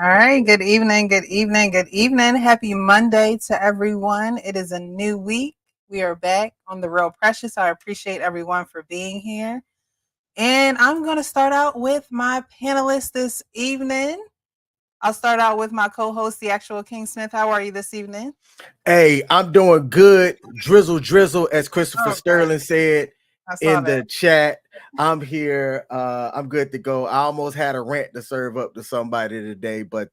All right. Good evening. Good evening. Good evening. Happy Monday to everyone. It is a new week. We are back on The Real Precious. I appreciate everyone for being here. And I'm going to start out with my panelists this evening. I'll start out with my co-host, the actual King Smith. How are you this evening? Hey, I'm doing good. Drizzle, as Christopher Okay. Sterling said I saw in that. the chat. I'm here. I'm good to go. I almost had a rant to serve up to somebody today, but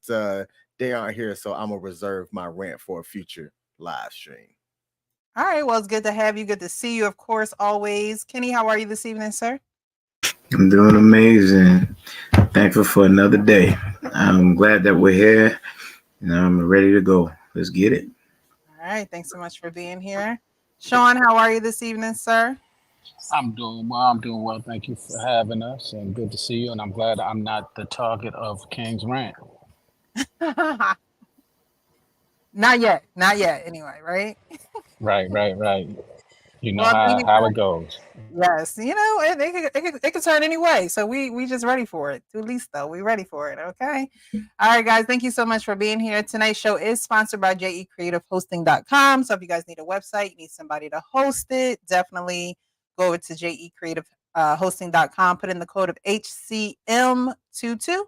they aren't here, so I'm gonna reserve my rant for a future live stream. All right. Well, it's good to have you. Good to see you, of course, always. Kenny, how are you this evening, sir? I'm doing amazing. Thankful for another day. I'm glad that we're here and I'm ready to go. Let's get it. All right. Thanks so much for being here. Sean, how are you this evening, sir? I'm doing well. I'm doing well. Thank you for having us, and good to see you. And I'm glad I'm not the target of King's rant. Not yet. Not yet. Anyway, right? Right. You know Well, thank you. how it goes. Yes, it could turn any way. So we just ready for it. At least though, we ready for it. Okay. All right, guys. Thank you so much for being here. Tonight's show is sponsored by jecreativehosting.com. So if you guys need a website, you need somebody to host it, definitely go over to jecreativehosting.com. Put in the code of HCM22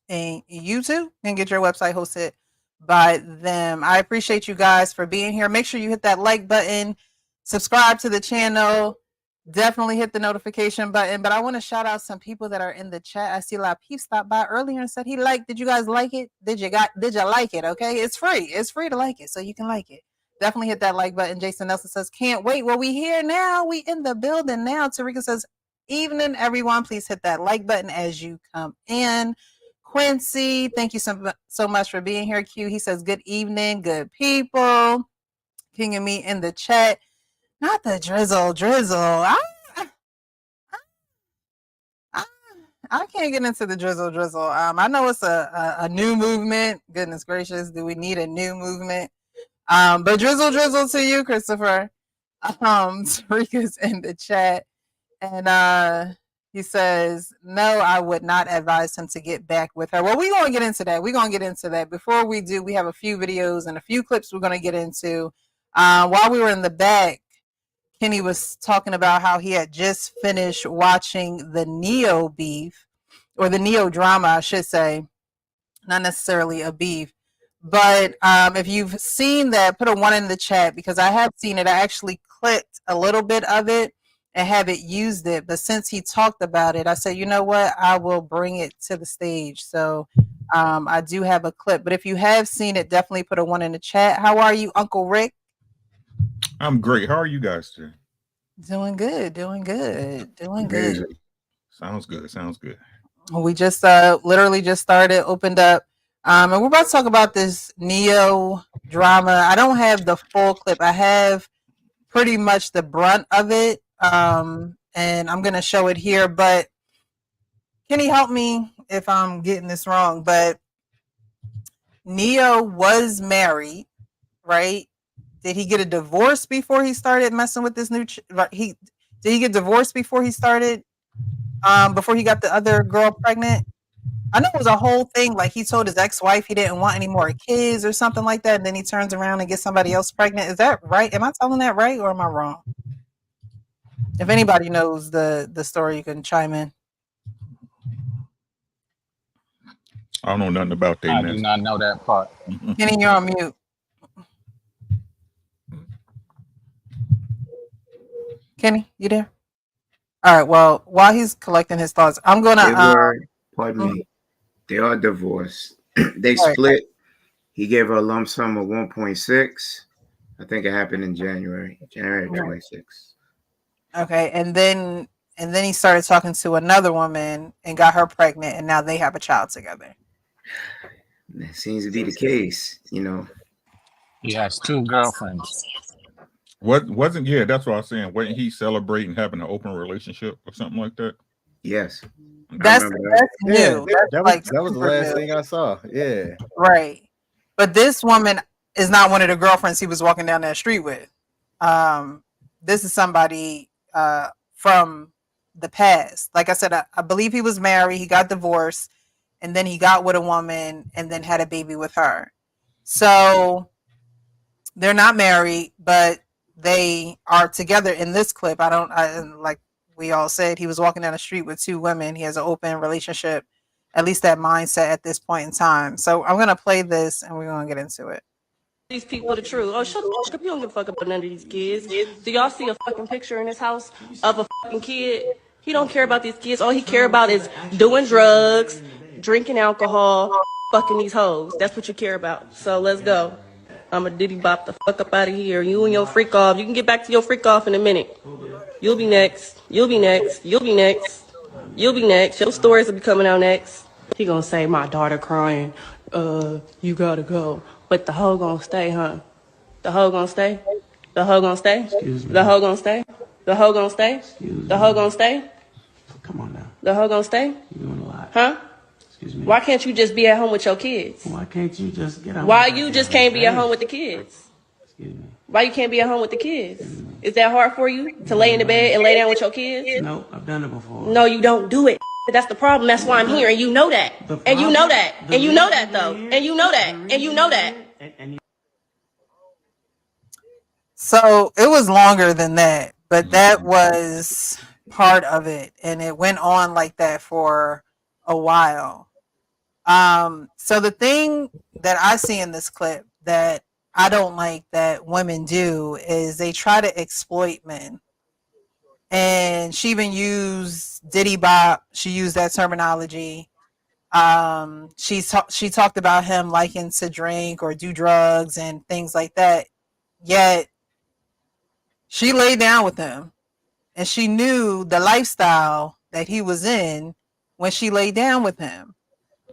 and you too can get your website hosted by them. I appreciate you guys for being here. Make sure you hit that like button, subscribe to the channel, definitely hit the notification button. But I want to shout out some people that are in the chat. I see a lot of people stopped by earlier and said did you guys like it? Did you like it? Okay, it's free. It's free to like it, so you can like it. Definitely hit that like button. Jason Nelson says, can't wait. Well, we here now. We in the building now. Tarika says, evening, everyone. Please hit that like button as you come in. Quincy, thank you so much for being here. Q, he says, good evening, good people. King and me in the chat. Not the drizzle. I can't get into the drizzle. I know it's a new movement. Goodness gracious, do we need a new movement? But drizzle to you, Christopher. Tarika's in the chat. And he says, no, I would not advise him to get back with her. Well, we're going to get into that. Before we do, we have a few videos and a few clips we're going to get into. While we were in the back, Kenny was talking about how he had just finished watching the Neo beef, or the Neo drama, I should say. Not necessarily a beef. But if you've seen that, put a 1 in the chat, because I have seen it. I actually clicked a little bit of it and haven't used it. But since he talked about it, I said, you know what? I will bring it to the stage. So I do have a clip. But if you have seen it, definitely put a 1 in the chat. How are you, Uncle Rick? I'm great. How are you guys today? Doing good. Amazing. Sounds good. We just literally just started, opened up. And we're about to talk about this Neo drama. I don't have the full clip. I have pretty much the brunt of it. And I'm going to show it here. But Kenny, help me if I'm getting this wrong. But Neo was married, right? Did he get a divorce before he started messing with this new? Did he get divorced before he started? Before he got the other girl pregnant? I know it was a whole thing. Like he told his ex-wife he didn't want any more kids or something like that, and then he turns around and gets somebody else pregnant. Is that right? Am I telling that right, or am I wrong? If anybody knows the story, you can chime in. I don't know nothing about that. I do not know that part. Kenny, you're on mute. Kenny, you there? All right. Well, while he's collecting his thoughts, I'm gonna. Pardon me. They are divorced. They split. He gave her a lump sum of 1.6. I think it happened in January 26th. Okay, and then he started talking to another woman and got her pregnant, and now they have a child together. That seems to be the case, He has 2 girlfriends. Wasn't that's what I was saying. Wasn't he celebrating having an open relationship or something like that? Yes. That's new. That was the last thing I saw. Yeah. Right. But this woman is not one of the girlfriends he was walking down that street with. This is somebody from the past. Like I said, I believe he was married. He got divorced. and then he got with a woman and then had a baby with her. So they're not married, but they are together in this clip. Like we all said, he was walking down the street with two women. He has an open relationship, at least that mindset at this point in time. So I'm going to play this and we're going to get into it. These people the truth. Oh, shut the fuck up. You don't give a fuck about none of these kids. Do y'all see a fucking picture in his house of a fucking kid? He don't care about these kids. All he care about is doing drugs, drinking alcohol, fucking these hoes. That's what you care about. So let's go. I'm a diddy bop the fuck up out of here. You and your freak off. You can get back to your freak off in a minute. You'll be next. You'll be next. You'll be next. You'll be next. Your stories will be coming out next. He gonna say, my daughter crying. You gotta go. But the hoe gonna stay, huh? The hoe gonna stay? The hoe gonna stay? The hoe gonna stay? The hoe gonna stay? The hoe gonna stay? Come on now. The hoe gonna stay? You're doing a lot. Huh? Excuse me. Why can't you just be at home with your kids? Why can't you just get out? Why you just can't be at home with the kids? Excuse me. Why you can't be at home with the kids? Is that hard for you to lay in the bed and lay down with your kids? No, I've done it before. No, you don't do it. That's the problem. That's why I'm here, and you know that. And you know that. And you know that, though. And you know that. And you know that. So it was longer than that, but that was part of it. And it went on like that for a while. So the thing that I see in this clip that I don't like that women do is they try to exploit men. And she even used Diddy Bop. She used that terminology. She talked about him liking to drink or do drugs and things like that. Yet she laid down with him and she knew the lifestyle that he was in when she laid down with him.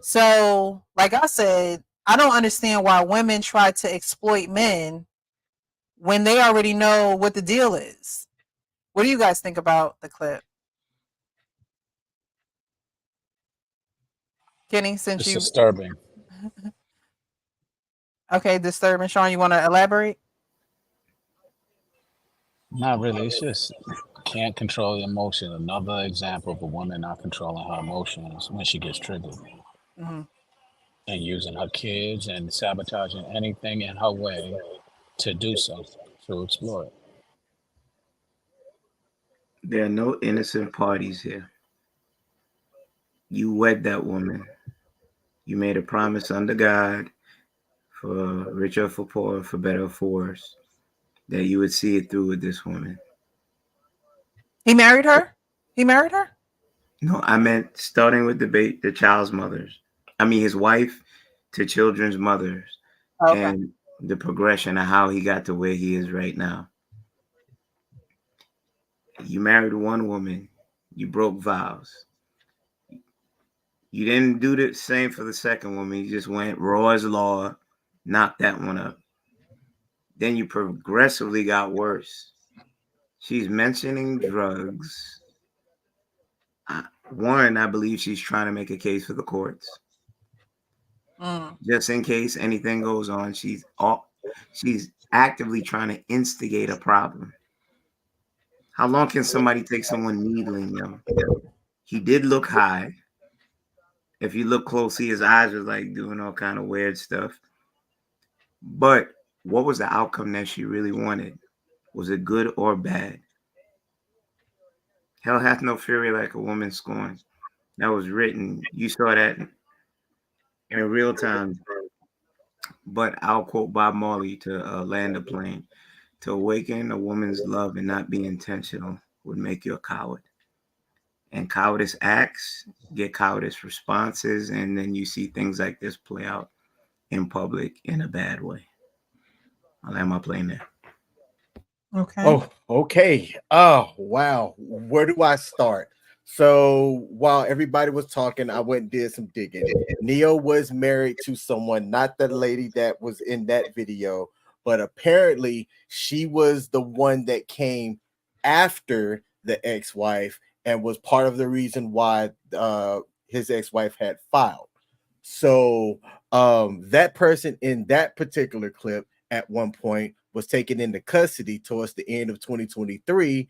So, like I said, I don't understand why women try to exploit men when they already know what the deal is. What do you guys think about the clip? Kenny, since It's you... disturbing. Okay, disturbing. Sean, you want to elaborate? Not really. It's just can't control your emotion. Another example of a woman not controlling her emotions when she gets triggered Mm-hmm. and using her kids and sabotaging anything in her way to do so, to exploit. There are no innocent parties here. You wed that woman. You made a promise under God, for richer, for poor, for better, for worse, that you would see it through with this woman. He married her? He married her? No, I meant starting with the child's mothers. I mean, his wife to children's mothers, Okay. and the progression of how he got to where he is right now. You married one woman. You broke vows. You didn't do the same for the second woman. You just went raw as law, knocked that one up. Then you progressively got worse. She's mentioning drugs. One, I believe she's trying to make a case for the courts. Just in case anything goes on, she's actively trying to instigate a problem. How long can somebody take someone needling them? He did look high. If you look closely, his eyes was like doing all kind of weird stuff. But what was the outcome that she really wanted? Was it good or bad? Hell hath no fury like a woman scorned. That was written. You saw that in real time. But I'll quote Bob Marley to land a plane. To awaken a woman's love and not be intentional would make you a coward. And cowardice acts get cowardice responses, and then you see things like this play out in public in a bad way. I'll land my plane there. Okay. Oh, okay. Oh, wow. Where do I start? So while everybody was talking, I went and did some digging. Neo was married to someone, not the lady that was in that video, but apparently she was the one that came after the ex-wife and was part of the reason why his ex-wife had filed. So that person in that particular clip at one point was taken into custody towards the end of 2023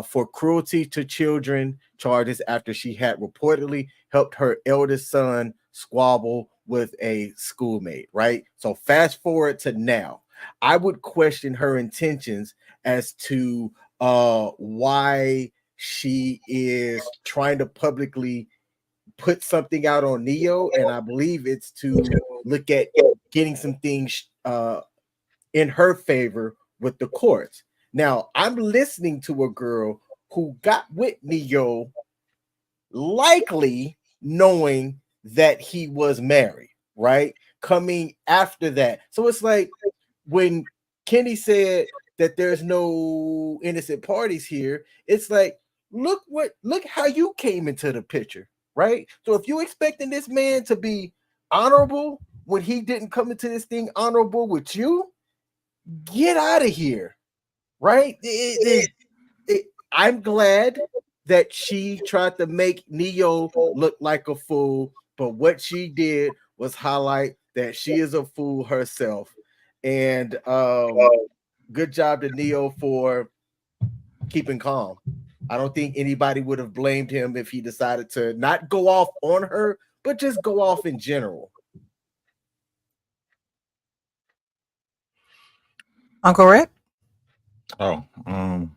for cruelty to children charges after she had reportedly helped her eldest son squabble with a schoolmate, right? So fast forward to now. I would question her intentions as to why she is trying to publicly put something out on Neo, and I believe it's to look at getting some things in her favor with the courts. Now, I'm listening to a girl who got with Neo, likely knowing that he was married, right? Coming after that. So it's like when Kenny said that there's no innocent parties here, it's like, look how you came into the picture, right? So if you expecting this man to be honorable when he didn't come into this thing honorable with you, get out of here, right? I'm glad that she tried to make Neo look like a fool, but what she did was highlight that she is a fool herself. And good job to Neo for keeping calm. I don't think anybody would have blamed him if he decided to not go off on her, but just go off in general. Uncle Rick? Oh, I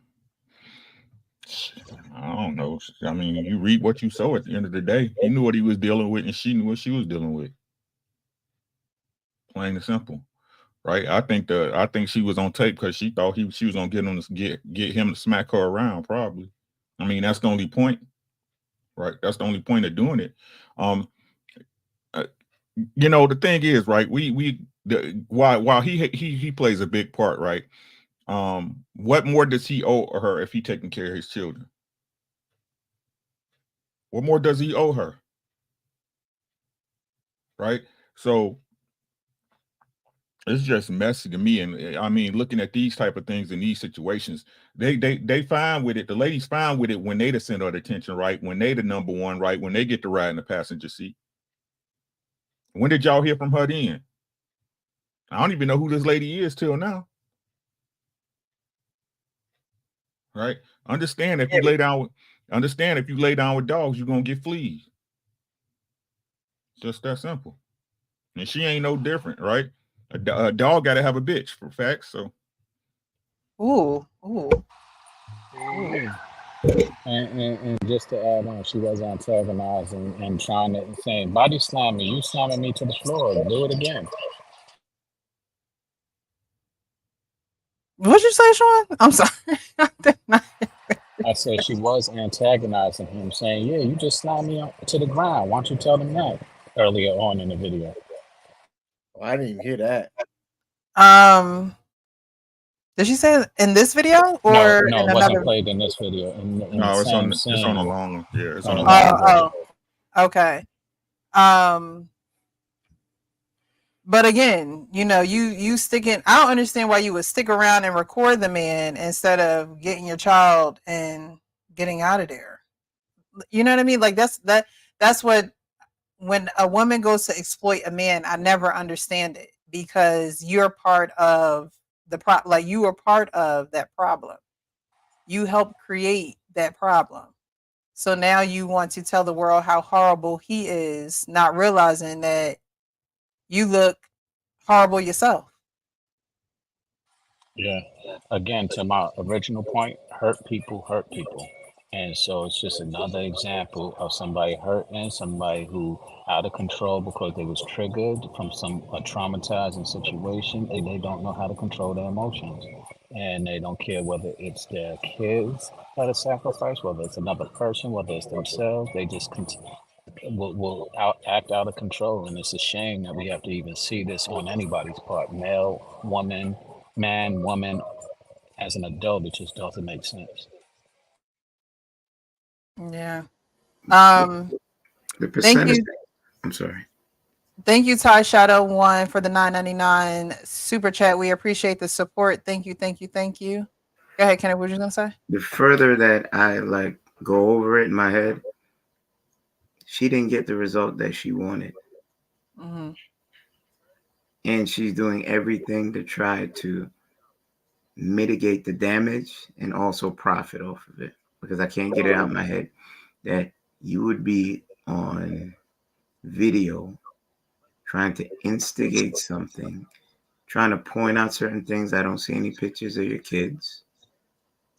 don't know. I mean, you read what you saw at the end of the day. He knew what he was dealing with, and she knew what she was dealing with. Plain and simple, right? I think she was on tape because she thought she was gonna get him to smack her around. Probably. I mean, that's the only point, right? That's the only point of doing it. The thing is, right? While he plays a big part, right? What more does he owe her if he taking care of his children? What more does he owe her? Right? So it's just messy to me. And I mean, looking at these type of things in these situations, they fine with it. The ladies fine with it when they the center of the attention, right? When they the number one, right? When they get to ride in the passenger seat. When did y'all hear from her then? I don't even know who this lady is till now. Right? Understand if you lay down with dogs, you're gonna get fleas. Just that simple. And she ain't no different, right? A dog got to have a bitch for facts. So, Ooh. And just to add on, she was antagonizing and trying to saying, body slam me, you slamming me to the floor, do it again. What'd you say, Sean? I'm sorry. I did not. I said she was antagonizing him, saying, yeah, you just slammed me to the ground. Why don't you tell them that earlier on in the video? Oh, I didn't even hear that. Did she say in this video No, or in it wasn't another? played in this video. In no, the it's same on scene. a long one. Yeah, it's on a on long a one. Okay. But again, you sticking. I don't understand why you would stick around and record the man instead of getting your child and getting out of there. You know what I mean? Like that's what, when a woman goes to exploit a man, I never understand it, because you're part of the like you are part of that problem. You helped create that problem. So now you want to tell the world how horrible he is, not realizing that you look horrible yourself. Yeah. Again, to my original point, hurt people hurt people. And so it's just another example of somebody hurting somebody who out of control because they was triggered from a traumatizing situation, and they don't know how to control their emotions. And they don't care whether it's their kids that are sacrificed, whether it's another person, whether it's themselves. They just will act out of control. And it's a shame that we have to even see this on anybody's part, male, woman, man, woman. As an adult, it just doesn't make sense. Yeah. The Thank percentage. you. I'm sorry. Thank you, Ty Shadow 1 for the $9.99 super chat. We appreciate the support. Thank you. Go ahead, Kenneth. What were you gonna say? The further that I go over it in my head, she didn't get the result that she wanted. Mm-hmm. And she's doing everything to try to mitigate the damage and also profit off of it, because I can't get it out of my head that you would be on video, trying to instigate something, trying to point out certain things. I don't see any pictures of your kids.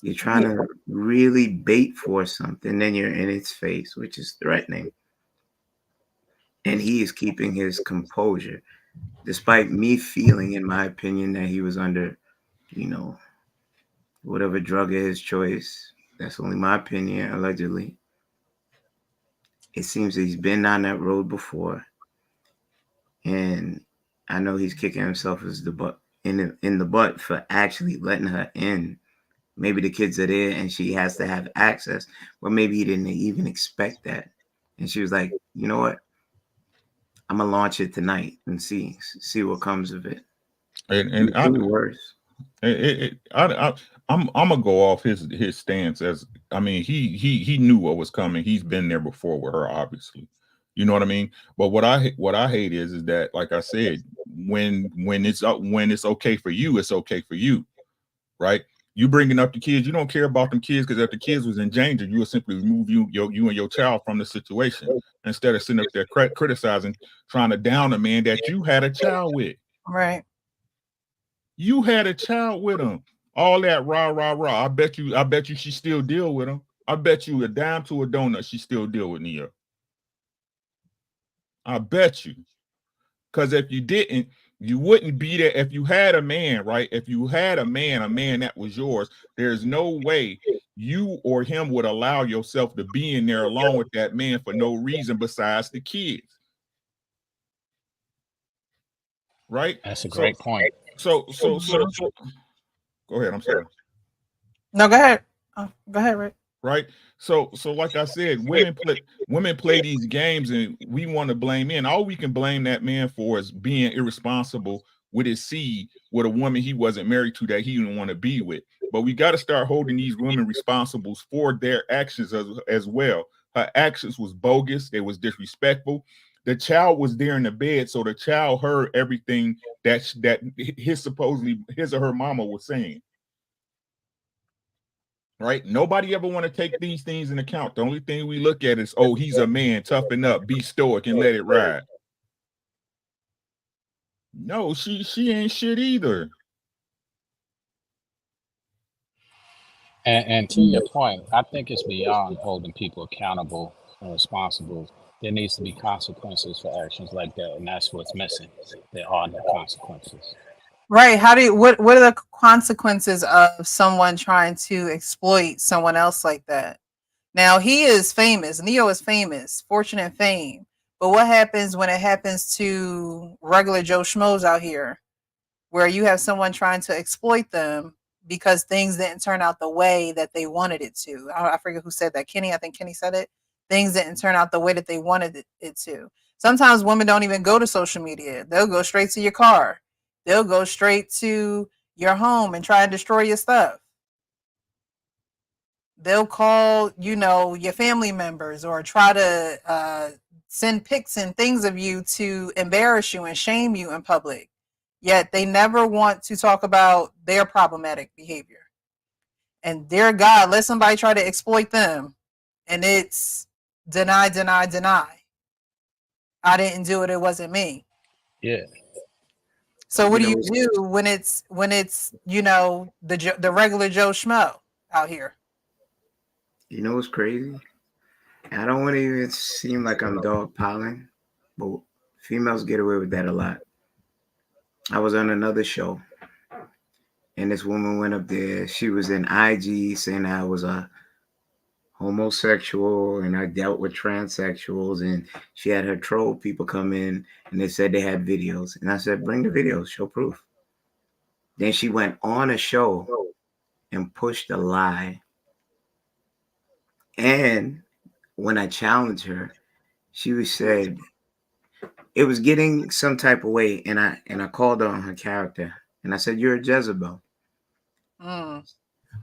You're trying to really bait for something, then you're in its face, which is threatening. And he is keeping his composure, despite me feeling, in my opinion, that he was under, whatever drug of his choice. That's only my opinion, allegedly. It seems that he's been down that road before. And I know he's kicking himself in the butt for actually letting her in. Maybe the kids are there and she has to have access, but maybe he didn't even expect that. And she was like, you know what? I'm gonna launch it tonight and see what comes of it. And It's been worse. I'm gonna go off his stance as, I mean, he knew what was coming. He's been there before with her, obviously. You know what I mean? But what I hate is that, like I said, when it's okay for you, it's okay for you, right? You bringing up the kids, you don't care about them kids, because if the kids was in danger, you would simply remove you and your child from the situation, instead of sitting up there criticizing, trying to down a man that you had a child with. Right. You had a child with him. All that rah rah rah. I bet you she still deal with him. I bet you a dime to a donut she still deal with Nia. I bet you. Because if you didn't, you wouldn't be there. If you had a man, right? If you had a man that was yours, there's no way you or him would allow yourself to be in there along with that man for no reason besides the kids. Right? That's a great point. So go ahead. I'm sorry. No, go ahead. Go ahead, Rick. Right. So like I said, women play these games and we want to blame men. All we can blame that man for is being irresponsible with his seed with a woman he wasn't married to, that he didn't want to be with. But we got to start holding these women responsible for their actions as well. Her actions was bogus. They was disrespectful. The child was there in the bed, so the child heard everything that his or her mama was saying. Right? Nobody ever want to take these things in account. The only thing we look at is, oh, he's a man, toughen up, be stoic, and let it ride. No, she ain't shit either. And to your point, I think it's beyond holding people accountable and responsible. There needs to be consequences for actions like that, and that's what's missing. There are no consequences. Right. What are the consequences of someone trying to exploit someone else like that? Now, he is famous. Neo is famous, fortune and fame. But what happens when it happens to regular Joe Schmoes out here, where you have someone trying to exploit them because things didn't turn out the way that they wanted it to? I forget who said that. Kenny, I think Kenny said it. Things didn't turn out the way that they wanted it to. Sometimes women don't even go to social media. They'll go straight to your car. They'll go straight to your home and try and destroy your stuff. They'll call, your family members, or try to send pics and things of you to embarrass you and shame you in public. Yet they never want to talk about their problematic behavior. And dear God, let somebody try to exploit them, and it's deny, deny, deny. I didn't do it. It wasn't me. Yeah. So what do you do when it's the regular Joe Schmo out here? You know what's crazy? I don't want to even seem like I'm dogpiling, but females get away with that a lot. I was on another show, and this woman went up there. She was in IG saying I was a homosexual and I dealt with transsexuals, and she had her troll people come in and they said they had videos. And I said, bring the videos, show proof. Then she went on a show and pushed a lie. And when I challenged her, she said it was getting some type of way, and I called her on her character, and I said, you're a Jezebel.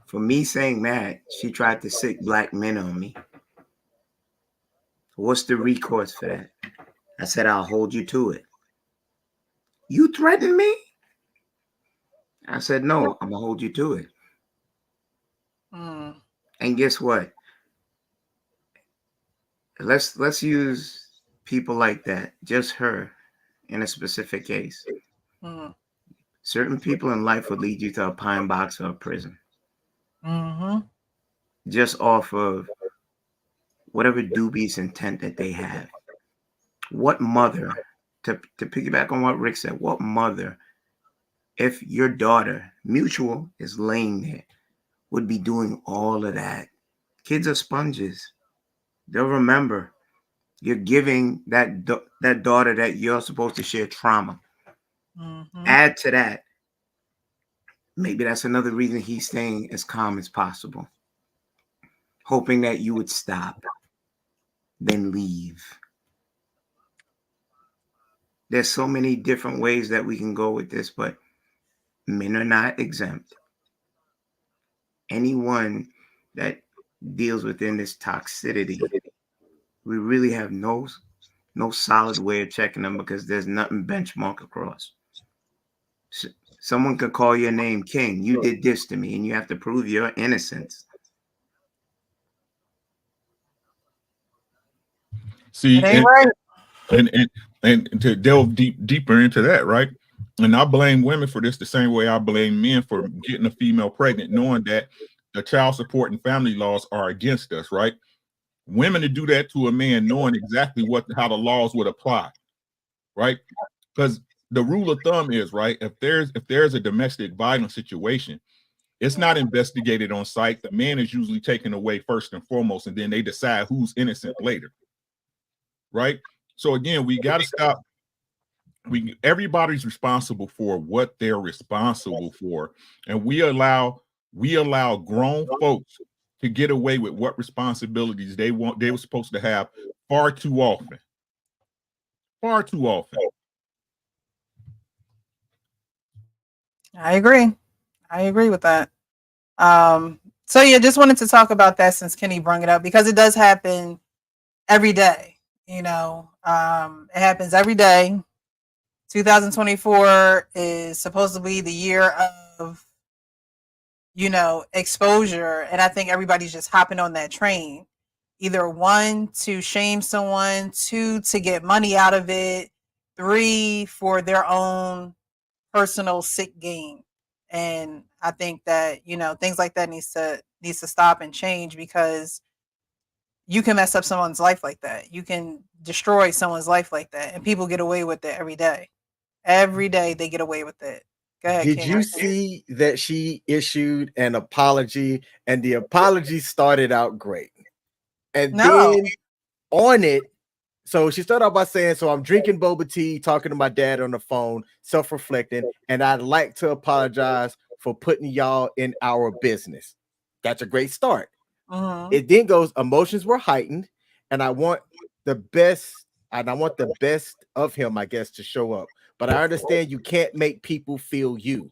For me saying that, she tried to sick black men on me. What's the recourse for that? I said, I'll hold you to it. You threatened me? I said, no, I'm gonna hold you to it. And guess what? Let's use people like that, just her in a specific case. Mm-hmm. Certain people in life would lead you to a pine box or a prison Mm-hmm. just off of whatever dubious intent that they have. What mother, to piggyback on what Rick said, what mother, if your daughter, mutual, is laying there, would be doing all of that? Kids are sponges. They'll remember. You're giving that daughter that you're supposed to share trauma. Mm-hmm. Add to that, maybe that's another reason he's staying as calm as possible, hoping that you would stop, then leave. There's so many different ways that we can go with this, but men are not exempt. Anyone that deals within this toxicity, we really have no solid way of checking them because there's nothing benchmark across. Someone could call your name king. You did this to me, and you have to prove your innocence. See, It ain't right. and to delve deeper into that, right? And I blame women for this the same way I blame men for getting a female pregnant, knowing that the child support and family laws are against us, right? Women to do that to a man, knowing exactly how the laws would apply, right? Because the rule of thumb is, right, if there's a domestic violence situation, it's not investigated on site. The man is usually taken away first and foremost, and then they decide who's innocent later, right? So again, we got to stop. Everybody's responsible for what they're responsible for, and we allow grown folks to get away with what responsibilities they were supposed to have far too often. Far too often. I agree. I agree with that. So yeah, just wanted to talk about that since Kenny brought it up because it does happen every day. You know, it happens every day. 2024 is supposed to be the year of, you know, exposure, and I think everybody's just hopping on that train. Either one, to shame someone, two, to get money out of it, three, for their own personal sick gain. And I think that, you know, things like that needs to stop and change because you can mess up someone's life like that. You can destroy someone's life like that, and people get away with it every day. Every day they get away with it. Go ahead, Did King. you see that she issued an apology and the apology started out great? And No. then on it, so she started out by saying, so I'm drinking boba tea, talking to my dad on the phone, self-reflecting, and I'd like to apologize for putting y'all in our business. That's a great start. Mhm. It then goes, emotions were heightened, and I want the best of him, I guess, to show up. But I understand you can't make people feel you.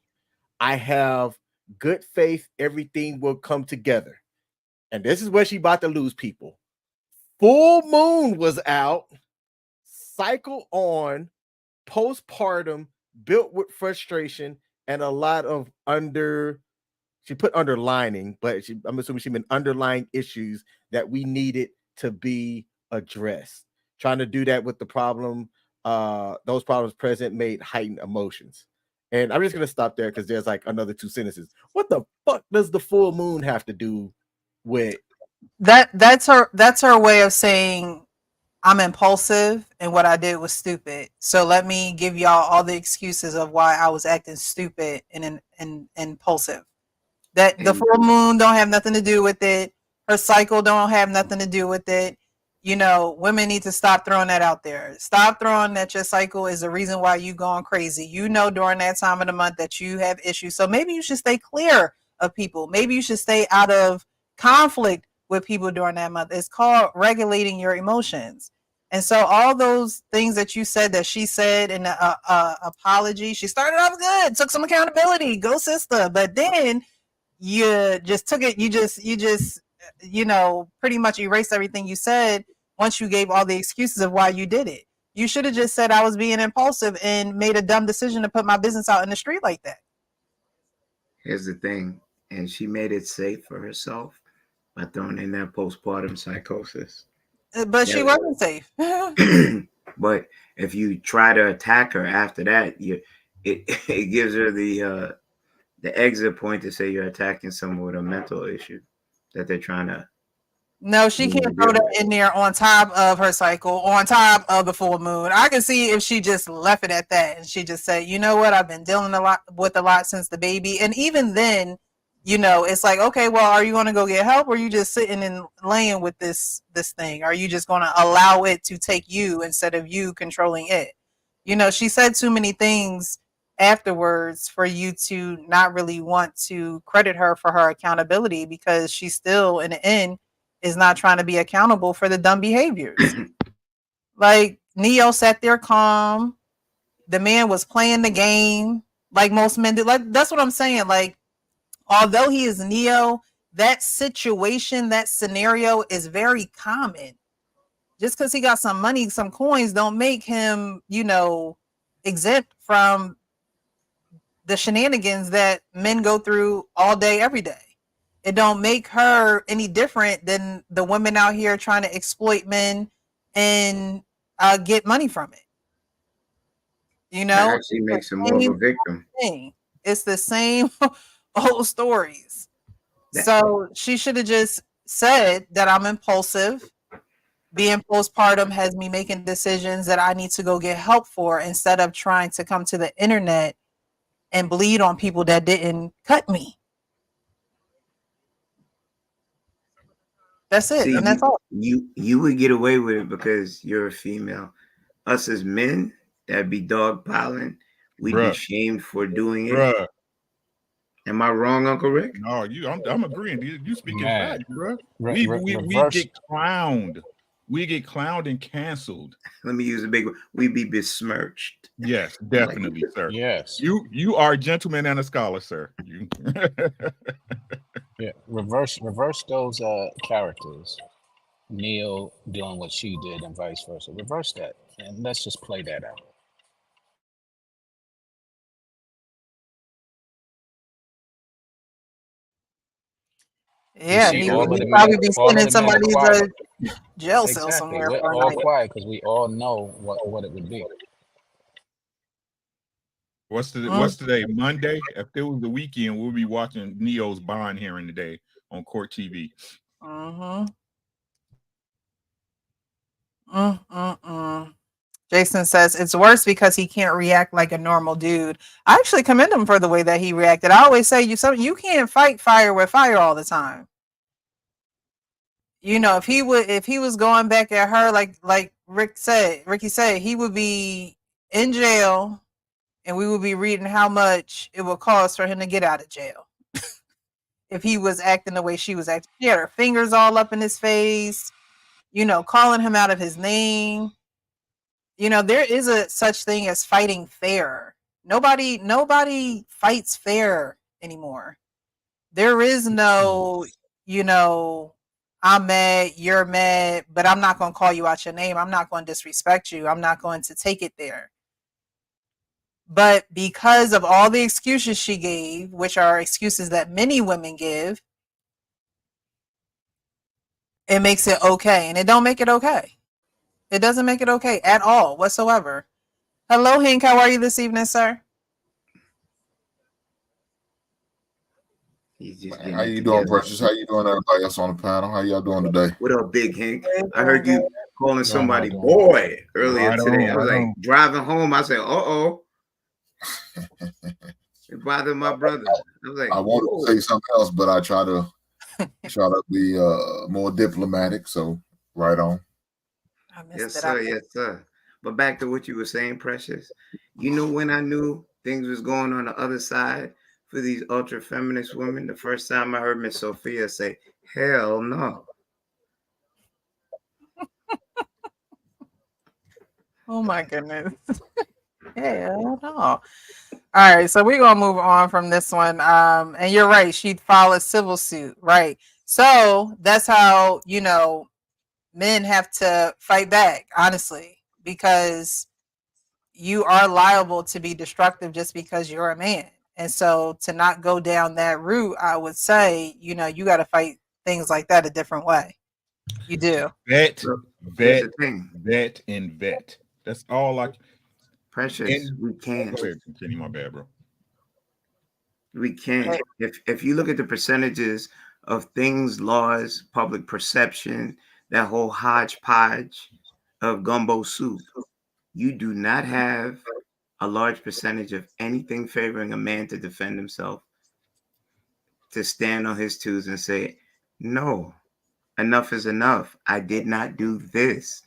I have good faith everything will come together. And this is where she about to lose people. Full moon was out, cycle on, postpartum, built with frustration, and a lot of she put underlining, but I'm assuming she meant underlying issues that we needed to be addressed. Trying to do that with the problem, those problems present made heightened emotions. And I'm just gonna stop there because there's like another two sentences. What the fuck does the full moon have to do with That's her way of saying I'm impulsive and what I did was stupid. So let me give y'all all the excuses of why I was acting stupid and impulsive. That the And full moon don't have nothing to do with it. Her cycle don't have nothing to do with it. You know, women need to stop throwing that out there. Stop throwing that your cycle is the reason why you going crazy. You know during that time of the month that you have issues. So maybe you should stay clear of people. Maybe you should stay out of conflict with people during that month. It's called regulating your emotions. And so all those things that you said that she said in the apology, she started off good, took some accountability, go sister. But then you just took it, you know, pretty much erased everything you said once you gave all the excuses of why you did it. You should have just said I was being impulsive and made a dumb decision to put my business out in the street like that. here's the thing, and she made it safe for herself by throwing in that postpartum psychosis. but she Yeah. wasn't safe. But if you try to attack her after that, it gives her the exit point to say you're attacking someone with a mental issue that they're trying to No, she can't throw deal that with. in there on top of her cycle, on top of the full moon. I can see if she just left it at that and she just said, you know what, I've been dealing with a lot since the baby. And even then, it's like, okay, well, are you going to go get help, or are you just sitting and laying with this thing? Are you just going to allow it to take you instead of you controlling it? She said too many things afterwards for you to not really want to credit her for her accountability, because she still, in the end, is not trying to be accountable for the dumb behaviors. Like, Neo sat there calm. The man was playing the game like most men do. Like, that's what I'm saying. Like, although he is Neo, that situation, that scenario is very common. Just because he got some money, some coins, don't make him, exempt from the shenanigans that men go through all day, every day. It don't make her any different than the women out here trying to exploit men and get money from it. That actually makes her more of a victim. Thing. It's the same old stories. So she should have just said that I'm impulsive. Being postpartum has me making decisions that I need to go get help for, instead of trying to come to the internet and bleed on people that didn't cut me. That's it. See, And that's all. you would get away with it because you're a female. Us as men that be dogpiling, we'd be shamed for doing it. Bruh. Am I wrong, Uncle Rick? No, I'm agreeing. You speaking facts, bro. We get clowned. We get clowned and canceled. Let me use a big word. We be besmirched. Yes, definitely, sir. Yes. You are a gentleman and a scholar, sir. Yeah. Reverse those characters. Neil doing what she did and vice versa. Reverse that. And let's just play that out. Yeah, See, he all would of the probably men, be all of sitting in the men are somebody's quiet. jail cell Exactly. somewhere We're for a all night. quiet because we all know what it would be. What's today? Monday? If it was the weekend, we'll be watching Neo's bond hearing today on Court TV. Jason says it's worse because he can't react like a normal dude. I actually commend him for the way that he reacted. I always say you can't fight fire with fire all the time. If he was going back at her like Ricky said, he would be in jail, and we would be reading how much it would cost for him to get out of jail. If he was acting the way she was acting. She had her fingers all up in his face, calling him out of his name. There is a such thing as fighting fair. Nobody fights fair anymore. There is no, I'm mad, you're mad, but I'm not going to call you out your name. I'm not going to disrespect you. I'm not going to take it there. But because of all the excuses she gave, which are excuses that many women give, it makes it okay. And it don't make it okay. It doesn't make it okay at all whatsoever. Hello, Hank. How are you this evening, sir? How you doing, Precious? How you doing, everybody else on the panel? How y'all doing today? What up, Big Hank? I heard you calling somebody boy earlier today. I was like driving home. I said, "Uh-oh." It bothered my brother. I was like, I wanted to say something else, but I try to be more diplomatic. So right on. Yes, sir. Yes, sir. But back to what you were saying, Precious. You know when I knew things was going on the other side for these ultra feminist women? The first time I heard Miss Sophia say, "Hell no." Oh my goodness. Hell no. All right, so we're gonna move on from this one. And you're right, she'd file a civil suit, right? So that's how men have to fight back, honestly, because you are liable to be destructive just because you're a man. And so to not go down that route, I would say, you got to fight things like that a different way. You do. Here's vet, the thing, vet, and vet. That's all I. Precious. And We can't. go ahead, Kenny. My bad, bro. We can't. If you look at the percentages of things, laws, public perception, that whole hodgepodge of gumbo soup, you do not have a large percentage of anything favoring a man to defend himself, to stand on his twos and say, no, enough is enough. I did not do this.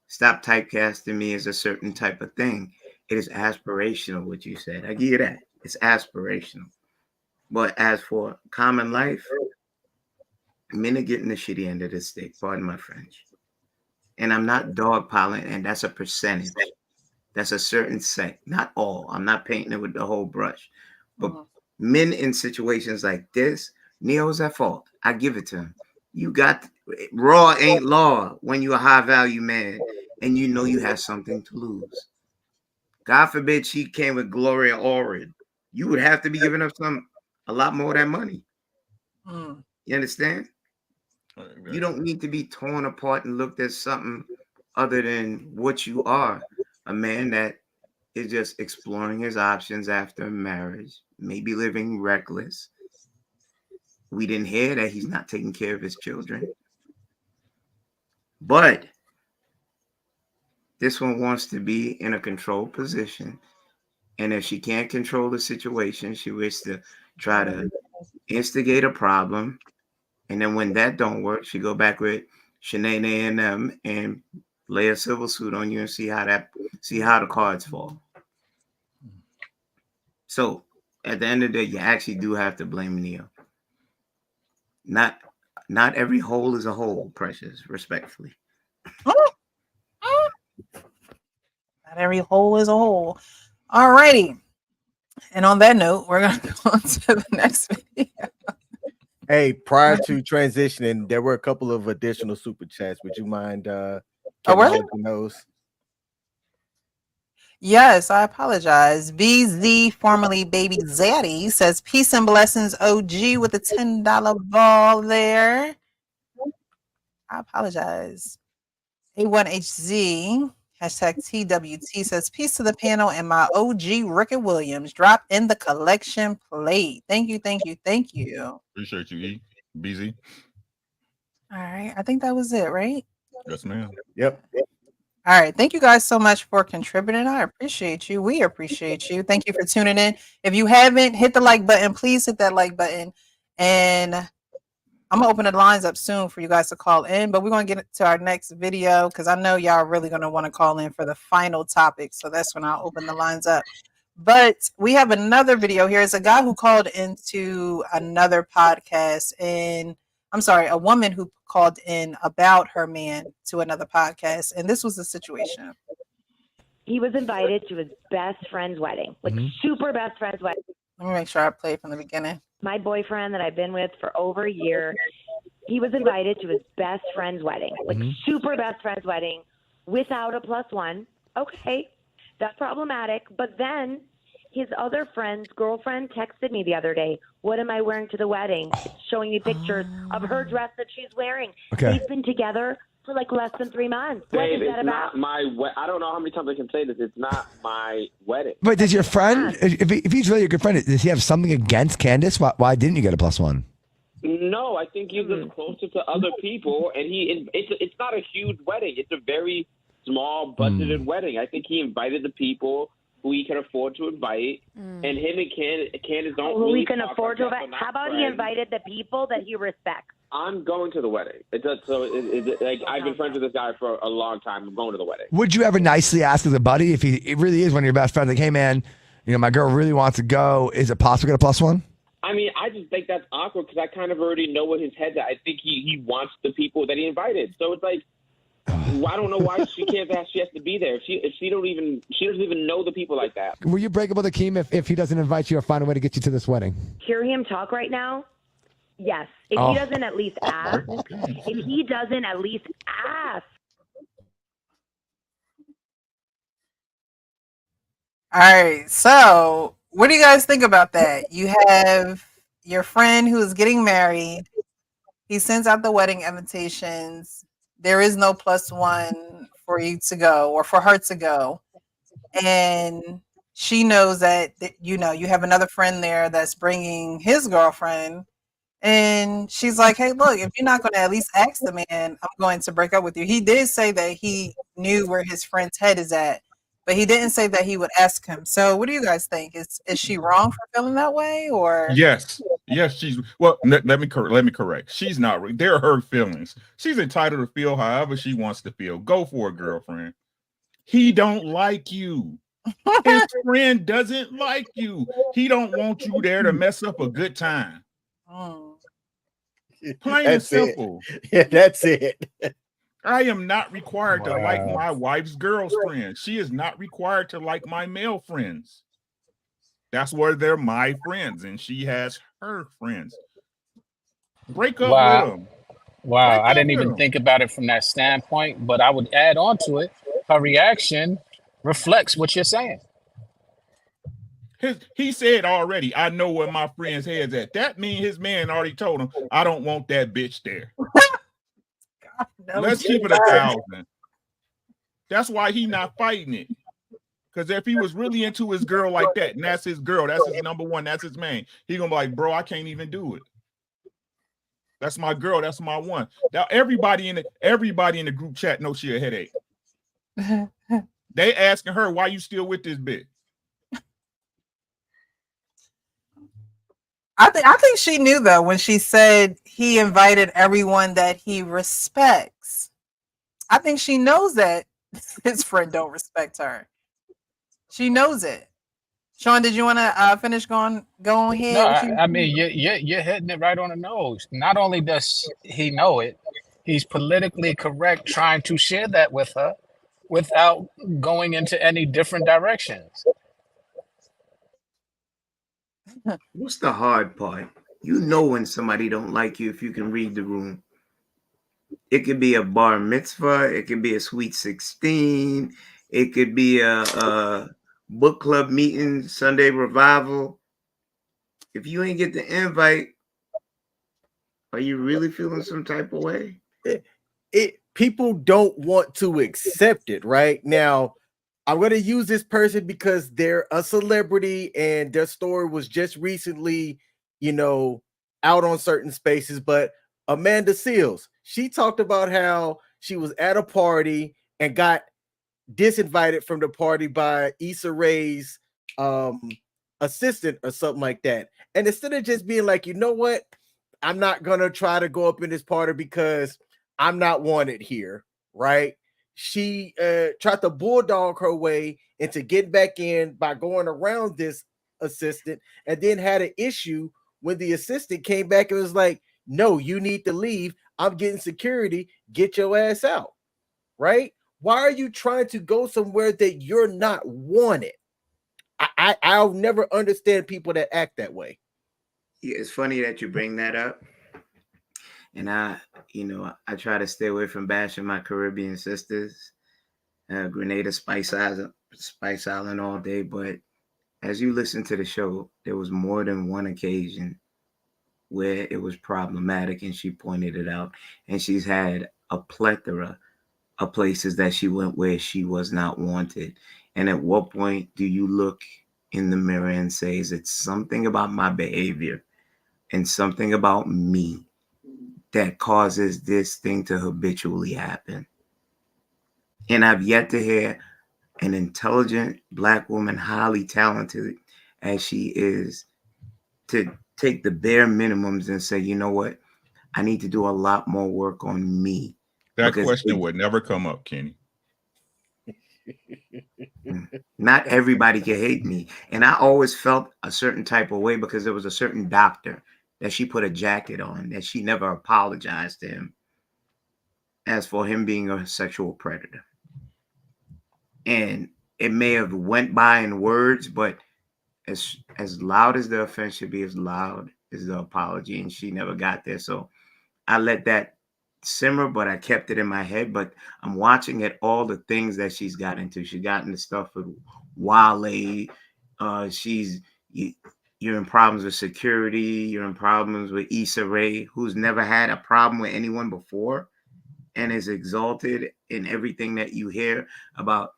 Stop typecasting me as a certain type of thing. It is aspirational, what you said. I give you that. It's aspirational. But as for common life, men are getting the shitty end of the stick, pardon my French. And I'm not dogpiling, and that's a percentage. That's a certain set, not all. I'm not painting it with the whole brush. But men in situations like this, Neo's at fault. I give it to him. You got raw ain't law when you're a high value man and you know you have something to lose. God forbid she came with Gloria Allred. You would have to be giving up a lot more of that money. You understand? You don't need to be torn apart and looked at something other than what you are. A man that is just exploring his options after marriage, maybe living reckless. We didn't hear that he's not taking care of his children. But this one wants to be in a controlled position. And if she can't control the situation, she wishes to try to instigate a problem. And then when that don't work, she go back with Shanae and them and lay a civil suit on you and see how the cards fall. So at the end of the day, you actually do have to blame Neo. Not every hole is a hole, Precious, respectfully. Not every hole is a hole. Alrighty. And on that note, we're gonna go on to the next video. Hey, prior to transitioning, there were a couple of additional super chats. Would you mind were there? those? Yes, I apologize. BZ, formerly Baby Zaddy, says peace and blessings. OG with a $10 ball there. I apologize. A1HZ, hashtag TWT, says peace to the panel and my OG Rickett Williams. Drop in the collection plate. Thank you, thank you, thank you. Appreciate you, E. BZ. All right, I think that was it, right? Yes, ma'am. Yep. All right. Thank you guys so much for contributing. I appreciate you. We appreciate you. Thank you for tuning in. If you haven't hit the like button, please hit that like button. And I'm going to open the lines up soon for you guys to call in, but we're going to get to our next video because I know y'all are really going to want to call in for the final topic. So that's when I'll open the lines up. But we have another video here. It's a guy who called into another podcast, and I'm sorry, a woman who called in about her man to another podcast. And this was the situation. He was invited to his best friend's wedding, like super best friend's wedding. Let me make sure I play from the beginning. My boyfriend that I've been with for over a year, he was invited to his best friend's wedding, like super best friend's wedding without a +1. Okay, that's problematic. But then his other friend's girlfriend texted me the other day, what am I wearing to the wedding? It's showing me pictures of her dress that she's wearing. Okay. They've been together for like less than 3 months. What Babe, is that it's about? not my I don't know how many times I can say this. It's not my wedding. But does your friend, if he's really your good friend, does he have something against Candace? Why didn't you get a +1? No, I think he's just closer to other people, and it's not a huge wedding. It's a very small budgeted wedding. I think he invited the people who he can afford to invite, and him and Candace don't Who really he can talk afford like to that, invite? but How not about he friends. invited the people that he respects? I'm going to the wedding. Like I've been friends with this guy for a long time. I'm going to the wedding. Would you ever nicely ask as a buddy if it really is one of your best friends, like, hey man, my girl really wants to go. Is it possible to get a +1? I mean, I just think that's awkward because I kind of already know what his head's at. I think he wants the people that he invited. So it's like, I don't know why she can't ask. She has to be there. She doesn't even know the people like that. Will you break up with Akeem if he doesn't invite you or find a way to get you to this wedding? Hear him talk right now? Yes. If he doesn't at least ask. If he doesn't at least ask. All right. So what do you guys think about that? You have your friend who is getting married. He sends out the wedding invitations. there is no plus one for you to go or for her to go. And she knows that, you know, you have another friend there that's bringing his girlfriend. And she's like, hey, look, if you're not going to at least ask the man, I'm going to break up with you. He did say that he knew where his friend's head is at, but he didn't say that he would ask him. So what do you guys think? Is she wrong for feeling that way, or? Yes. Yes, she's well. Let me correct. She's not. They're her feelings. She's entitled to feel however she wants to feel. Go for it, girlfriend. He don't like you. His friend doesn't like you. He don't want you there to mess up a good time. Plain and simple. Yeah, that's it. I am not required to like my wife's girl's friends. She is not required to like my male friends. That's where they're my friends, and she has her friends. Break up with them. Wow, I didn't even think about it from that standpoint, but I would add on to it. Her reaction reflects what you're saying. He said already, I know where my friend's head's at. That means his man already told him, I don't want that bitch there. Let's keep it 1,000. That's why he not fighting it. Because if he was really into his girl like that, and that's his girl, that's his number one, that's his main, he gonna be like, bro, I can't even do it. That's my girl, that's my one. Now everybody in the group chat knows she a headache. They asking her, why you still with this bitch? I think she knew though when she said he invited everyone that he respects. I think she knows that his friend don't respect her. She knows it. Sean, did you want to finish going ahead? No, I mean you're hitting it right on the nose. Not only does he know it, he's politically correct trying to share that with her without going into any different directions. What's the hard part? You know when somebody don't like you if you can read the room. It could be a bar mitzvah. It could be a sweet 16. It could be a book club meeting, Sunday revival. If you ain't get the invite, are you really feeling some type of way? People don't want to accept it right now. I'm going to use this person because they're a celebrity and their story was just recently, out on certain spaces. But Amanda Seales, she talked about how she was at a party and got disinvited from the party by Issa Rae's assistant or something like that. And instead of just being like, you know what, I'm not going to try to go up in this party because I'm not wanted here, right? She tried to bulldog her way into getting back in by going around this assistant, and then had an issue when the assistant came back and was like, no, you need to leave. I'm getting security. Get your ass out, right? Why are you trying to go somewhere that you're not wanted? I'll never understand people that act that way. Yeah, it's funny that you bring that up. And I try to stay away from bashing my Caribbean sisters, Grenada, Spice Island all day. But as you listen to the show, there was more than one occasion where it was problematic, and she pointed it out. And she's had a plethora of places that she went where she was not wanted. And at what point do you look in the mirror and say, is it something about my behavior and something about me that causes this thing to habitually happen? And I've yet to hear an intelligent Black woman, highly talented as she is, to take the bare minimums and say, you know what, I need to do a lot more work on me. That question would never come up, Kenny. Not everybody can hate me. And I always felt a certain type of way because there was a certain doctor that she put a jacket on, that she never apologized to him as for him being a sexual predator. And it may have went by in words, but as loud as the offense should be, as loud as the apology, and she never got there. So I let that simmer, but I kept it in my head. But I'm watching at all the things that she's got into. She got into stuff with Wale. You're in problems with security. You're in problems with Issa Rae, who's never had a problem with anyone before. and is exalted in everything that you hear about,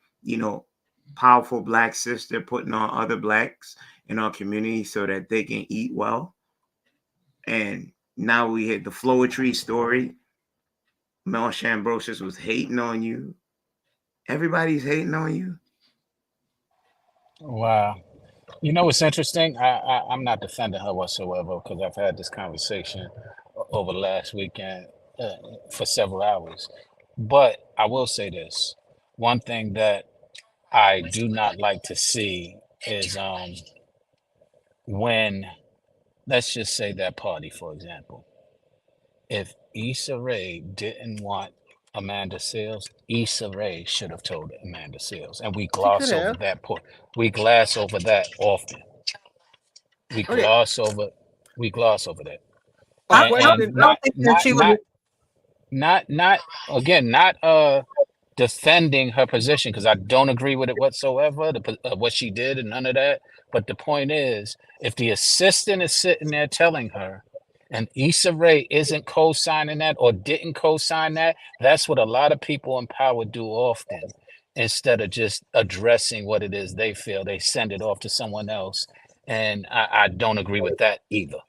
powerful black sister putting on other blacks in our community so that they can eat well. And now we hit the Floetry story. Mel Shambrosius was hating on you. Everybody's hating on you. Wow. You know what's interesting? I'm not defending her whatsoever because I've had this conversation over the last weekend uh, for several hours. But I will say this. One thing that I do not like to see is when, let's just say that party, for example. If Issa Rae didn't want Amanda Seales, Issa Rae should have told Amanda Seales. And we She could gloss over have. that point. We gloss over that often. We Okay. gloss over we gloss over that. A And question. I don't think that she would. not again, not defending her position because I don't agree with it whatsoever, what she did and none of that. But the point is, if the assistant is sitting there telling her, and Issa Rae isn't co-signing that or didn't co-sign that, that's what a lot of people in power do often. Instead of just addressing what it is they feel, they send it off to someone else. And I don't agree with that either.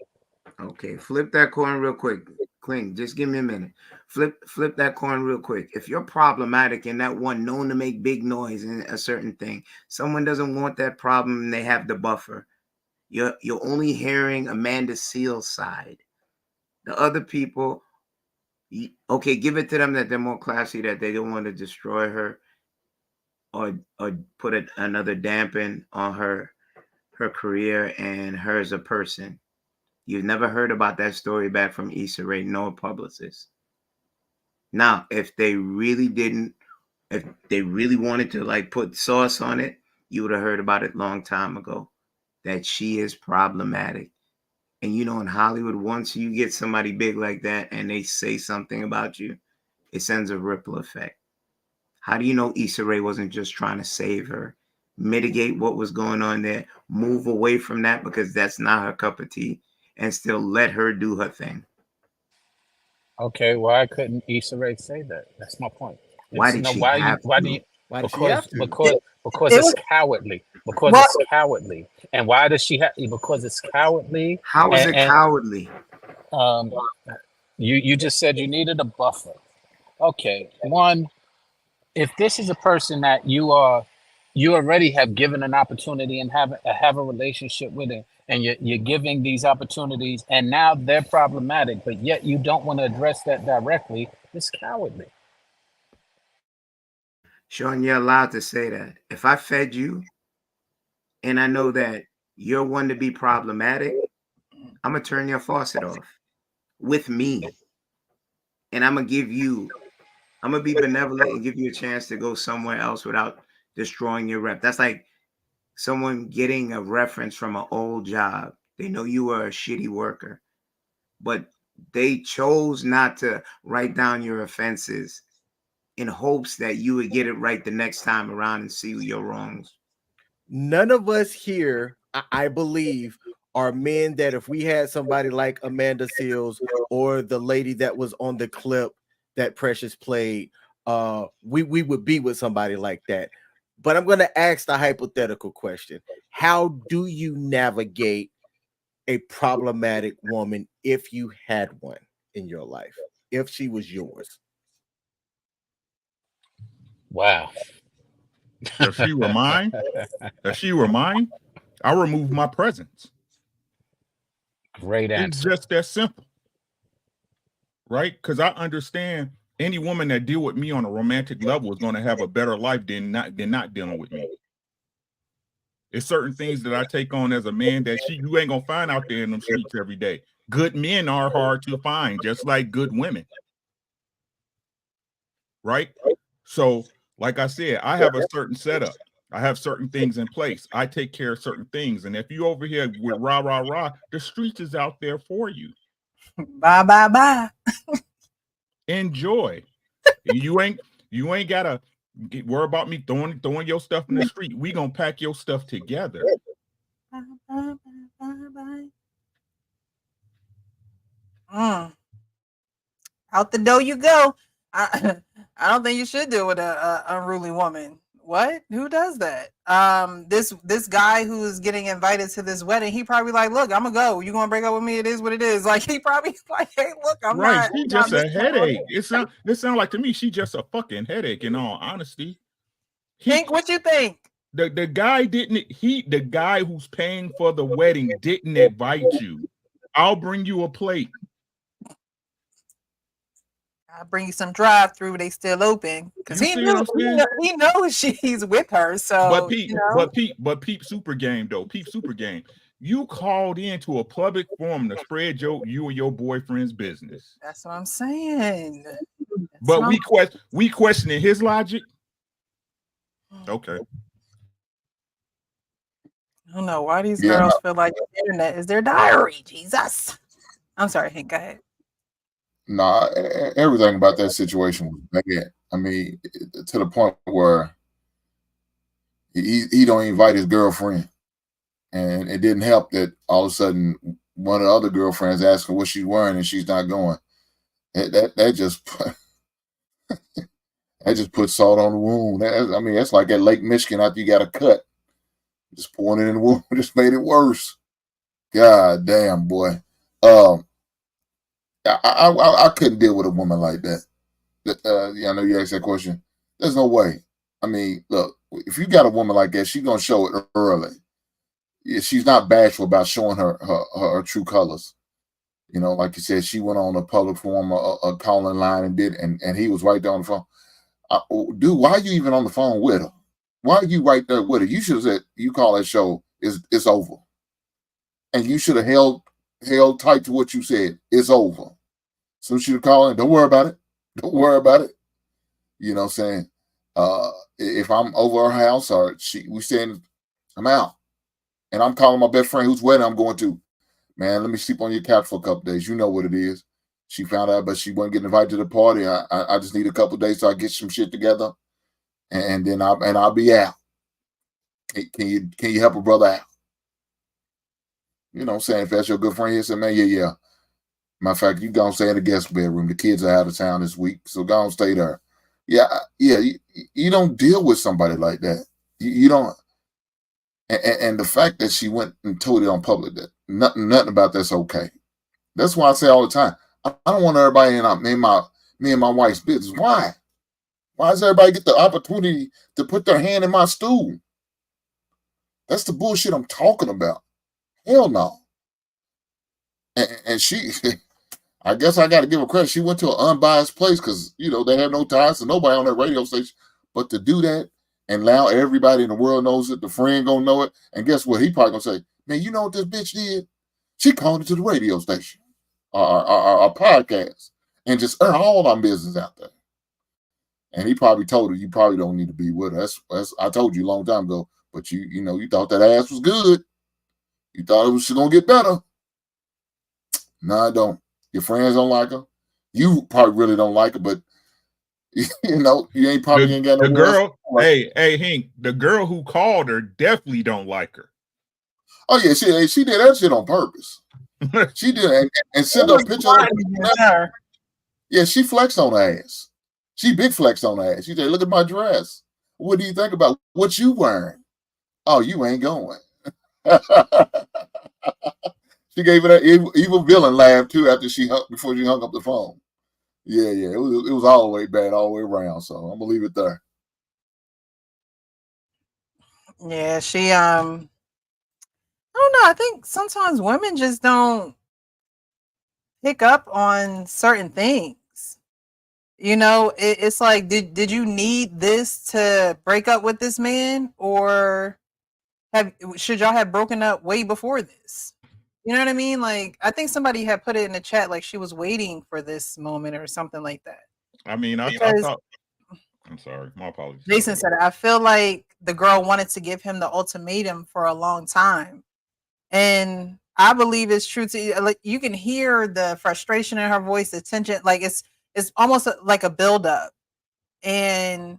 Okay, flip that coin real quick. Cling, just give me a minute. Flip that coin real quick. If you're problematic and that one known to make big noise in a certain thing, someone doesn't want that problem and they have the buffer. You're only hearing Amanda Seales' side. The other people, okay, give it to them that they're more classy, that they don't want to destroy her or put another dampen on her career and her as a person. You've never heard about that story back from Issa Rae, no publicist. Now, if they really wanted to like put sauce on it, you would have heard about it long time ago. That she is problematic. And in Hollywood, once you get somebody big like that and they say something about you, it sends a ripple effect. How do you know Issa Rae wasn't just trying to save her, mitigate what was going on there, move away from that because that's not her cup of tea, and still let her do her thing? Okay, why couldn't Issa Rae say that? That's my point. Why It's did no, she why have do to? you, Why did she because have to? because because It it's was cowardly. Because well. it's cowardly. And why does she have? Because it's cowardly. How is it And cowardly? um, you just said you needed a buffer. Okay, one, if this is a person that you already have given an opportunity and have a relationship with it, and you're giving these opportunities, and now they're problematic, but yet you don't want to address that directly, it's cowardly. Sean, you're allowed to say that. If I fed you and I know that you're one to be problematic, I'm going to turn your faucet off with me. And I'm going to be benevolent and give you a chance to go somewhere else without destroying your rep. That's like someone getting a reference from an old job. They know you were a shitty worker, but they chose not to write down your offenses in hopes that you would get it right the next time around and see your wrongs. None of us here, I believe, are men that if we had somebody like Amanda Seales or the lady that was on the clip that Precious played, we would be with somebody like that. But I'm going to ask the hypothetical question. How do you navigate a problematic woman if you had one in your life, if she was yours? Wow. If she were mine, I remove my presence. Great It's answer. just that simple, right? Because I understand any woman that deal with me on a romantic level is going to have a better life than not dealing with me. It's certain things that I take on as a man that you ain't gonna find out there in them streets every day. Good men are hard to find, just like good women, right? So, like I said, I have a certain setup. I have certain things in place. I take care of certain things. And if you over here with rah, rah, rah, the streets is out there for you. Bye bye bye. Enjoy. You ain't gotta worry about me throwing your stuff in the street. We gonna pack your stuff together. Bye bye bye bye bye. Out the door you go. I don't think you should deal with a unruly woman. What? Who does that? This guy who's getting invited to this wedding, he probably like, look, I'm gonna go. You gonna break up with me? It is what it is. Like he probably like, hey, look, I'm Right. not. She I'm not just a missing out on headache. it. It sound like to me she just a fucking headache, in all honesty. Think what you think. The guy who's paying for the wedding didn't invite you. I'll bring you a plate. I bring you some drive through. They still open because You see what I'm saying? he knows she's with her. So But Peep super game though. Peep super game. You called into a public forum to spread you and your boyfriend's business. That's what I'm saying. But we questioning his logic. Okay. I don't know why these girls feel like the internet is their diary. Jesus. I'm sorry, Hank. Go ahead. Nah, everything about that situation was bad. I mean, to the point where he don't invite his girlfriend, and it didn't help that all of a sudden one of the other girlfriends asked her what she's wearing and she's not going. That just that just put salt on the wound. I mean, that's like at Lake Michigan after you got a cut, just pouring it in the wound, just made it worse. God damn, boy. I couldn't deal with a woman like that. I know you asked that question. There's no way. I mean, look, if you got a woman like that, she's gonna show it early. She's not bashful about showing her true colors. You know, like you said, she went on a public forum, a calling line, and he was right there on the phone. Dude, why are you even on the phone with her? Why are you right there with her? You should have said, you call that show, it's over. And you should have held tight to what you said. It's over. So she would call in, don't worry about it. Don't worry about it. You know what I'm saying? If I'm over her house or we saying I'm out. And I'm calling my best friend whose wedding I'm going to. Man, let me sleep on your couch for a couple days. You know what it is. She found out, but she wasn't getting invited to the party. I just need a couple days so I get some shit together. And then I'll be out. Can you help a brother out? You know what I'm saying? If that's your good friend, he said, man, yeah. Matter of fact, you go and stay in the guest bedroom. The kids are out of town this week, so go and stay there. Yeah. You don't deal with somebody like that. You don't. And the fact that she went and told it on public, that nothing about that's okay. That's why I say all the time, I don't want everybody in me and my wife's business. Why? Why does everybody get the opportunity to put their hand in my stool? That's the bullshit I'm talking about. Hell no. And she, I guess I got to give her credit. She went to an unbiased place because, they have no ties to nobody on that radio station. But to do that and now everybody in the world knows it, the friend going to know it. And guess what? He probably going to say, man, you know what this bitch did? She called into the radio station, our podcast, and just aired all our business out there. And he probably told her, you probably don't need to be with her. That's I told you a long time ago. But you thought that ass was good. You thought it was going to get better. No, I don't. Your friends don't like her. You probably really don't like her, but you ain't ain't got no the girl. Hey, Hank, the girl who called her definitely don't like her. Oh yeah, she did that shit on purpose. She did and sent a picture of her. Yeah, she flexed on her ass. She big flexed on her ass. She said, look at my dress. What do you think about what you wearing? Oh, you ain't going. She gave it an evil villain laugh too before she hung up the phone. Yeah. It was all the way bad all the way around. So I'm gonna leave it there. Yeah, she I don't know. I think sometimes women just don't pick up on certain things. It's like, did you need this to break up with this man, or should y'all have broken up way before this? You know what I mean? Like, I think somebody had put it in the chat, like she was waiting for this moment or something like that. I mean, I thought. I'm sorry, my apologies. Jason said, I feel like the girl wanted to give him the ultimatum for a long time, and I believe it's true to like you can hear the frustration in her voice, the tension, like it's almost like a buildup. And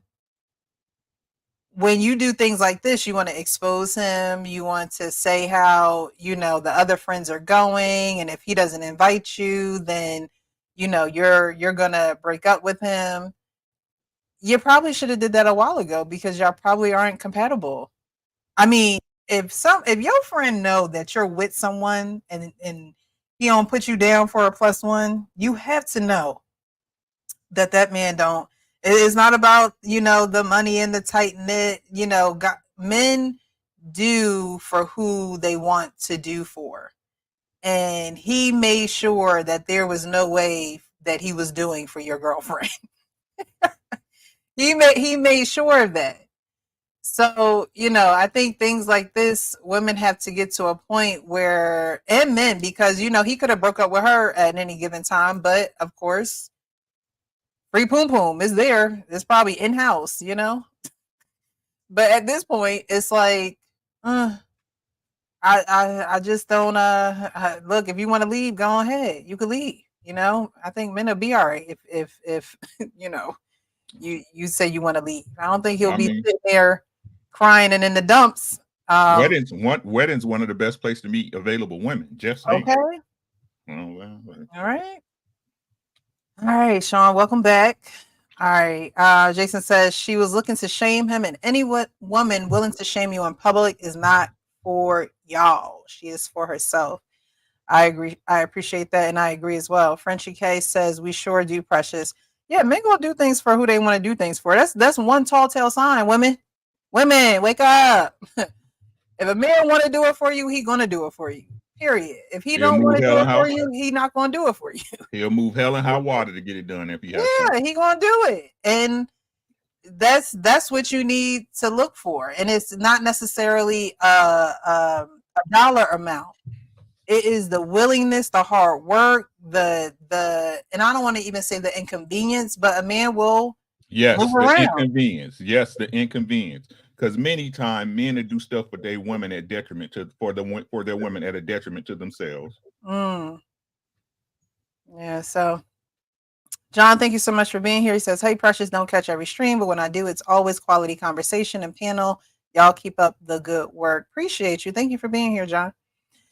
when you do things like this, you want to expose him. You want to say how, the other friends are going. And if he doesn't invite you, then, you're gonna break up with him. You probably should have did that a while ago because y'all probably aren't compatible. I mean, if your friend know that you're with someone and he don't put you down for a +1, you have to know that man don't. It's not about the money and the tight knit. Men do for who they want to do for, and he made sure that there was no way that he was doing for your girlfriend. he made sure of that. So, I think things like this, women have to get to a point where, and men, because, he could have broke up with her at any given time, but of course, free poom poom is there. It's probably in-house, But at this point, it's like, I just don't, look, if you want to leave, go ahead. You could leave, I think men will be all right if you say you want to leave. I don't think he'll be sitting there crying and in the dumps. Weddings one of the best places to meet available women. Just saying. Okay. Well. All right, Sean, welcome back. All right. Jason says she was looking to shame him, and any woman willing to shame you in public is not for y'all. She is for herself. I agree. I appreciate that, and I agree as well. Frenchie K says we sure do, Precious. Yeah, men gonna do things for who they want to do things for. That's one tall tale sign. Women, wake up. If a man want to do it for you, he gonna do it for you. Period. If he don't want to do it for you, he not gonna do it for you. He'll move hell and high water to get it done if he has to. Yeah, he gonna do it, and that's what you need to look for. And it's not necessarily a dollar amount. It is the willingness, the hard work, the and I don't want to even say the inconvenience, but a man will move around. Inconvenience. Yes, the inconvenience. Because many times men will do stuff for their women at detriment for their women at a detriment to themselves. Yeah. So, John, thank you so much for being here. He says, "Hey, Precious, don't catch every stream, but when I do, it's always quality conversation and panel. Y'all keep up the good work. Appreciate you. Thank you for being here, John."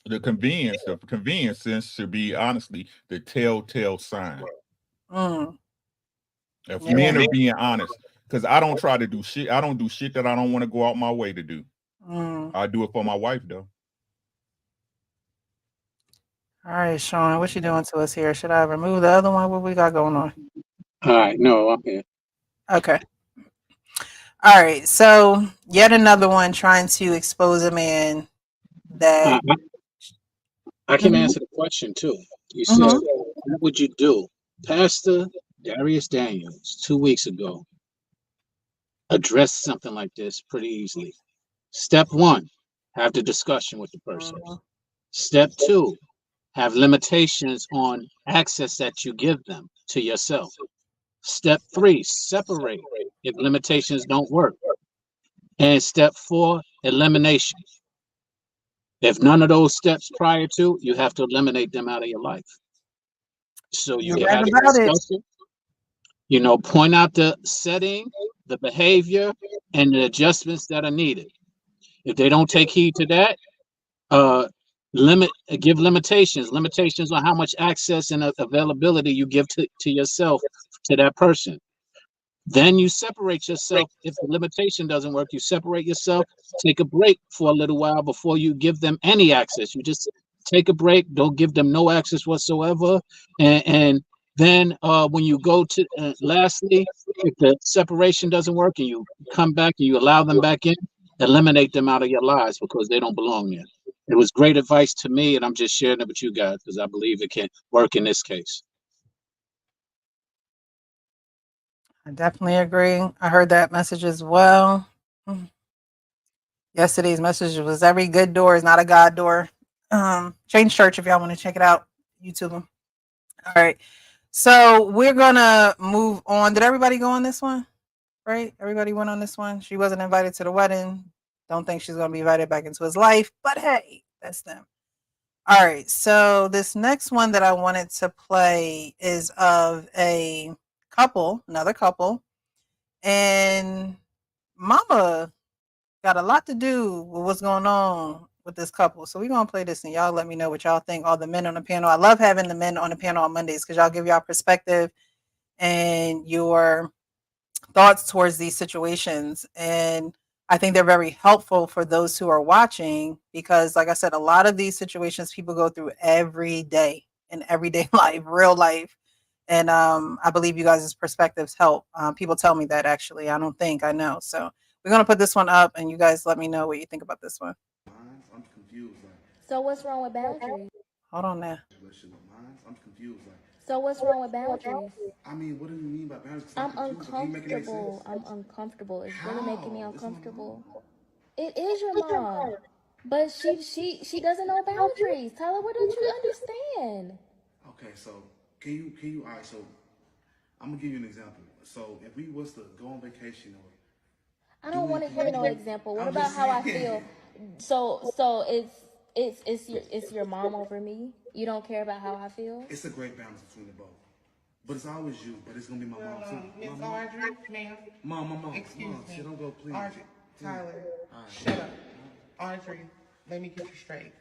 The convenience sense should be honestly the telltale sign. If men are being honest, because I don't try to do shit. I don't do shit that I don't want to go out my way to do. I do it for my wife, though. All right, Sean, what you doing to us here? Should I remove the other one? What we got going on? All right, no, I'm here. Okay. All right, so yet another one trying to expose a man that... I can answer the question, too. You said, what would you do? Pastor Darius Daniels, 2 weeks ago, addressed something like this pretty easily. Step 1, have the discussion with the person. Step 2, have limitations on access that you give them to yourself. Step 3, separate if limitations don't work. And step 4, elimination. If none of those steps prior to, you have to eliminate them out of your life. So you can have a discussion, point out the setting, the behavior, and the adjustments that are needed. If they don't take heed to that, give limitations on how much access and availability you give to yourself, to that person. Then you separate yourself. If the limitation doesn't work, you separate yourself, take a break for a little while before you give them any access. You just take a break, don't give them no access whatsoever. And then when you go to, lastly, if the separation doesn't work and you come back and you allow them back in, eliminate them out of your lives because they don't belong there. It was great advice to me, and I'm just sharing it with you guys because I believe it can work in this case. I definitely agree. I heard that message as well. Yesterday's message was every good door is not a God door. Change Church, if y'all want to check it out, YouTube them. All right. So we're going to move on. Did everybody go on this one? Right? Everybody went on this one. She wasn't invited to the wedding. Don't think she's going to be invited back into his life, but hey, that's them. All right. So this next one that I wanted to play is of another couple, and mama got a lot to do with what's going on with this couple. So we're gonna play this and y'all let me know what y'all think. All the men on the panel. I love having the men on the panel on Mondays because y'all give y'all perspective and your thoughts towards these situations. And I think they're very helpful for those who are watching because, like I said, a lot of these situations people go through every day in everyday life, real life. And I believe you guys' perspectives help. People tell me that actually. I don't think I know. So we're gonna put this one up, and you guys let me know what you think about this one. I'm confused. Like, So what's wrong with boundaries? Hold on there. relationship with mine. I'm confused. Like, So what's wrong with boundaries? I mean, what do you mean by boundaries? 'Cause I'm confused. Can you make it make uncomfortable. sense? I'm uncomfortable. It's really making me How? It's my uncomfortable. mom. It is your mom. But she doesn't know boundaries. Tyler, what don't you understand? Okay, so can you? All right, so I'm gonna give you an example. So if we was to go on vacation or I do don't want to anything hear no together, example. What I'm about just how I saying. feel? So it's your mom over me. You don't care about how I feel? It's a great balance between the both. But it's always you. But it's gonna be my mom too. Miss My mom. Audrey, ma'am. Mom. Excuse Mom, me. shit, don't go, please. Audrey, Please. Tyler, All right. shut up. Audrey, let me get you straight.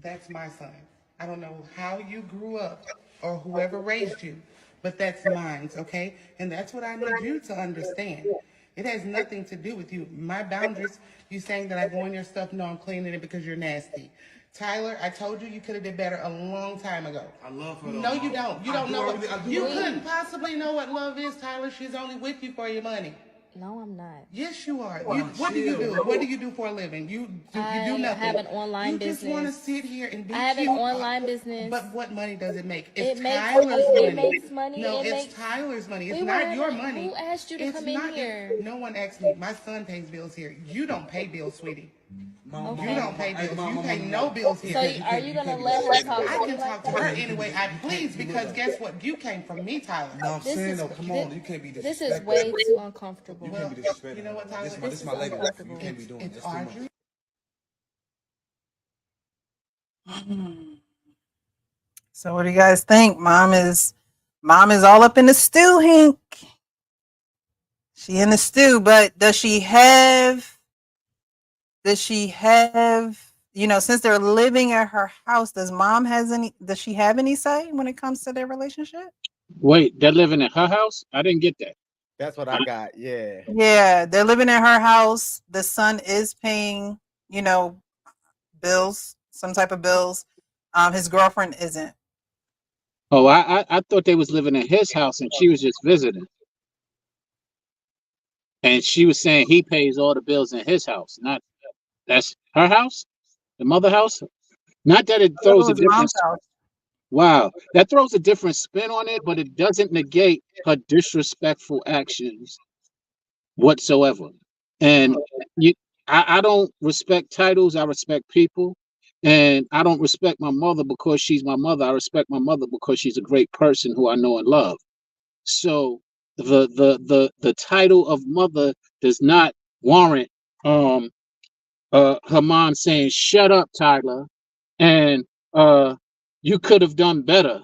That's my son. I don't know how you grew up or whoever raised you, but that's mine, okay? And that's what I need you to understand. It has nothing to do with you. My boundaries, you saying that I go in your stuff, no, I'm cleaning it because you're nasty. Tyler, I told you you could have did better a long time ago. I love her though. No, you Mom. don't. You I don't do, know I really- I what do you love her. couldn't possibly know what love is, Tyler. She's only with you for your money. No, I'm not. Yes, you are. Mom, What do you chill, do? bro. What do you do for a living? You do I nothing. have an online You just want to business. sit here and be I have an cute. online business. But what money does it make? It It's makes Tyler's it money. makes money. No, It it's makes Tyler's money. It's we were not your having money. who asked you to It's come in not. here? No one asked me. My son pays bills here. You don't pay bills, sweetie. Mom, You Okay. don't pay Hey, bills. Mom, You Mom, pay Mom, no Mom. bills So here. are you gonna can't be let her disrespecting talk her. I to me can like talk to that? her You anyway. can't- I you please can't do because that. guess what? You came from me, Tyler. No, I'm This saying is though, come on, you can't be this disrespectful. is way too uncomfortable. You can't be disrespectful. You know what, Tyler? This is my lady. uncomfortable. You can't be doing it. It's That's too much. Audrey. So what do you guys think? Mom is all up in the stew, Hank. She in the stew, but does she have, since they're living at her house, does she have any say when it comes to their relationship? Wait, they're living in her house? I didn't get that. That's what I got. Yeah. Yeah, they're living in her house. The son is paying, bills, some type of bills. His girlfriend isn't. Oh, I thought they was living in his house and she was just visiting. And she was saying he pays all the bills in his house. Not that's her house, the mother house. Not that it I thought it throws a was mom's difference. house. Wow, that throws a different spin on it, but it doesn't negate her disrespectful actions whatsoever. And you, I don't respect titles. I respect people, and I don't respect my mother because she's my mother. I respect my mother because she's a great person who I know and love. So the title of mother does not warrant um her mom saying, "Shut up, Tyler," and you could have done better.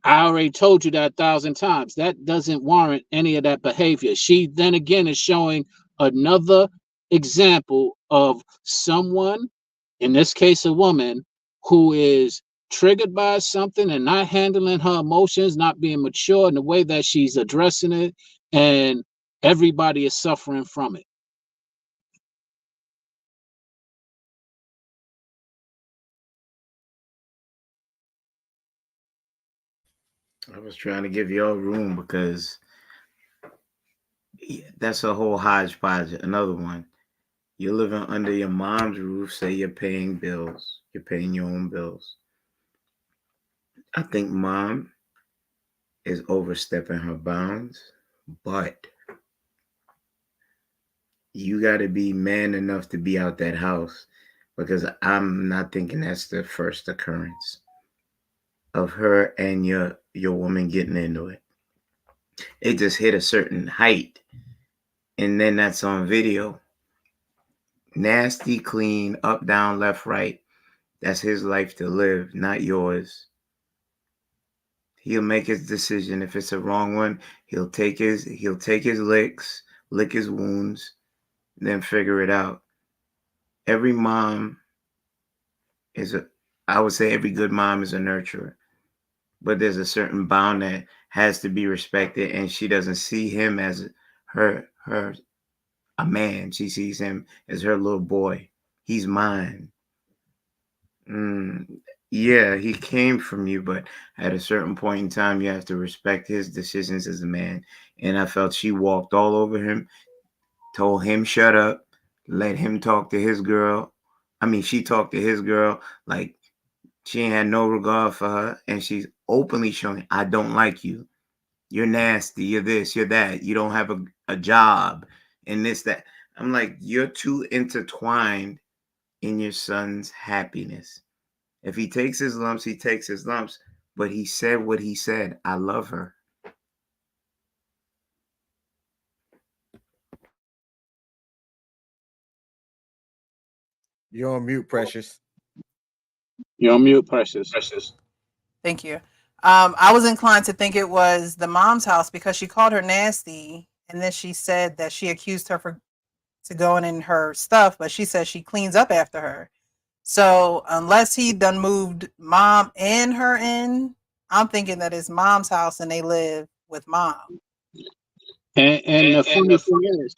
I already told you that 1,000 times. That doesn't warrant any of that behavior. She then again is showing another example of someone, in this case, a woman, who is triggered by something and not handling her emotions, not being mature in the way that she's addressing it, and everybody is suffering from it. I was trying to give y'all room because that's a whole hodgepodge. Another one. You're living under your mom's roof, say you're paying bills. You're paying your own bills. I think mom is overstepping her bounds, but you got to be man enough to be out that house because I'm not thinking that's the first occurrence of her and your woman getting into it. It just hit a certain height, and then that's on video. Nasty, clean, up, down, left, right. That's his life to live, not yours. He'll make his decision. If it's a wrong one, he'll take his licks, lick his wounds, then figure it out. Every mom I would say every good mom is a nurturer, but there's a certain bound that has to be respected, and she doesn't see him as her a man. She sees him as her little boy. He's mine. Yeah, he came from you, but at a certain point in time, you have to respect his decisions as a man. And I felt she walked all over him, told him shut up, let him talk to his girl. I mean, she talked to his girl like she ain't had no regard for her, and she's openly showing, I don't like you. You're nasty. You're this. You're that. You don't have a job, and this that. I'm like, you're too intertwined in your son's happiness. If he takes his lumps, he takes his lumps. But he said what he said. I love her. You're on mute, Precious. You're on mute, Precious. Thank you. I was inclined to think it was the mom's house because she called her nasty, and then she said that she accused her for to going in her stuff, but she says she cleans up after her. So unless he done moved mom and her in, I'm thinking that it's mom's house and they live with mom. And the funny thing is,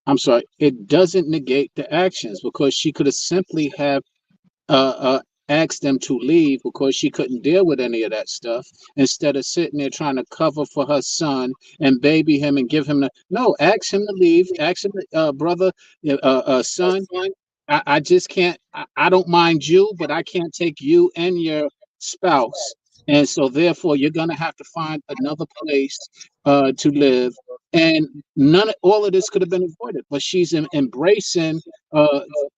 I'm sorry, it doesn't negate the actions because she could have simply have asked them to leave because she couldn't deal with any of that stuff instead of sitting there trying to cover for her son and baby him and give him no, ask him to leave, ask him, brother, son, I just can't, I don't mind you, but I can't take you and your spouse. And so therefore you're going to have to find another place to live. And all of this could have been avoided, but she's embracing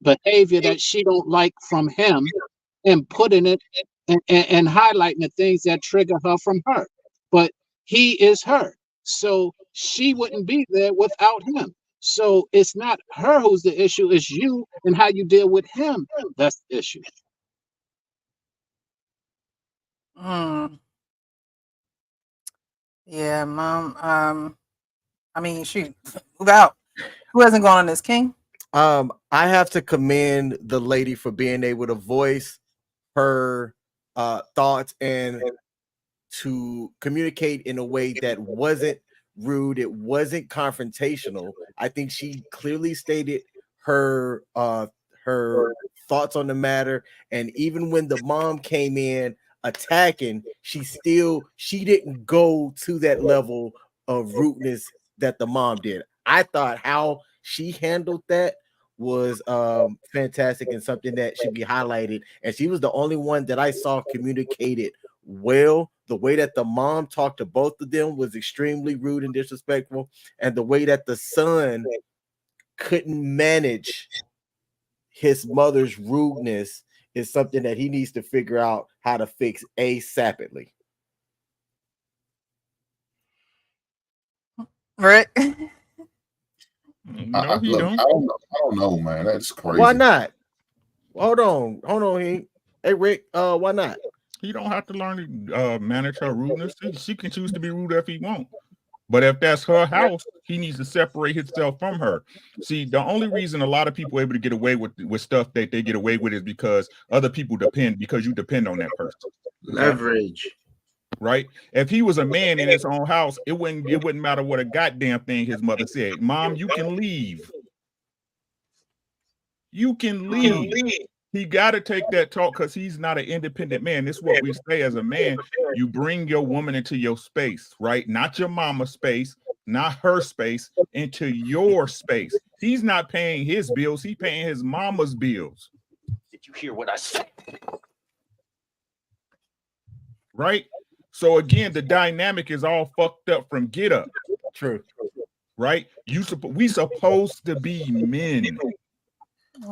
behavior that she don't like from him and putting it and highlighting the things that trigger her from her. But he is her. So she wouldn't be there without him. So it's not her who's the issue, it's you and how you deal with him. That's the issue. Yeah, mom. I mean, shoot, move out. Who hasn't gone on this, King? I have to commend the lady for being able to voice her thoughts and to communicate in a way that wasn't rude, it wasn't confrontational. I think she clearly stated her her thoughts on the matter, and even when the mom came in attacking, she didn't go to that level of rudeness that the mom did. I thought how she handled that was fantastic and something that should be highlighted, and she was the only one that I saw communicated well. The way that the mom talked to both of them was extremely rude and disrespectful, and the way that the son couldn't manage his mother's rudeness is something that he needs to figure out how to fix ASAPidly. Right? No, he Look, don't. I don't know, man. That's crazy. Why not? Hold on, hey Rick, why not? He don't have to learn to manage her rudeness. She can choose to be rude if he wants. But if that's her house, he needs to separate himself from her. See, the only reason a lot of people are able to get away with stuff that they get away with is because other people because you depend on that person. Leverage. Right? If he was a man in his own house, it wouldn't matter what a goddamn thing his mother said. Mom, you can leave. You can leave. He got to take that talk because he's not an independent man. This is what we say as a man. You bring your woman into your space, right? Not your mama's space, not her space, into your space. He's not paying his bills. He's paying his mama's bills. Did you hear what I said? Right? So again, the dynamic is all fucked up from get up. True. Right? We supposed to be men.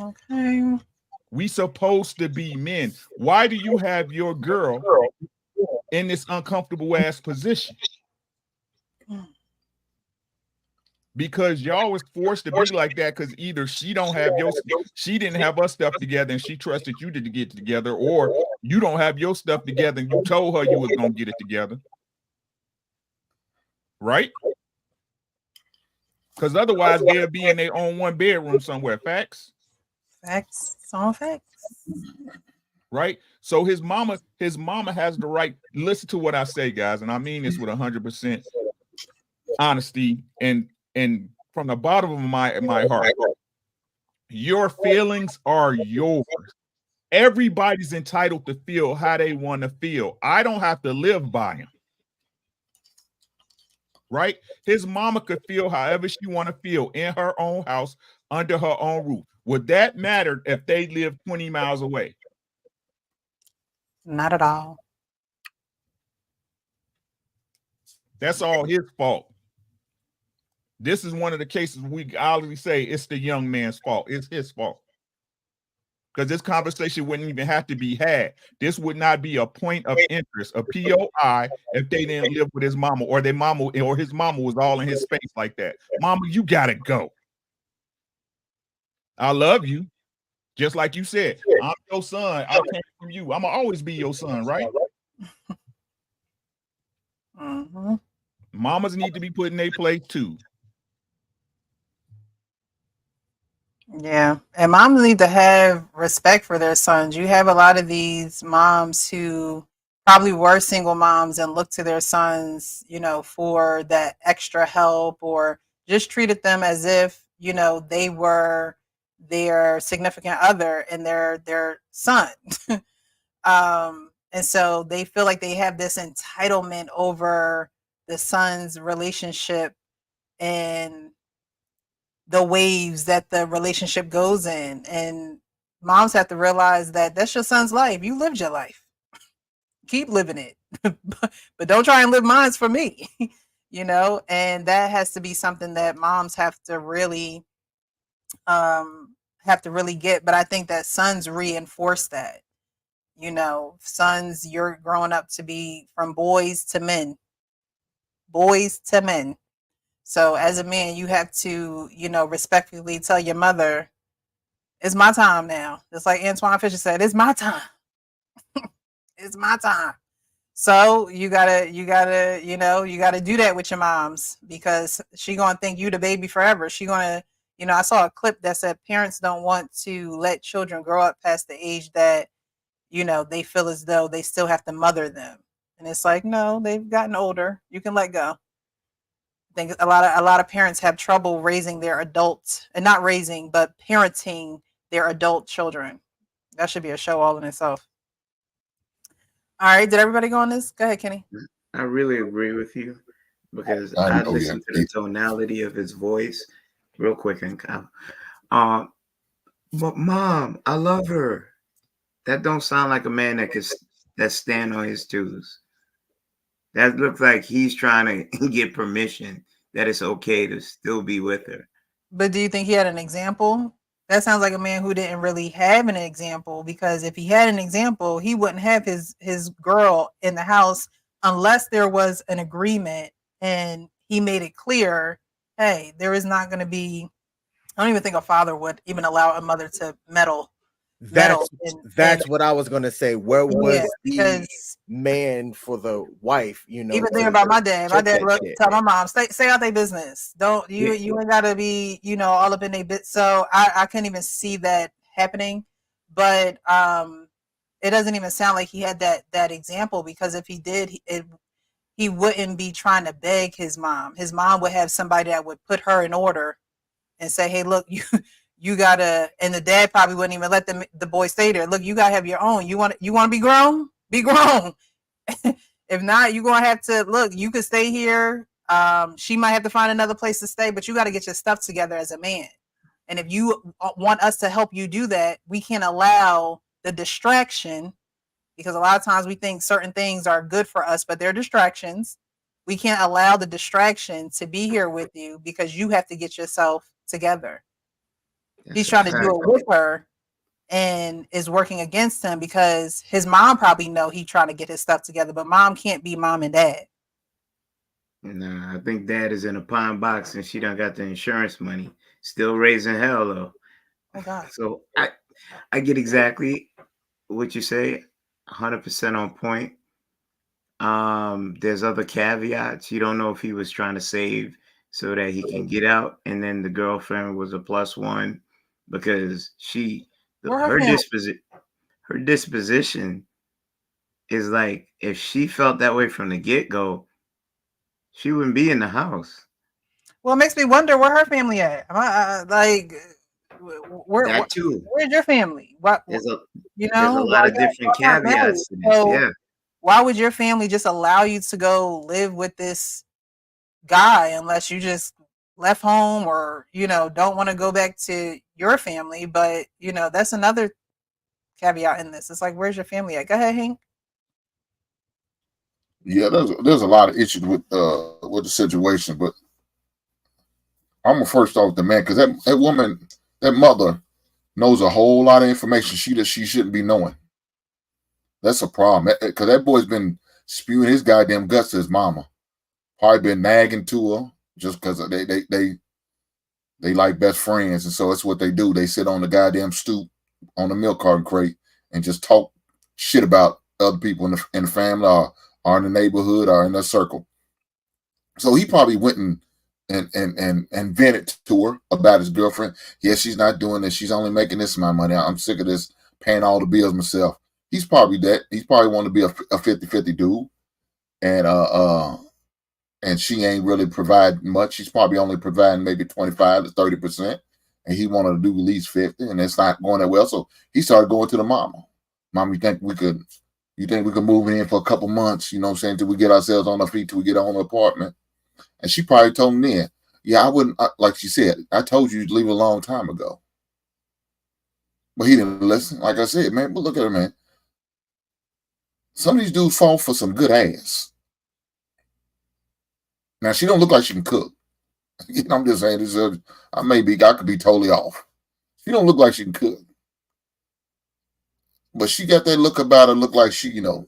Okay. We supposed to be men. Why do you have your girl in this uncomfortable ass position? Because y'all was forced to be like that because either she didn't have her stuff together and she trusted you to get it together, or you don't have your stuff together and you told her you was gonna get it together. Right? Because otherwise they'll be in their own one bedroom somewhere. Facts? Facts. It's on facts. Right? So his mama has the right. Listen to what I say, guys, and I mean this with 100% honesty and from the bottom of my heart. Your feelings are yours. Everybody's entitled to feel how they want to feel. I don't have to live by them. Right? His mama could feel however she want to feel in her own house under her own roof. Would that matter if they live 20 miles away? Not at all. That's all his fault. This is one of the cases we always say it's the young man's fault. It's his fault. Because this conversation wouldn't even have to be had. This would not be a point of interest, a POI, if they didn't live with his mama or their mama or his mama was all in his space like that. Mama, you gotta go. I love you. Just like you said, I'm your son. I came from you. I'm gonna always be your son, right? Mm-hmm. Mamas need to be put in their place too. Yeah. And moms need to have respect for their sons. You have a lot of these moms who probably were single moms and looked to their sons, for that extra help or just treated them as if, they were their significant other and their son. And so they feel like they have this entitlement over the son's relationship and the waves that the relationship goes in. And moms have to realize that that's your son's life. You lived your life. Keep living it. But don't try and live mine for me. And that has to be something that moms have to really get. But I think that sons reinforce that. Sons, you're growing up to be from boys to men. Boys to men. So as a man, you have to, respectfully tell your mother, it's my time now. Just like Antoine Fisher said, it's my time. It's my time. So you gotta do that with your moms because she gonna think you the baby forever. She gonna, I saw a clip that said parents don't want to let children grow up past the age that, they feel as though they still have to mother them. And it's like, no, they've gotten older. You can let go. I think a lot of parents have trouble raising their adults and not raising, but parenting their adult children. That should be a show all in itself. All right, did everybody go on this? Go ahead, Kenny. I really agree with you because I listened to the tonality of his voice real quick and but Mom, I love her. That don't sound like a man that stand on his twos. That looks like he's trying to get permission that it's okay to still be with her. But do you think he had an example? That sounds like a man who didn't really have an example, because if he had an example, he wouldn't have his girl in the house unless there was an agreement and he made it clear, hey, there is not going to be, I don't even think a father would even allow a mother to meddle. That's what I was gonna say. Where was the because man for the wife? Even thinking about my dad. My dad tell my mom, stay out their business. Don't you ain't gotta be, all up in their bit. So I couldn't even see that happening. But it doesn't even sound like he had that example, because if he did, he wouldn't be trying to beg his mom. His mom would have somebody that would put her in order and say, hey, look, you gotta, and the dad probably wouldn't even let the boy stay there. Look, you gotta have your own. You want to be grown? Be grown. If not, you're gonna have to look. You could stay here. She might have to find another place to stay, but you got to get your stuff together as a man. And if you want us to help you do that, we can't allow the distraction, because a lot of times we think certain things are good for us, but they're distractions. We can't allow the distraction to be here with you because you have to get yourself together. He's trying to do it with her and is working against him because his mom probably know he's trying to get his stuff together, but mom can't be mom and dad. Nah, I think dad is in a pine box and she done got the insurance money. Still raising hell though. Oh God. So I get exactly what you say, 100% on point. There's other caveats. You don't know if he was trying to save so that he can get out, and then the girlfriend was a plus one because she Where her family? disposition is like if she felt that way from the get go, she wouldn't be in the house. Well, it makes me wonder where her family at. Like, That too. where's your family? What There's a you there's a know? lot Why of different y'all not married? caveats to this. So Yeah. why would your family just allow you to go live with this guy unless you just left home or don't want to go back to your family? But that's another caveat in this. It's like, where's your family at? Go ahead, Hank. Yeah, there's a lot of issues with the situation, but I'm gonna first start with the man because that woman, that mother, knows a whole lot of information she shouldn't be knowing. That's a problem because that boy's been spewing his goddamn guts to his mama. Probably been nagging to her just because they like best friends, and so that's what they do. They sit on the goddamn stoop on the milk carton crate and just talk shit about other people in the family or in the neighborhood or in their circle. So he probably went and vented to her about his girlfriend. Yes, she's not doing this. She's only making this amount of money. I'm sick of this, paying all the bills myself. He's probably that. He's probably want to be a 50-50 dude. And she ain't really providing much. She's probably only providing maybe 25 to 30%. And he wanted to do at least 50, and it's not going that well. So he started going to the mama. Mom, you think we could move in for a couple months, you know what I'm saying, till we get ourselves on our feet, till we get our own apartment? And she probably told him then, yeah, I wouldn't, like she said, I told you to leave a long time ago. But he didn't listen. Like I said, man, but look at her, man. Some of these dudes fall for some good ass. Now, she don't look like she can cook. I'm just saying, I could be totally off. She don't look like she can cook. But she got that look about her, look like she can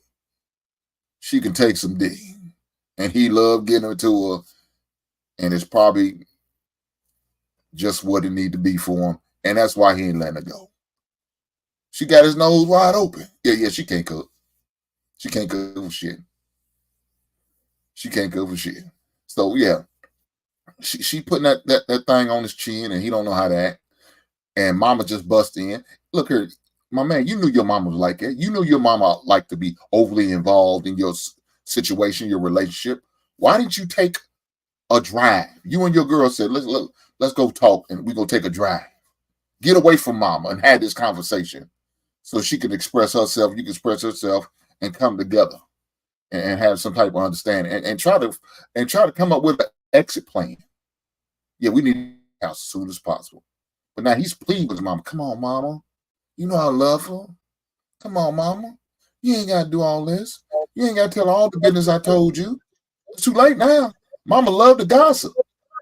take some D. And he loved getting her to her. And it's probably just what it need to be for him. And that's why he ain't letting her go. She got his nose wide open. Yeah, she can't cook. She can't cook for shit. She can't cook for shit. So yeah, she putting that thing on his chin, and he don't know how to act. And mama just bust in. Look here, my man, you knew your mama was like that. You knew your mama liked to be overly involved in your situation, your relationship. Why didn't you take a drive? You and your girl said, let's go talk, and we're gonna take a drive. Get away from mama and have this conversation so she can express herself, you can express herself, and come together and have some type of understanding and try to come up with an exit plan. Yeah, we need a house as soon as possible. But now he's pleading with his mama. Come on, mama. You know I love her. Come on, mama. You ain't got to do all this. You ain't got to tell all the business I told you. It's too late now. Mama loved to gossip.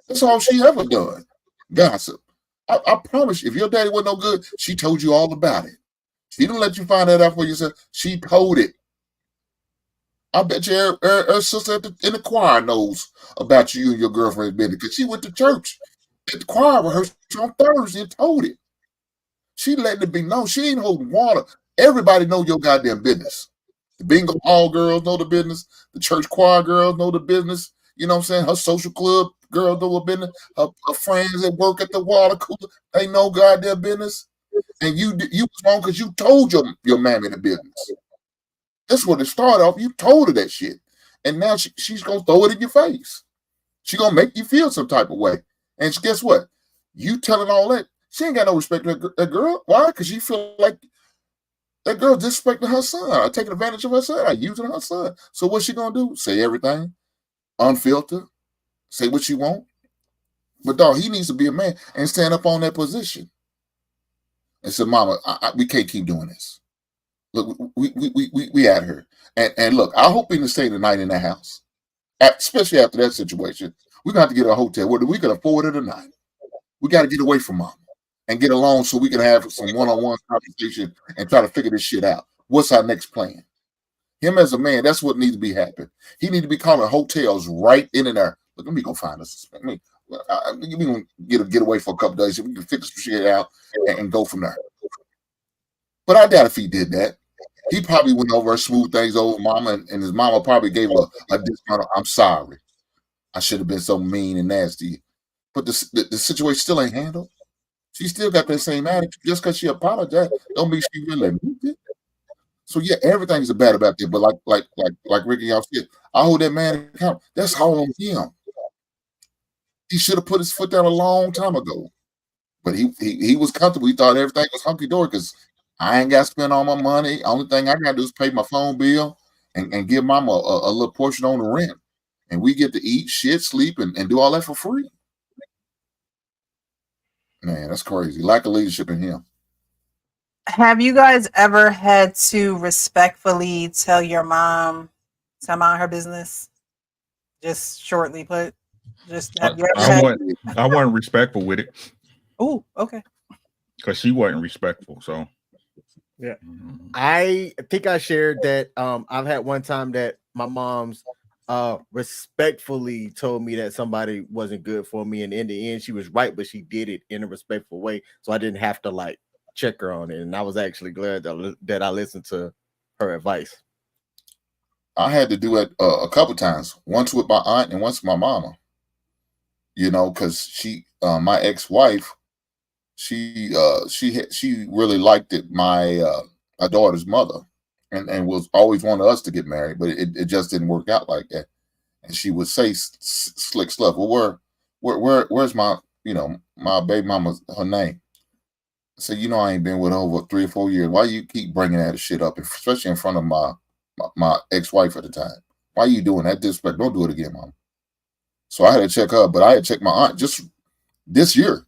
That's all she ever done. Gossip. I promise you, if your daddy wasn't no good, she told you all about it. She didn't let you find that out for yourself. She told it. I bet you her sister in the choir knows about you and your girlfriend's business because she went to church at the choir rehearsal on Thursday and told it. She letting it be known. She ain't holding water. Everybody know your goddamn business. The bingo hall girls know the business. The church choir girls know the business. You know what I'm saying? Her social club girls know the business. Her friends that work at the water cooler, they know goddamn business. And you was wrong because you told your mammy the business. That's what it started off. You told her that shit. And now she's going to throw it in your face. She's going to make you feel some type of way. And guess what? You telling all that, she ain't got no respect for that girl. Why? Because she feel like that girl disrespecting her son or taking advantage of her son or using her son. So what's she going to do? Say everything, unfiltered, say what she want. But dog, he needs to be a man and stand up on that position. And say, mama, we can't keep doing this. Look, we at her. And look, I hope we can stay the night in that house. Especially after that situation. We're gonna have to get a hotel, whether we can afford it or not. We got to get away from mom and get along so we can have some one-on-one conversation and try to figure this shit out. What's our next plan? Him as a man, that's what needs to be happening. He needs to be calling hotels right in and there. Look, let me go find us. We can get away for a couple days. We can figure some shit out and go from there. But I doubt if he did that. He probably went over and smoothed things over mama, and his mama probably gave him a discount. I'm sorry. I should have been so mean and nasty. But the situation still ain't handled. She still got that same attitude. Just because she apologized, don't mean she really meant it. So yeah, everything's bad about that. But like Ricky y'all said, I hold that man accountable. That's all on him. He should have put his foot down a long time ago. But he was comfortable. He thought everything was hunky dory because I ain't got to spend all my money. Only thing I got to do is pay my phone bill and give mama a little portion on the rent. And we get to eat, shit, sleep, and do all that for free. Man, that's crazy. Lack of leadership in him. Have you guys ever had to respectfully tell your mom to mind her business? Just shortly put. Just have you ever had? I wasn't respectful with it. Oh, okay. Because she wasn't respectful. So yeah, I think I shared that. I've had one time that my mom's respectfully told me that somebody wasn't good for me, and in the end, she was right, but she did it in a respectful way, so I didn't have to like check her on it, and I was actually glad that I listened to her advice. I had to do it a couple times. Once with my aunt and once with my mama. You know, because she, my ex-wife, she really liked it. My daughter's mother, and was always wanted us to get married, but it just didn't work out like that. And she would say slick stuff. Well, where's my my baby mama's her name? I said, I ain't been with her over 3 or 4 years. Why you keep bringing that shit up, especially in front of my ex-wife at the time? Why you doing that? Disrespect. Don't do it again, mom. So I had to check her, but I had to check my aunt just this year.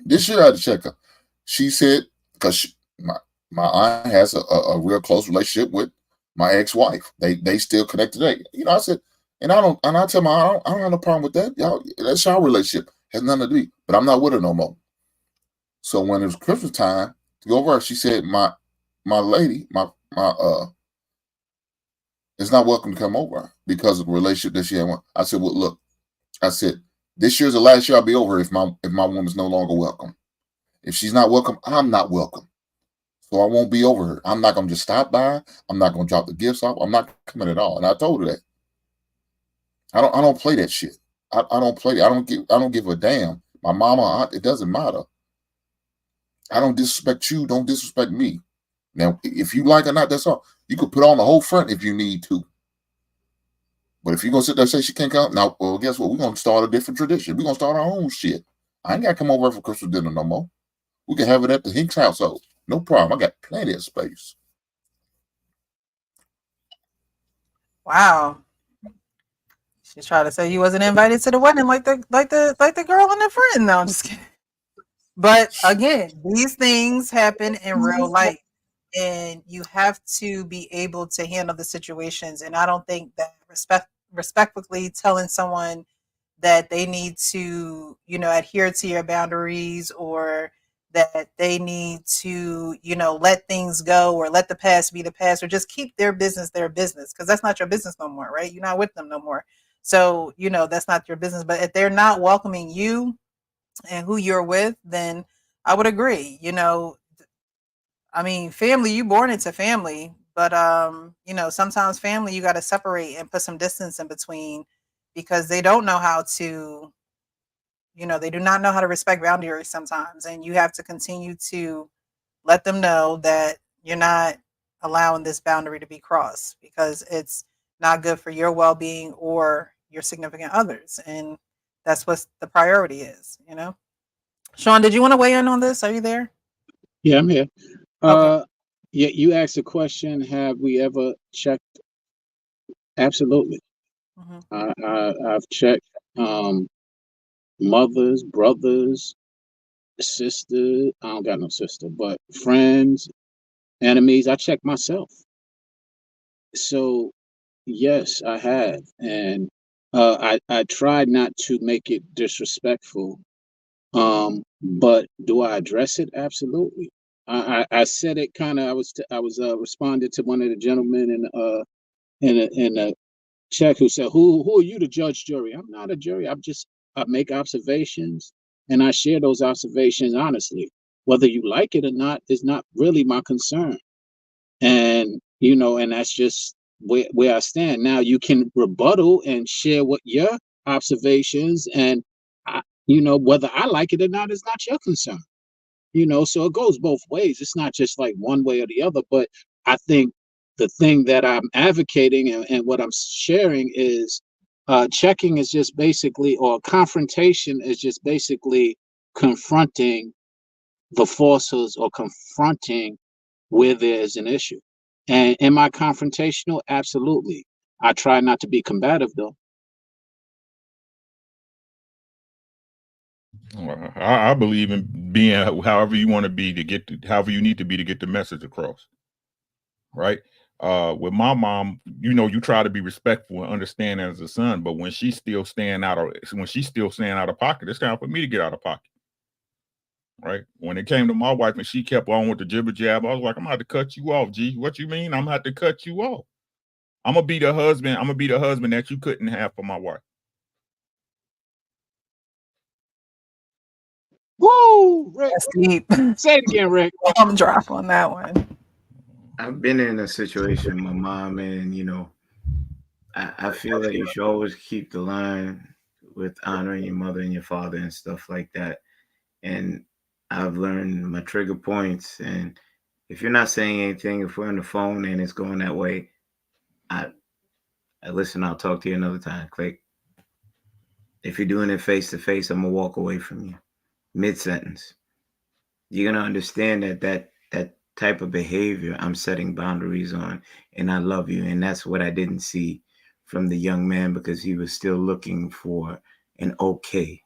This year I had to check her. She said, because my aunt has a real close relationship with my ex-wife. They still connect today. I said, and I tell my aunt, I don't have no problem with that. Y'all, that's our relationship. Has nothing to do. But I'm not with her no more. So when it was Christmas time to go over, she said, my lady, is not welcome to come over because of the relationship that she had. I said, well, look, I said, this year's the last year I'll be over if my woman's no longer welcome. If she's not welcome, I'm not welcome. So I won't be over her. I'm not gonna just stop by. I'm not gonna drop the gifts off. I'm not coming at all. And I told her that. I don't play that shit. I don't play that. I don't give a damn. My mama, aunt, it doesn't matter. I don't disrespect you. Don't disrespect me. Now, if you like or not, that's all. You could put on the whole front if you need to. But if you're going to sit there and say she can't come, now, well, guess what? We're going to start a different tradition. We're going to start our own shit. I ain't got to come over for Christmas dinner no more. We can have it at the Hinks household. No problem. I got plenty of space. Wow. She tried to say you wasn't invited to the wedding like the girl in the friend. No, I'm just kidding. But again, these things happen in real life, and you have to be able to handle the situations. And I don't think that respectfully telling someone that they need to, adhere to your boundaries, or that they need to, let things go, or let the past be the past, or just keep their business, because that's not your business no more, right? You're not with them no more. So, that's not your business. But if they're not welcoming you and who you're with, then I would agree. I mean, family, you born into family, but sometimes family you got to separate and put some distance in between, because they don't know how to, they do not know how to respect boundaries sometimes, and you have to continue to let them know that you're not allowing this boundary to be crossed, because it's not good for your well-being or your significant others, and that's what the priority is. Sean, did you want to weigh in on this? Are you there? Yeah, I'm here. Okay. Yeah, you asked a question. Have we ever checked? Absolutely. I've checked mothers, brothers, sisters. I don't got no sister, but friends, enemies. I check myself. So yes, I have, and I tried not to make it disrespectful. But do I address it? Absolutely. I said it kind of. I was responding to one of the gentlemen in a check who said, "Who are you to judge jury?" I'm not a jury. I make observations, and I share those observations honestly. Whether you like it or not is not really my concern. And and that's just where I stand. Now you can rebuttal and share what your observations and whether I like it or not is not your concern. So it goes both ways. It's not just like one way or the other. But I think the thing that I'm advocating and what I'm sharing is checking is just basically, or confrontation is just basically confronting the falsehoods or confronting where there's an issue. And am I confrontational? Absolutely. I try not to be combative though. Well, I believe in being however you want to be however you need to be to get the message across. Right. With my mom, you try to be respectful and understanding as a son, but when she's still staying out of pocket, it's time for me to get out of pocket. Right. When it came to my wife and she kept on with the jibber jab, I was like, I'm gonna have to cut you off, G. What you mean? I'm gonna have to cut you off. I'm gonna be the husband that you couldn't have for my wife. Woo, Rick. That's deep. Say it again, Rick. I'm drop on that one. I've been in a situation with my mom, and I feel that you should always keep the line with honoring your mother and your father and stuff like that. And I've learned my trigger points. And if you're not saying anything, if we're on the phone and it's going that way, I listen. I'll talk to you another time. Click. If you're doing it face to face, I'm gonna walk away from you mid sentence. You're gonna understand that type of behavior I'm setting boundaries on, and I love you. And that's what I didn't see from the young man, because he was still looking for an okay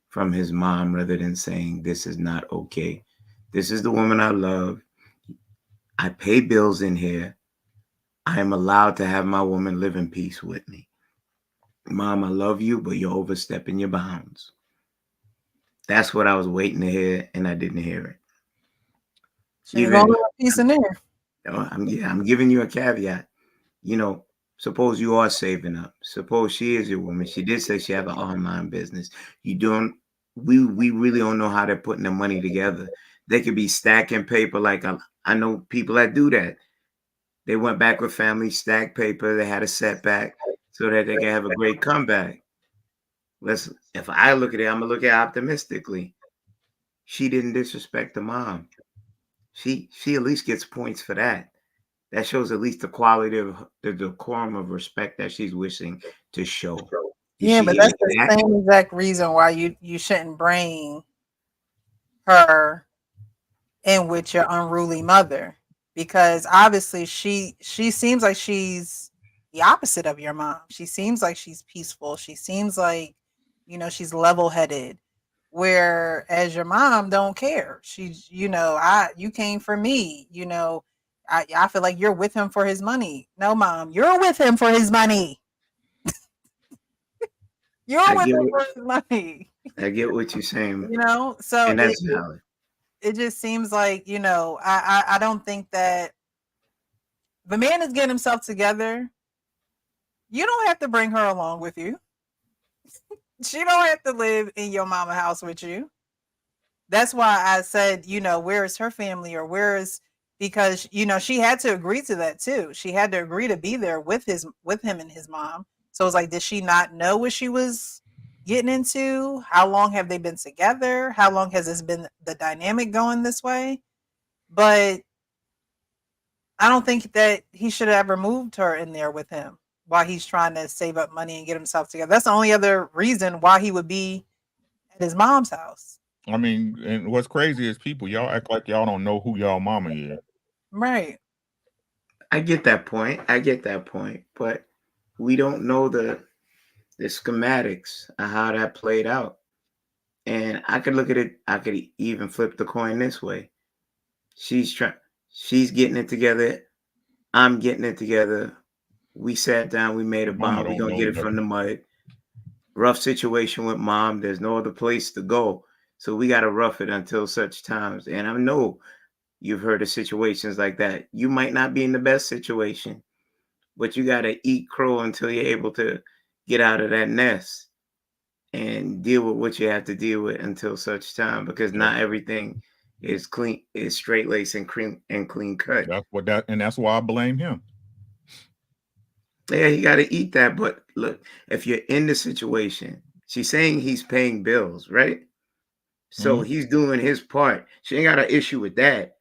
from his mom rather than saying, this is not okay. This is the woman I love. I pay bills in here. I am allowed to have my woman live in peace with me. Mom, I love you, but you're overstepping your bounds. That's what I was waiting to hear, and I didn't hear it. She's going to live in peace in there. I'm giving you a caveat. Suppose you are saving up. Suppose she is your woman. She did say she have an online business. We really don't know how they're putting the money together. They could be stacking paper. Like I know people that do that. They went back with family, stacked paper. They had a setback so that they can have a great comeback. If I look at it, I'm gonna look at it optimistically. She didn't disrespect the mom. She at least gets points for that. That shows at least the quality of the decorum of respect that she's wishing to show. Yeah, but that's the same exact reason why you shouldn't bring her in with your unruly mother, because obviously she seems like she's the opposite of your mom. She seems like she's peaceful. She seems like she's level-headed, whereas your mom don't care. She's you came for me. I feel like you're with him for his money. No, mom, you're with him for his money. You're with him for his money. I get what you're saying. So and that's valid. It just seems like, I don't think that the man is getting himself together. You don't have to bring her along with you. She don't have to live in your mama house with you. That's why I said, where is her family, or because she had to agree to that too. She had to agree to be there with him and his mom. So it's like, did she not know what she was getting into? How long have they been together? How long has this been the dynamic going this way? But I don't think that he should have ever moved her in there with him while he's trying to save up money and get himself together. That's the only other reason why he would be at his mom's house. I mean, and what's crazy is y'all act like y'all don't know who y'all mama is. Right. I get that point. But we don't know the schematics of how that played out. And I could look at it. I could even flip the coin this way. She's getting it together. I'm getting it together. We sat down. We made a bond. We're gonna get it from the mud. Rough situation with mom. There's no other place to go, so we gotta rough it until such times. And I know you've heard of situations like that. You might not be in the best situation, but you gotta eat crow until you're able to get out of that nest and deal with what you have to deal with until such time, because not everything is clean, is straight lace and clean cut. That's why I blame him. Yeah, you got to eat that. But look, if you're in the situation, she's saying he's paying bills, right? So he's doing his part. She ain't got an issue with that.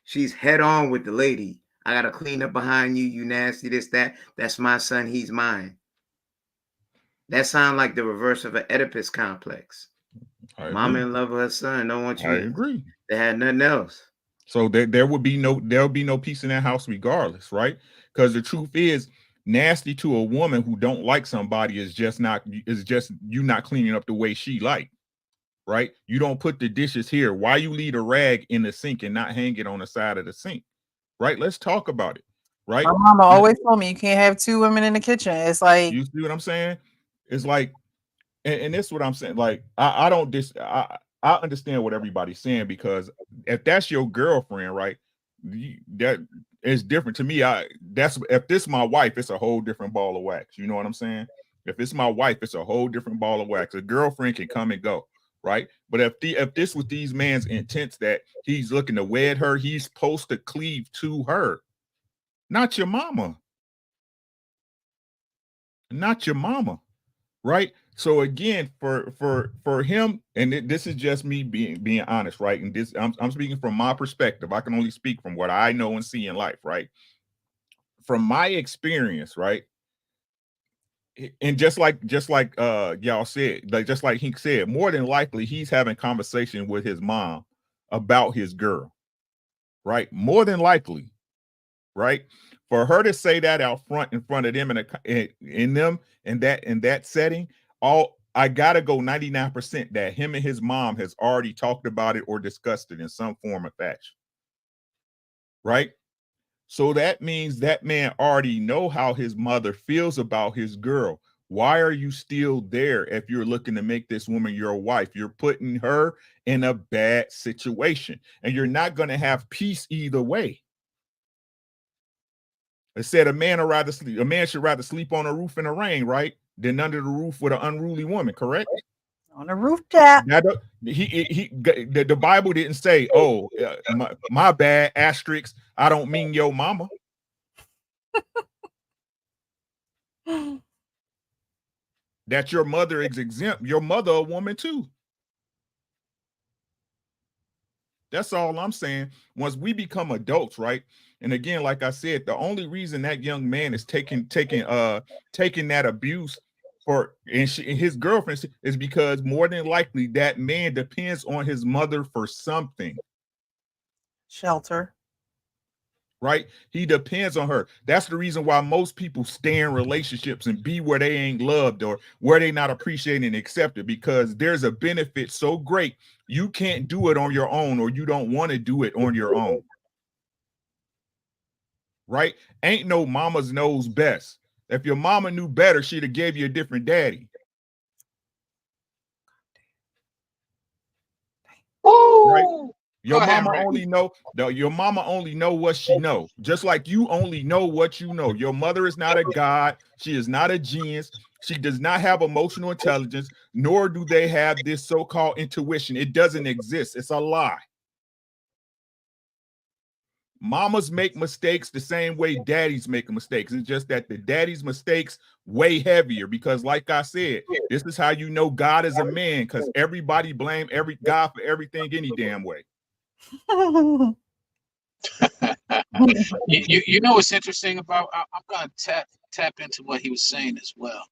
She's head on with the lady. I gotta clean up behind you, you nasty, this, that. That's my son, he's mine. That sounds like the reverse of an Oedipus complex. Mama in love with her son, don't want you. I agree. They had nothing else. So there'll be no peace in that house regardless, right? Because the truth is, nasty to a woman who don't like somebody is just you not cleaning up the way she like, right? You don't put the dishes here. Why you leave a rag in the sink and not hang it on the side of the sink, right? Let's talk about it, right? My mama always told me you can't have two women in the kitchen. It's like, you see what I'm saying? It's like, and this is what I'm saying. Like, I understand what everybody's saying, because if that's your girlfriend, right, that is different to me. If this is my wife, it's a whole different ball of wax. You know what I'm saying? If it's my wife, it's a whole different ball of wax. A girlfriend can come and go, right? But if this was these man's intents that he's looking to wed her, he's supposed to cleave to her, not your mama, not your mama, right? So again, for him, and this is just me being honest, right? And this I'm speaking from my perspective. I can only speak from what I know and see in life, right? From my experience, right? And just like y'all said, like just like he said, more than likely he's having conversation with his mom about his girl, right? More than likely, right? For her to say that out front in front of them in that setting, I gotta go 99% that him and his mom has already talked about it or discussed it in some form or fashion, right? So that means that man already know how his mother feels about his girl. Why are you still there if you're looking to make this woman your wife? You're putting her in a bad situation, and you're not going to have peace either way. It said a man should rather sleep on a roof in the rain, right, than under the roof with an unruly woman, correct? On a rooftop. The Bible didn't say, "Oh, my bad, asterisk, I don't mean your mama." That your mother is exempt. Your mother a woman too. That's all I'm saying. Once we become adults, right? And again, like I said, the only reason that young man is taking that abuse and his girlfriend is because more than likely that man depends on his mother for something. Shelter. Right? He depends on her. That's the reason why most people stay in relationships and be where they ain't loved or where they not appreciated and accepted, because there's a benefit so great you can't do it on your own, or you don't want to do it on your own. Right? Ain't no mama's knows best. If your mama knew better, she'd have gave you a different daddy. Right? Your mama only know what she know. Just like you only know what you know. Your mother is not a god. She is not a genius. She does not have emotional intelligence, nor do they have this so-called intuition. It doesn't exist. It's a lie. Mamas make mistakes the same way daddies make mistakes. It's just that the daddy's mistakes way heavier, because like I said, this is how you know God is a man, because everybody blame God for everything any damn way. You know what's interesting about? I'm gonna tap into what he was saying as well.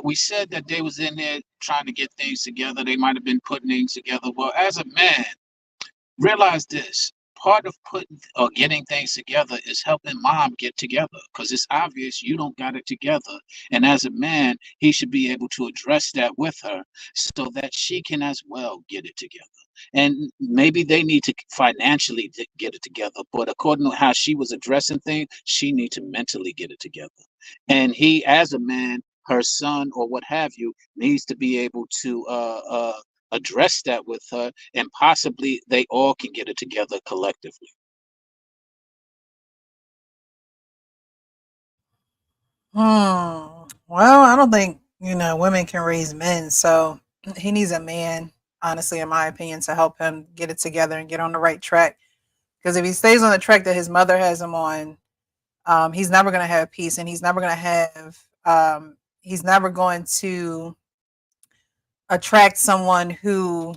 We said that they was in there trying to get things together. They might have been putting things together. Well, as a man, realize this: part of putting or getting things together is helping mom get together, because it's obvious you don't got it together. And as a man, he should be able to address that with her so that she can as well get it together. And maybe they need to financially get it together, but according to how she was addressing things, she need to mentally get it together. And he, as a man, her son or what have you, needs to be able to address that with her, and possibly they all can get it together collectively. Well, I don't think, women can raise men. So he needs a man, honestly, in my opinion, to help him get it together and get on the right track. Because if he stays on the track that his mother has him on, he's never going to have peace, and he's never going to attract someone who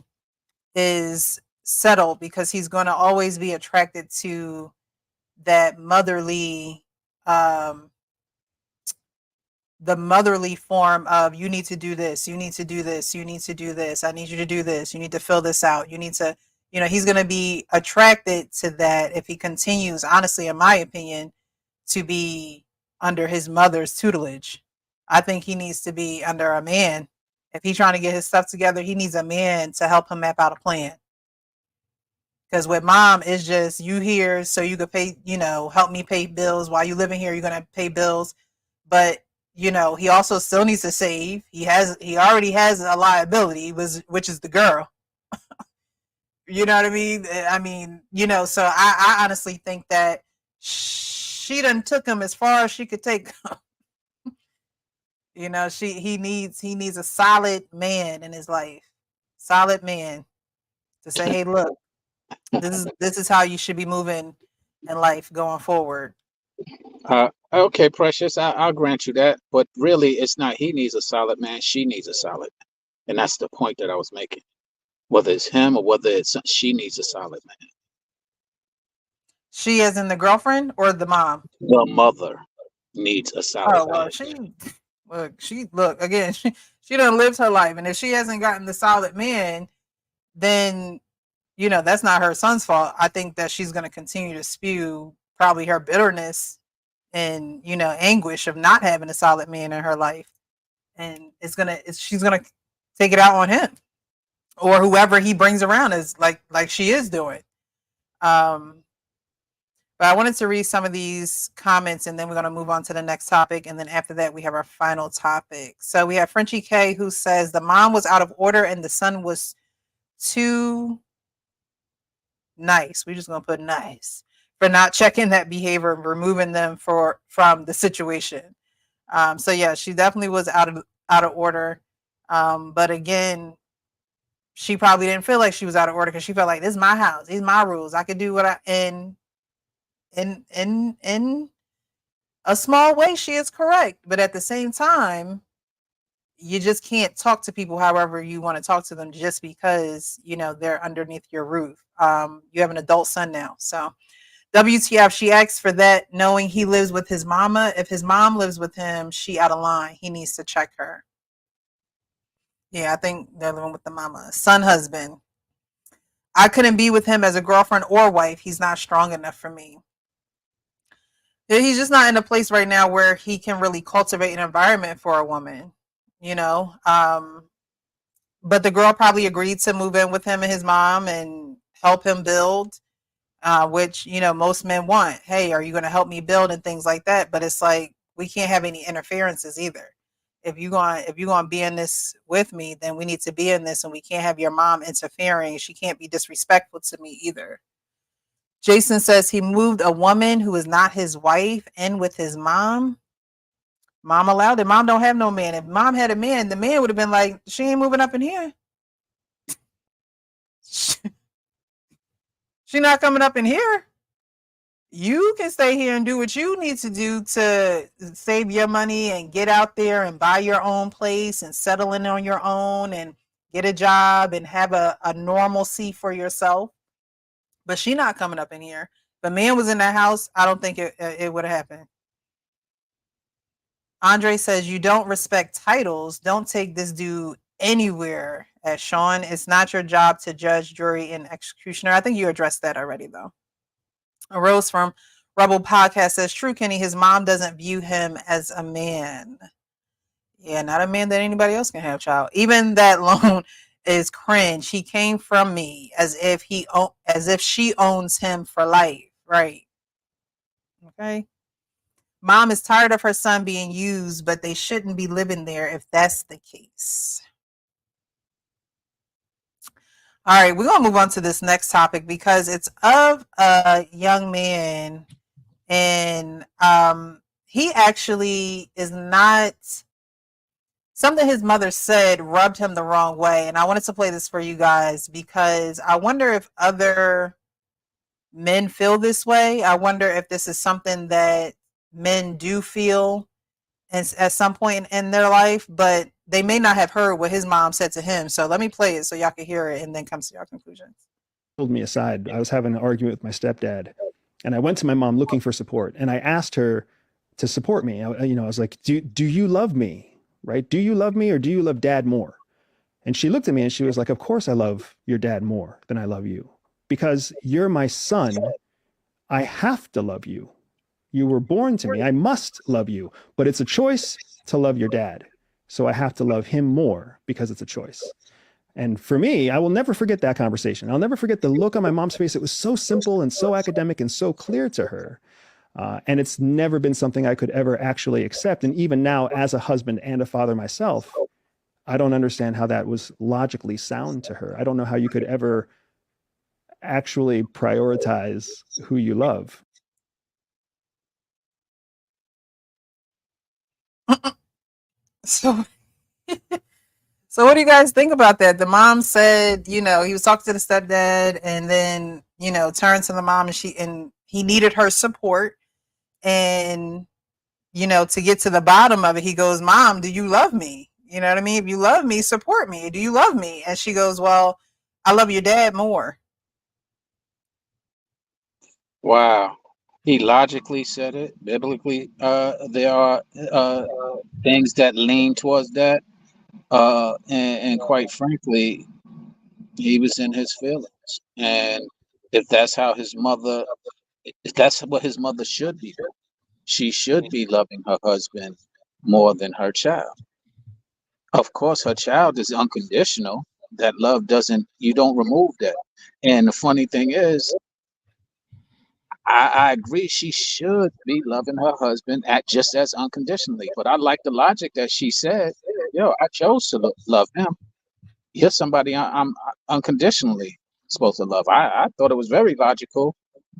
is settled, because he's going to always be attracted to that motherly, the motherly form of, you need to do this, you need to do this, you need to do this, I need you to do this, you need to fill this out, you need to, he's going to be attracted to that if he continues, honestly, in my opinion, to be under his mother's tutelage. I think he needs to be under a man. If he's trying to get his stuff together, he needs a man to help him map out a plan. Because with mom, it's just, you here so you could pay, help me pay bills. While you living here, you're going to pay bills. But, he also still needs to save. He already has a liability, which is the girl. You know what I mean? So I honestly think that she done took him as far as she could take him. He needs a solid man in his life. Solid man to say, hey, look, this is how you should be moving in life going forward. Okay, Precious, I'll grant you that, but really, it's not he needs a solid man, she needs a solid, and that's the point that I was making. Whether it's him or whether it's she needs a solid man. She as in the girlfriend or the mom? The mother needs a solid man. Well, look again. She done lived her life, and if she hasn't gotten the solid man, then that's not her son's fault. I think that she's going to continue to spew probably her bitterness and anguish of not having a solid man in her life, and she's gonna take it out on him or whoever he brings around, is like she is doing. But I wanted to read some of these comments, and then we're going to move on to the next topic. And then after that, we have our final topic. So we have Frenchie K, who says the mom was out of order and the son was too nice. We're just going to put nice for not checking that behavior and removing them from the situation. So yeah, she definitely was out of order. But again, she probably didn't feel like she was out of order because she felt like, this is my house, these are my rules. I could do what in a small way, she is correct. But at the same time, you just can't talk to people however you want to talk to them just because, they're underneath your roof. You have an adult son now. So WTF, she asks for that, knowing he lives with his mama. If his mom lives with him, she out of line. He needs to check her. Yeah, I think they're living with the mama. Son, husband. I couldn't be with him as a girlfriend or wife. He's not strong enough for me. He's just not in a place right now where he can really cultivate an environment for a woman, but the girl probably agreed to move in with him and his mom and help him build, which, most men want. Hey, are you going to help me build and things like that? But it's like, we can't have any interferences either. If you're going to be in this with me, then we need to be in this, and we can't have your mom interfering. She can't be disrespectful to me either. Jason says he moved a woman who is not his wife in with his mom. Mom allowed it. Mom don't have no man. If mom had a man, the man would have been like, she ain't moving up in here. She not coming up in here. You can stay here and do what you need to do to save your money and get out there and buy your own place and settle in on your own and get a job and have a normalcy for yourself. But she not coming up in here. If a man was in that house, I don't think it would have happened. Andre says, you don't respect titles. Don't take this dude anywhere. As Sean, it's not your job to judge, jury, and executioner. I think you addressed that already, though. A Rose from Rebel Podcast says, true, Kenny, his mom doesn't view him as a man. Yeah, not a man that anybody else can have, child. Even that loan is cringe. He came from me as if she owns him for life. Right. Okay. Mom is tired of her son being used, but they shouldn't be living there if that's the case. All right, we're going to move on to this next topic because it's of a young man, and he actually is not, something his mother said rubbed him the wrong way. And I wanted to play this for you guys because I wonder if other men feel this way. I wonder if this is something that men do feel at some point in their life, but they may not have heard what his mom said to him. So let me play it so y'all can hear it and then come to your conclusions. Pulled me aside. I was having an argument with my stepdad, and I went to my mom looking for support, and I asked her to support me. I was like, do you love me? Right? Do you love me, or do you love dad more? And she looked at me and she was like, of course I love your dad more than I love you, because you're my son. I have to love you. You were born to me. I must love you, but it's a choice to love your dad. So I have to love him more because it's a choice. And for me, I will never forget that conversation. I'll never forget the look on my mom's face. It was so simple and so academic and so clear to her. And it's never been something I could ever actually accept. And even now, as a husband and a father myself, I don't understand how that was logically sound to her. I don't know how you could ever actually prioritize who you love. So, so what do you guys think about that? The mom said, he was talking to the stepdad, and then, turned to the mom, and he needed her support. And, to get to the bottom of it, he goes, Mom, do you love me? You know what I mean? If you love me, support me. Do you love me? And she goes, well, I love your dad more. Wow. He logically said it. Biblically, there are things that lean towards that. And quite frankly, he was in his feelings. And if that's how if that's what his mother should be doing, she should be loving her husband more than her child. Of course, her child is unconditional. That love you don't remove that. And the funny thing is, I agree. She should be loving her husband just as unconditionally. But I like the logic that she said, yo, I chose to love him. You're somebody I'm unconditionally supposed to love. I thought it was very logical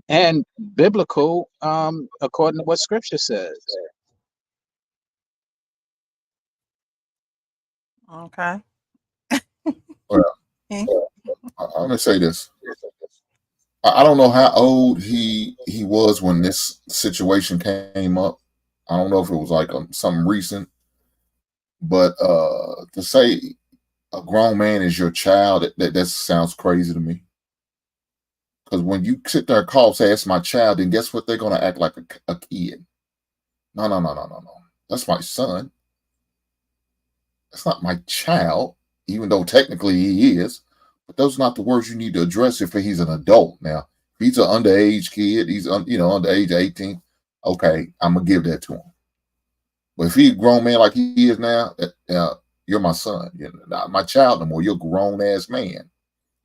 and biblical, according to what scripture says. Okay. Well, I'm going to say this. I don't know how old he was when this situation came up. I don't know if it was like something recent, but to say a grown man is your child, that sounds crazy to me. Because when you sit there and call, say it's my child, then guess what? They're going to act like a kid. No. That's my son. That's not my child, even though technically he is. But those are not the words you need to address if he's an adult. Now, if he's an underage kid, he's under age 18. Okay, I'm gonna give that to him. But if he's a grown man like he is now, you're my son. You're not my child no more. You're a grown ass man.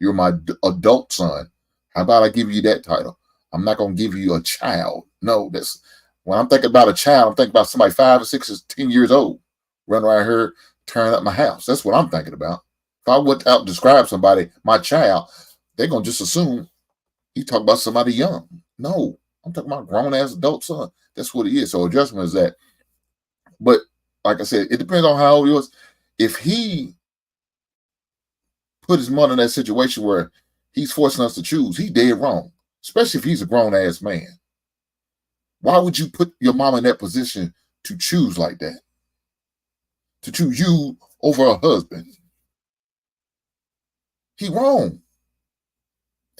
You're my adult son. How about I give you that title? I'm not gonna give you a child. No, that's when I'm thinking about a child. I'm thinking about somebody 5 or 6 or 10 years old running around here tearing up my house. That's what I'm thinking about. If I went out and describe somebody, my child, they're going to just assume he talking about somebody young. No, I'm talking about grown-ass adult son. That's what he is. So adjustment is that. But like I said, it depends on how old he was. If he put his mother in that situation where he's forcing us to choose, he's dead wrong, especially if he's a grown-ass man. Why would you put your mom in that position to choose like that? To choose you over a husband? He wrong.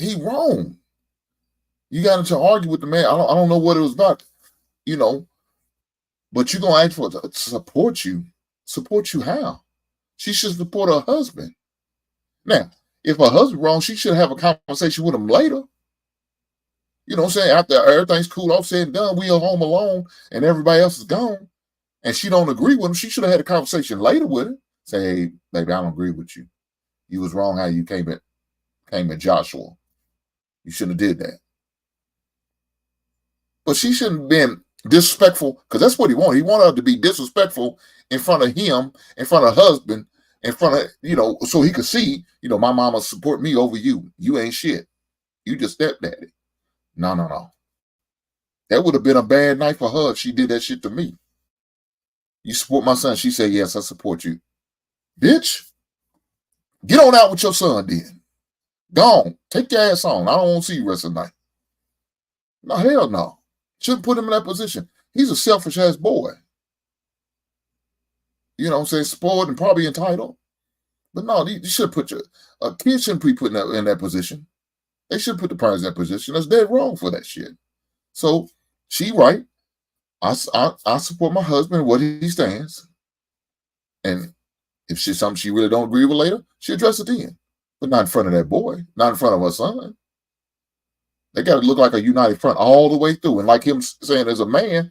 He wrong. You got into argue with the man. I don't know what it was about, but you're gonna ask for to support you. Support you how? She should support her husband. Now, if her husband wrong, she should have a conversation with him later. You know what I'm saying? After everything's cool, all said and done, we are home alone and everybody else is gone, and she don't agree with him, she should have had a conversation later with him. Say, hey, baby, I don't agree with you. You was wrong how you came at Joshua. You shouldn't have did that. But she shouldn't have been disrespectful, because that's what he wanted. He wanted her to be disrespectful in front of him, in front of her husband, in front of, so he could see, my mama support me over you. You ain't shit. You just stepdaddy. No. That would have been a bad night for her if she did that shit to me. You support my son? She said, yes, I support you. Bitch, get on out with your son then. Gone. Take your ass on. I don't want to see you rest of the night. No, hell no. Shouldn't put him in that position. He's a selfish ass boy. you know what I'm saying, spoiled and probably entitled. But no, you should put a kid shouldn't be put in that position. They should put the parents in that position. That's dead wrong for that shit. So she right. I support my husband what he stands. And if she's something she really don't agree with later, she address it then. But not in front of that boy, not in front of her son. They got to look like a united front all the way through. And like him saying, as a man,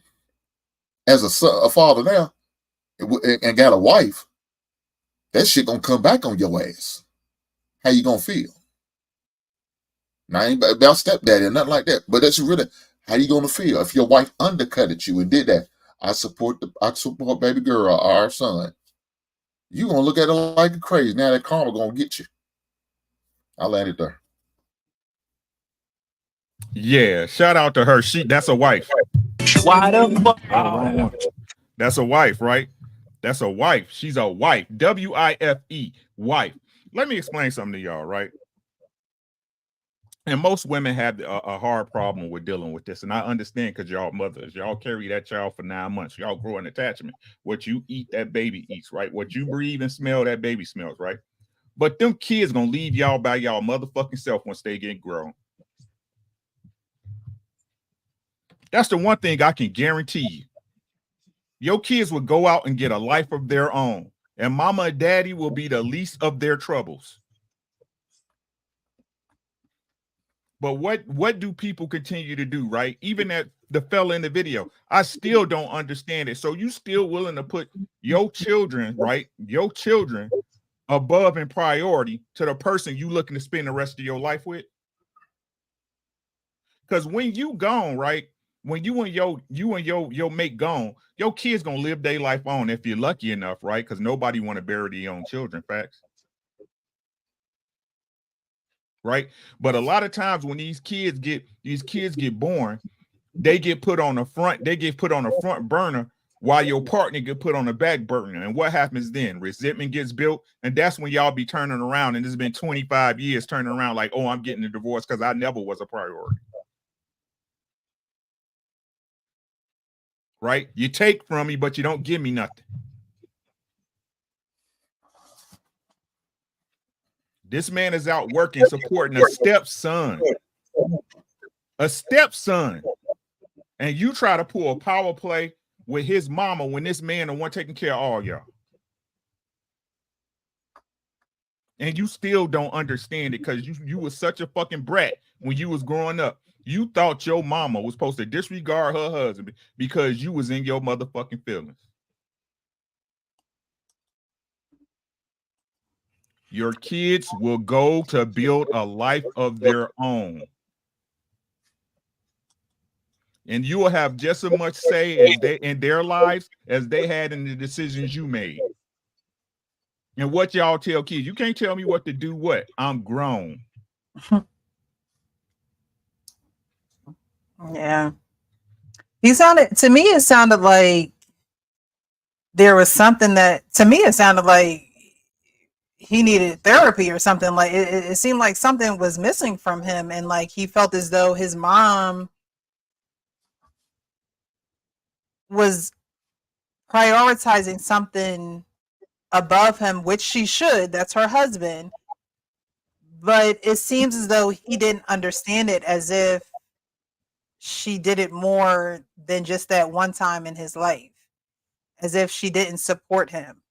as a father now, and got a wife, that shit gonna come back on your ass. How you gonna feel? Now, I ain't about stepdaddy or nothing like that, but that's really how you gonna feel if your wife undercutted you and did that. I support baby girl or our son. You gonna look at her like crazy. Now that karma gonna get you. I landed there. Yeah, shout out to her. That's a wife. Why the fuck? That's a wife, right? That's a wife. She's a wife. W-I-F-E, wife. Let me explain something to y'all, right? And most women have a hard problem with dealing with this. And I understand because y'all mothers, y'all carry that child for 9 months. Y'all grow an attachment. What you eat, that baby eats, right? What you breathe and smell, that baby smells, right? But them kids gonna leave y'all by y'all motherfucking self once they get grown. That's the one thing I can guarantee you. Your kids will go out and get a life of their own. And mama and daddy will be the least of their troubles. But what do people continue to do, right? Even at the fella in the video, I still don't understand it. So you still willing to put your children, right? Your children above in priority to the person you looking to spend the rest of your life with? Because when you gone, right? When you and your mate gone, your kids gonna live their life on if you're lucky enough, right? Because nobody want to bury their own children, facts. Right? But a lot of times when these kids get born, they get put on the front burner while your partner get put on the back burner. And what happens then? Resentment gets built, and that's when y'all be turning around, and it's been 25 years turning around like, oh, I'm getting a divorce because I never was a priority. Right? You take from me, but you don't give me nothing. This man is out working, supporting a stepson. A stepson. And you try to pull a power play with his mama when this man the one taking care of all y'all. And you still don't understand it because you was such a fucking brat when you was growing up. You thought your mama was supposed to disregard her husband because you was in your motherfucking feelings. Your kids will go to build a life of their own. And you will have just as much say as they in their lives as they had in the decisions you made. And what y'all tell kids, you can't tell me what to do. What? I'm grown. Yeah. To me, it sounded like there was something to me, it sounded like he needed therapy or something. Like it seemed like something was missing from him. And like, he felt as though his mom was prioritizing something above him, which she should. That's her husband. But it seems as though he didn't understand it, as if she did it more than just that one time in his life, as if she didn't support him.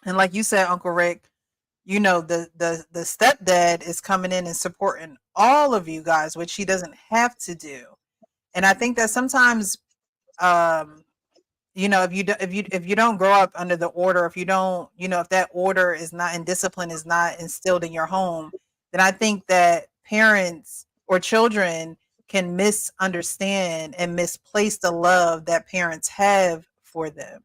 And like you said, Uncle Rick, you know, the stepdad is coming in and supporting all of you guys, which he doesn't have to do. And I think that sometimes, you know, if you don't grow up under the order, if you don't, you know, if that order is not, and discipline is not instilled in your home, then I think that parents or children can misunderstand and misplace the love that parents have for them.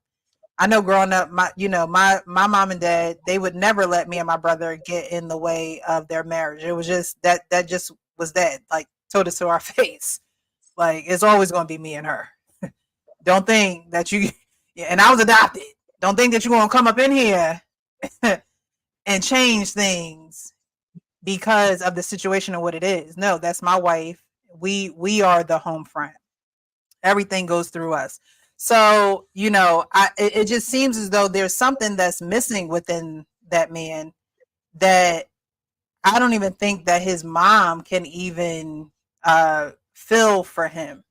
I know growing up, my mom and dad, they would never let me and my brother get in the way of their marriage. It was just that just was that, like, told us to our face. Like, it's always going to be me and her. Don't think that you, and I was adopted. Don't think that you're going to come up in here and change things because of the situation and what it is. No, that's my wife. We are the home front. Everything goes through us. So, it just seems as though there's something that's missing within that man that I don't even think that his mom can even feel for him.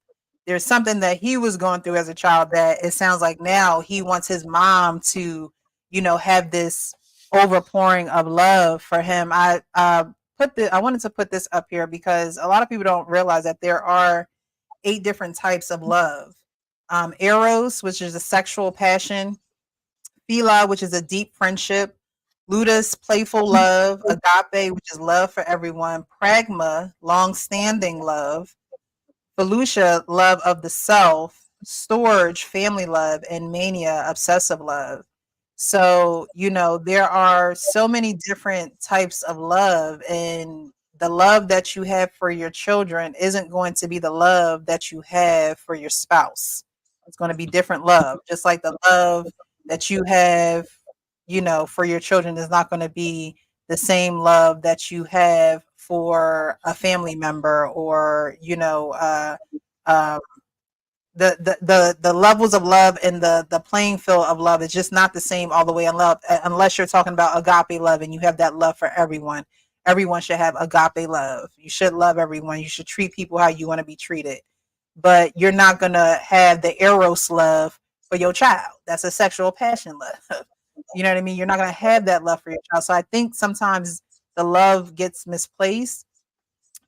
There's something that he was going through as a child that it sounds like now he wants his mom to, have this overpouring of love for him. I wanted to put this up here because a lot of people don't realize that there are 8 different types of love. Eros, which is a sexual passion. Philia, which is a deep friendship. Ludus, playful love. Agape, which is love for everyone. Pragma, long-standing love. Felucia, love of the self. Storage, family love. And mania, obsessive love. So, there are so many different types of love, and the love that you have for your children isn't going to be the love that you have for your spouse. It's going to be different love, just like the love that you have, for your children is not going to be the same love that you have for a family member, or, um, the levels of love and the playing field of love is just not the same all the way in love, unless you're talking about agape love and you have that love for everyone. Everyone should have agape love. You should love everyone. You should treat people how you want to be treated. But you're not going to have the eros love for your child. That's a sexual passion love. You know what I mean? You're not going to have that love for your child. So I think sometimes the love gets misplaced.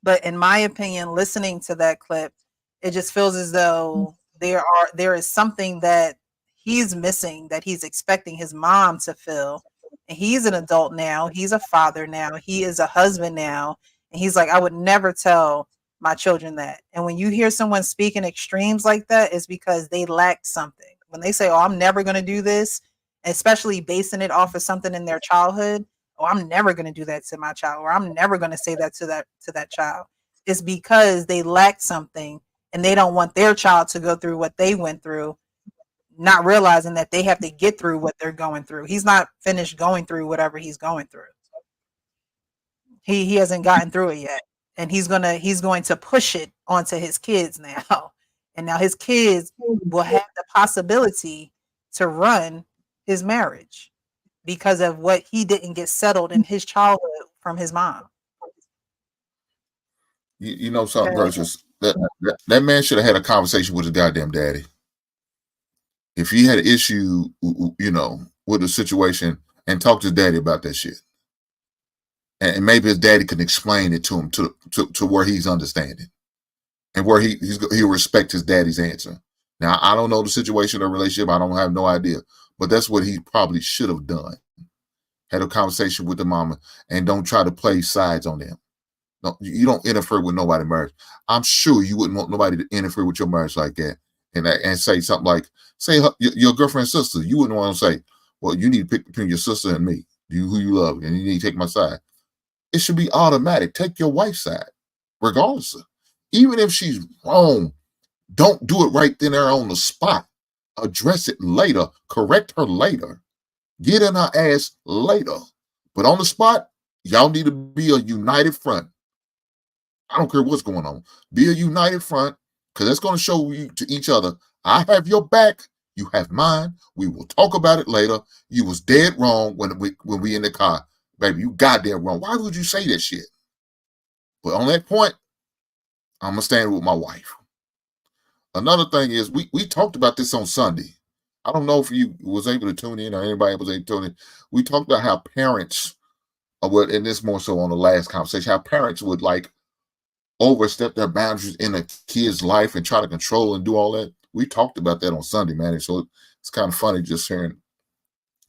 But in my opinion, listening to that clip, it just feels as though there is something that he's missing, that he's expecting his mom to feel. And he's an adult now. He's a father now. He is a husband now. And he's like, I would never tell my children that. And when you hear someone speak in extremes like that, it's because they lacked something. When they say, oh, I'm never going to do this, especially basing it off of something in their childhood, oh, I'm never going to do that to my child, or I'm never going to say that to that child. It's because they lack something and they don't want their child to go through what they went through, not realizing that they have to get through what they're going through. He's not finished going through whatever he's going through. He hasn't gotten through it yet. And he's going to push it onto his kids now. And now his kids will have the possibility to run his marriage because of what he didn't get settled in his childhood from his mom. You know something, Precious? That man should have had a conversation with his goddamn daddy. If he had an issue, with the situation, and talk to his daddy about that shit, and maybe his daddy can explain it to him to where he's understanding, and where he'll respect his daddy's answer. Now, I don't know the situation or relationship. I don't have no idea, but that's what he probably should have done. Had a conversation with the mama, and don't try to play sides on them. No, you don't interfere with nobody's marriage. I'm sure you wouldn't want nobody to interfere with your marriage like that, and say something like, say your girlfriend's sister. You wouldn't want to say, well, you need to pick between your sister and me, who you love, and you need to take my side. It should be automatic. Take your wife's side, regardless of, even if she's wrong. Don't do it right then there on the spot. Address it later. Correct her later. Get in her ass later. But on the spot, y'all need to be a united front. I don't care what's going on. Be a united front, because that's going to show you to each other, I have your back, you have mine. We will talk about it later. You was dead wrong when we in the car. Baby, you goddamn wrong. Why would you say that shit? But on that point, I'm going to stand with my wife. Another thing is, we talked about this on Sunday. I don't know if you was able to tune in or anybody was able to tune in. We talked about how parents, and this more so on the last conversation, how parents would like overstep their boundaries in a kid's life and try to control and do all that. We talked about that on Sunday, man. And so it's kind of funny just seeing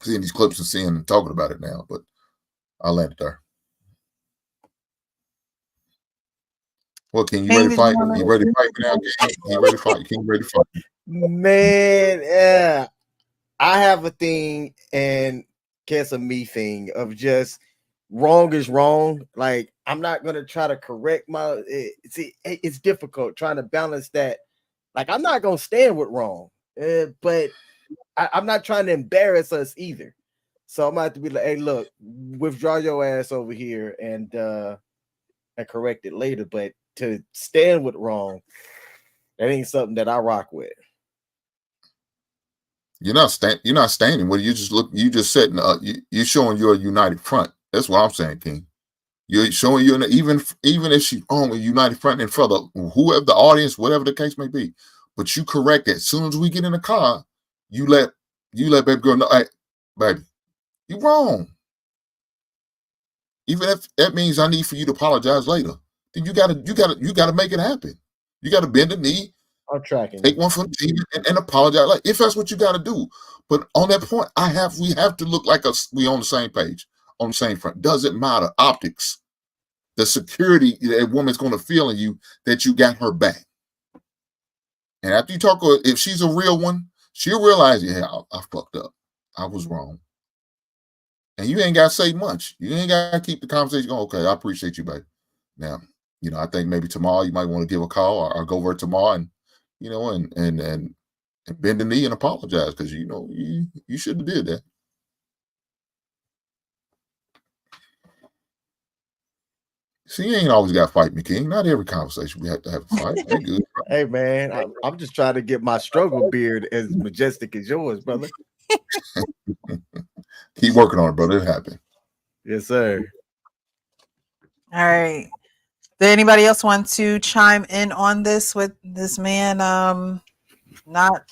these clips and seeing and talking about it now. But I'll land it there. Well, King, you ready to fight? You ready to fight now? King? You ready to fight? King, ready to fight? Man, yeah. I have a thing, and guess a me thing of just wrong is wrong. Like, I'm not gonna try to correct it's difficult trying to balance that. Like, I'm not gonna stand with wrong, but I'm not trying to embarrass us either. So I'm gonna have to be like, hey, look, withdraw your ass over here and correct it later. But to stand with wrong, that ain't something that I rock with. You're not standing. Well, you just look. You just setting. You're showing you're a united front. That's what I'm saying, King. You're showing even if she's on a united front in front of whoever the audience, whatever the case may be. But you correct it. As soon as we get in the car, you let baby girl know, hey, baby, you're wrong. Even if that means I need for you to apologize later, then you gotta make it happen. You gotta bend the knee, I'm tracking. take one for the team, and apologize. Like if that's what you gotta do. But on that point, we have to look like we on the same page, on the same front. Doesn't matter optics. The security that a woman's going to feel in you that you got her back. And after you talk to her, if she's a real one, she'll realize, yeah, I fucked up. I was wrong. And you ain't got to say much. You ain't got to keep the conversation going. Okay, I appreciate you, baby. Now, I think maybe tomorrow you might want to give a call or go over tomorrow and, and bend the knee and apologize because, you shouldn't have did that. See, you ain't always got to fight me, King. Not every conversation we have to have a fight. Ain't good. Hey, man, I'm just trying to get my struggle beard as majestic as yours, brother. Keep working on it, brother. It happened. Yes, sir. All right. Did anybody else want to chime in on this with this man not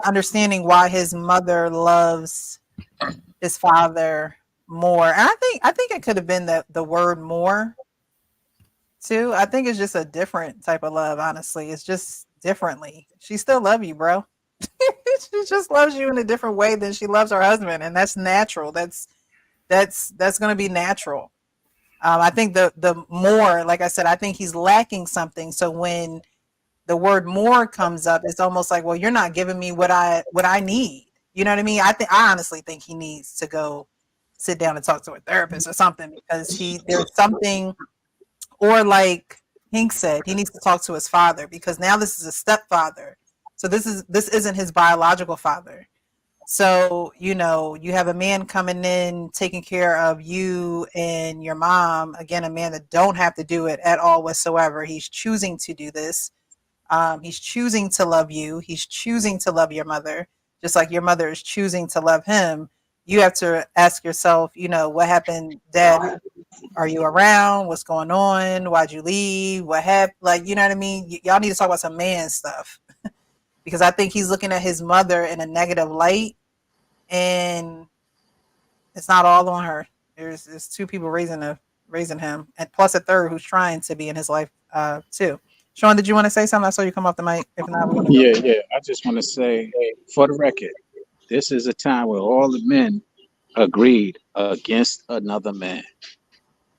understanding why his mother loves his father more? And I think it could have been the word more too. I think it's just a different type of love, honestly. It's just differently. She still love you, bro. She just loves you in a different way than she loves her husband, and that's natural. That's going to be natural. I think the more, like I said, I think he's lacking something. So when the word more comes up, it's almost like, well, you're not giving me what I need. You know what I mean? I honestly think he needs to go sit down and talk to a therapist or something because there's something, or like Hank said, he needs to talk to his father because now this is a stepfather. So this isn't his biological father. So, you have a man coming in, taking care of you and your mom. Again, a man that don't have to do it at all whatsoever. He's choosing to do this. He's choosing to love you. He's choosing to love your mother, just like your mother is choosing to love him. You have to ask yourself, what happened, Dad? Are you around? What's going on? Why'd you leave? What happened? Like, you know what I mean? Y'all need to talk about some man stuff because I think he's looking at his mother in a negative light. And it's not all on her. There's two people raising him, and plus a third who's trying to be in his life too. Sean, did you want to say something? I saw you come off the mic. If not, we're gonna go. Yeah. I just want to say, for the record, this is a time where all the men agreed against another man,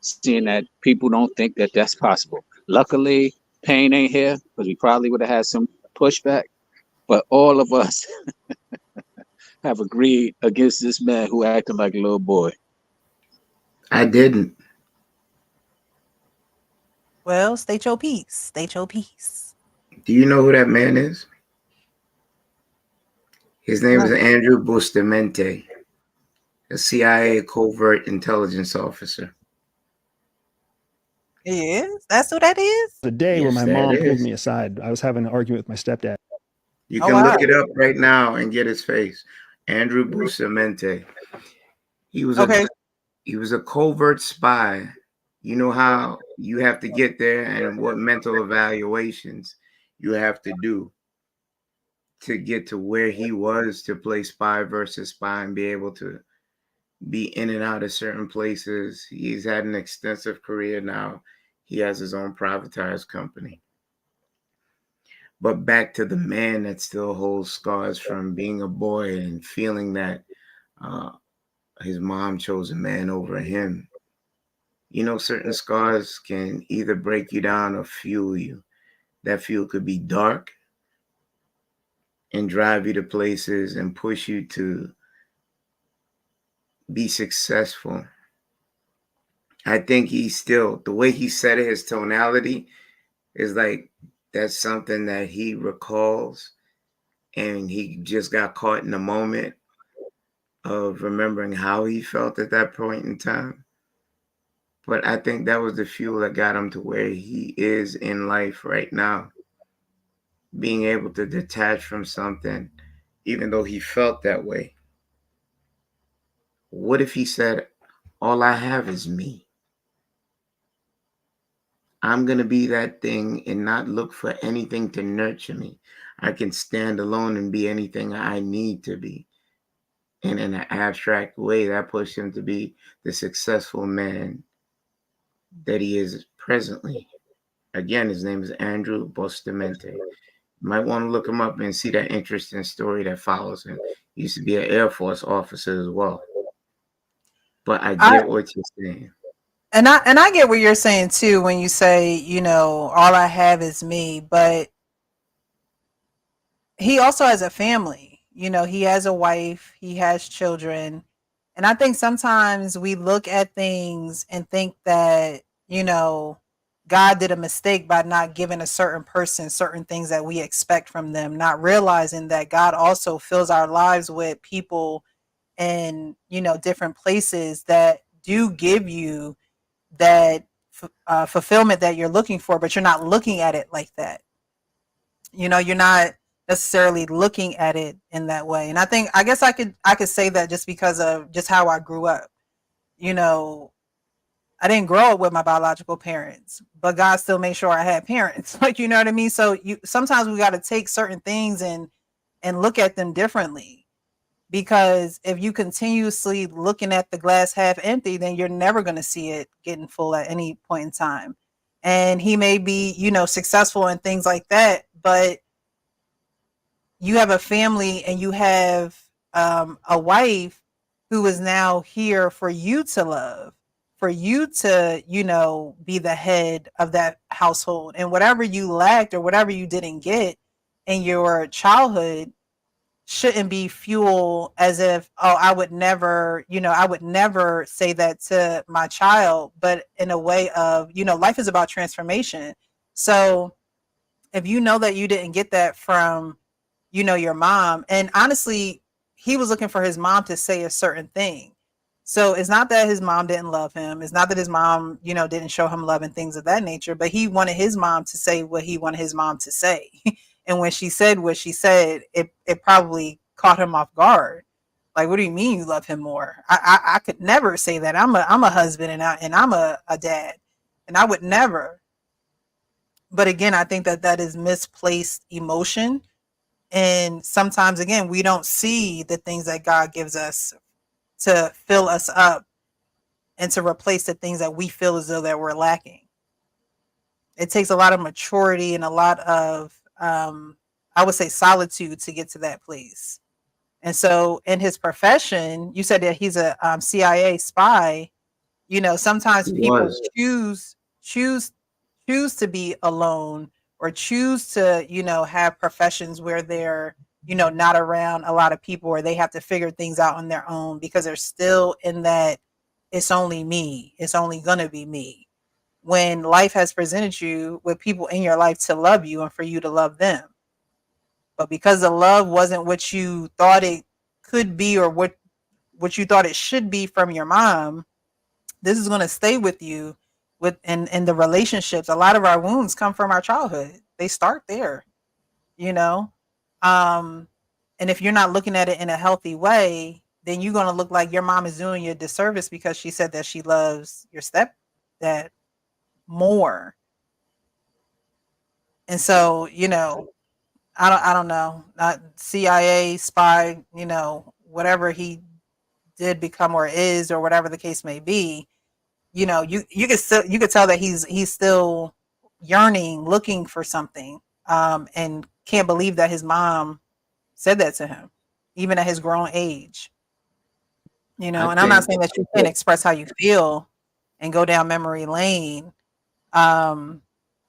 seeing that people don't think that that's possible. Luckily, Payne ain't here because we probably would have had some pushback. But all of us have agreed against this man who acted like a little boy. I didn't. Well, state your piece. State your piece. Do you know who that man is? His name is Andrew Bustamante, a CIA covert intelligence officer. He is? That's who that is? The day where Yes, my that mom pulled is. me aside, I was having an argument with my stepdad. You Oh, can wow. look it up right now and get his face. Andrew Bustamante. He was a covert spy. You know how you have to get there and what mental evaluations you have to do to get to where he was to play spy versus spy and be able to be in and out of certain places. He's had an extensive career now. He has his own privatized company. But back to the man that still holds scars from being a boy and feeling that his mom chose a man over him. Certain scars can either break you down or fuel you. That fuel could be dark and drive you to places and push you to be successful. I think the way he said it, his tonality is like that's something that he recalls and he just got caught in the moment of remembering how he felt at that point in time. But I think that was the fuel that got him to where he is in life right now. Being able to detach from something even though he felt that way. What if he said, all I have is me? I'm going to be that thing and not look for anything to nurture me. I can stand alone and be anything I need to be. And in an abstract way, that pushed him to be the successful man that he is presently. Again, his name is Andrew Bustamante. You might want to look him up and see that interesting story that follows him. He used to be an Air Force officer as well. But I I get what you're saying. and I get what you're saying too when you say, you know, all I have is me, but he also has a family. You know, he has a wife, he has children. And I think sometimes we look at things and think that, you know, God did a mistake by not giving a certain person certain things that we expect from them, not realizing that God also fills our lives with people in, you know, different places that do give you that fulfillment that you're looking for, but you're not looking at it like that. You know, you're not necessarily looking at it in that way. And I guess I could say that just because of just how I grew up. You know, I didn't grow up with my biological parents, but God still made sure I had parents. Like, you know what I mean? So you sometimes we got to take certain things and look at them differently. Because if you continuously looking at the glass half empty, then you're never going to see it getting full at any point in time. And he may be, you know, successful and things like that, but you have a family and you have a wife who is now here for you to love, for you to, you know, be the head of that household. And whatever you lacked or whatever you didn't get in your childhood shouldn't be fuel as if, oh, I would never, you know, I would never say that to my child, but in a way of, you know, life is about transformation. So if you know that you didn't get that from, you know, your mom, and honestly, he was looking for his mom to say a certain thing. So it's not that his mom didn't love him. It's not that his mom, you know, didn't show him love and things of that nature, but he wanted his mom to say what he wanted his mom to say. And when she said what she said, it probably caught him off guard. Like, what do you mean you love him more? I could never say that. I'm a husband and I'm a dad, and I would never. But again, I think that that is misplaced emotion. And sometimes, again, we don't see the things that God gives us to fill us up and to replace the things that we feel as though that we're lacking. It takes a lot of maturity and a lot of, I would say, solitude to get to that place. And so, in his profession, you said that he's a CIA spy. You know, sometimes He people was. choose choose to be alone or choose to, you know, have professions where they're, you know, not around a lot of people, or they have to figure things out on their own because they're still in that it's only me, it's only gonna be me, when life has presented you with people in your life to love you and for you to love them. But because the love wasn't what you thought it could be, or what you thought it should be from your mom, this is going to stay with you. With in the relationships, a lot of our wounds come from our childhood. They start there, you know. um and if you're not looking at it in a healthy way, then you're going to look like your mom is doing you a disservice because she said that she loves your stepdad more. And so, you know, I don't know, not CIA spy, you know, whatever he did become or is, or whatever the case may be. You know, you could tell that he's still yearning, looking for something, and can't believe that his mom said that to him, even at his grown age. You I know, and I'm not think saying that you can't express how you feel and go down memory lane. um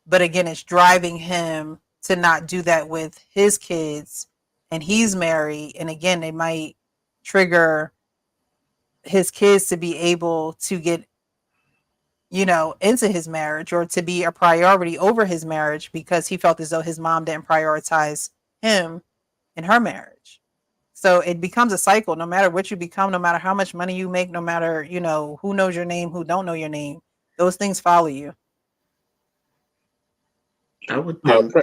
but again, it's driving him to not do that with his kids, and he's married, and again, they might trigger his kids to be able to get, you know, into his marriage, or to be a priority over his marriage because he felt as though his mom didn't prioritize him in her marriage. So it becomes a cycle. No matter what you become, no matter how much money you make, no matter, you know, who knows your name, who don't know your name, those things follow you. I would think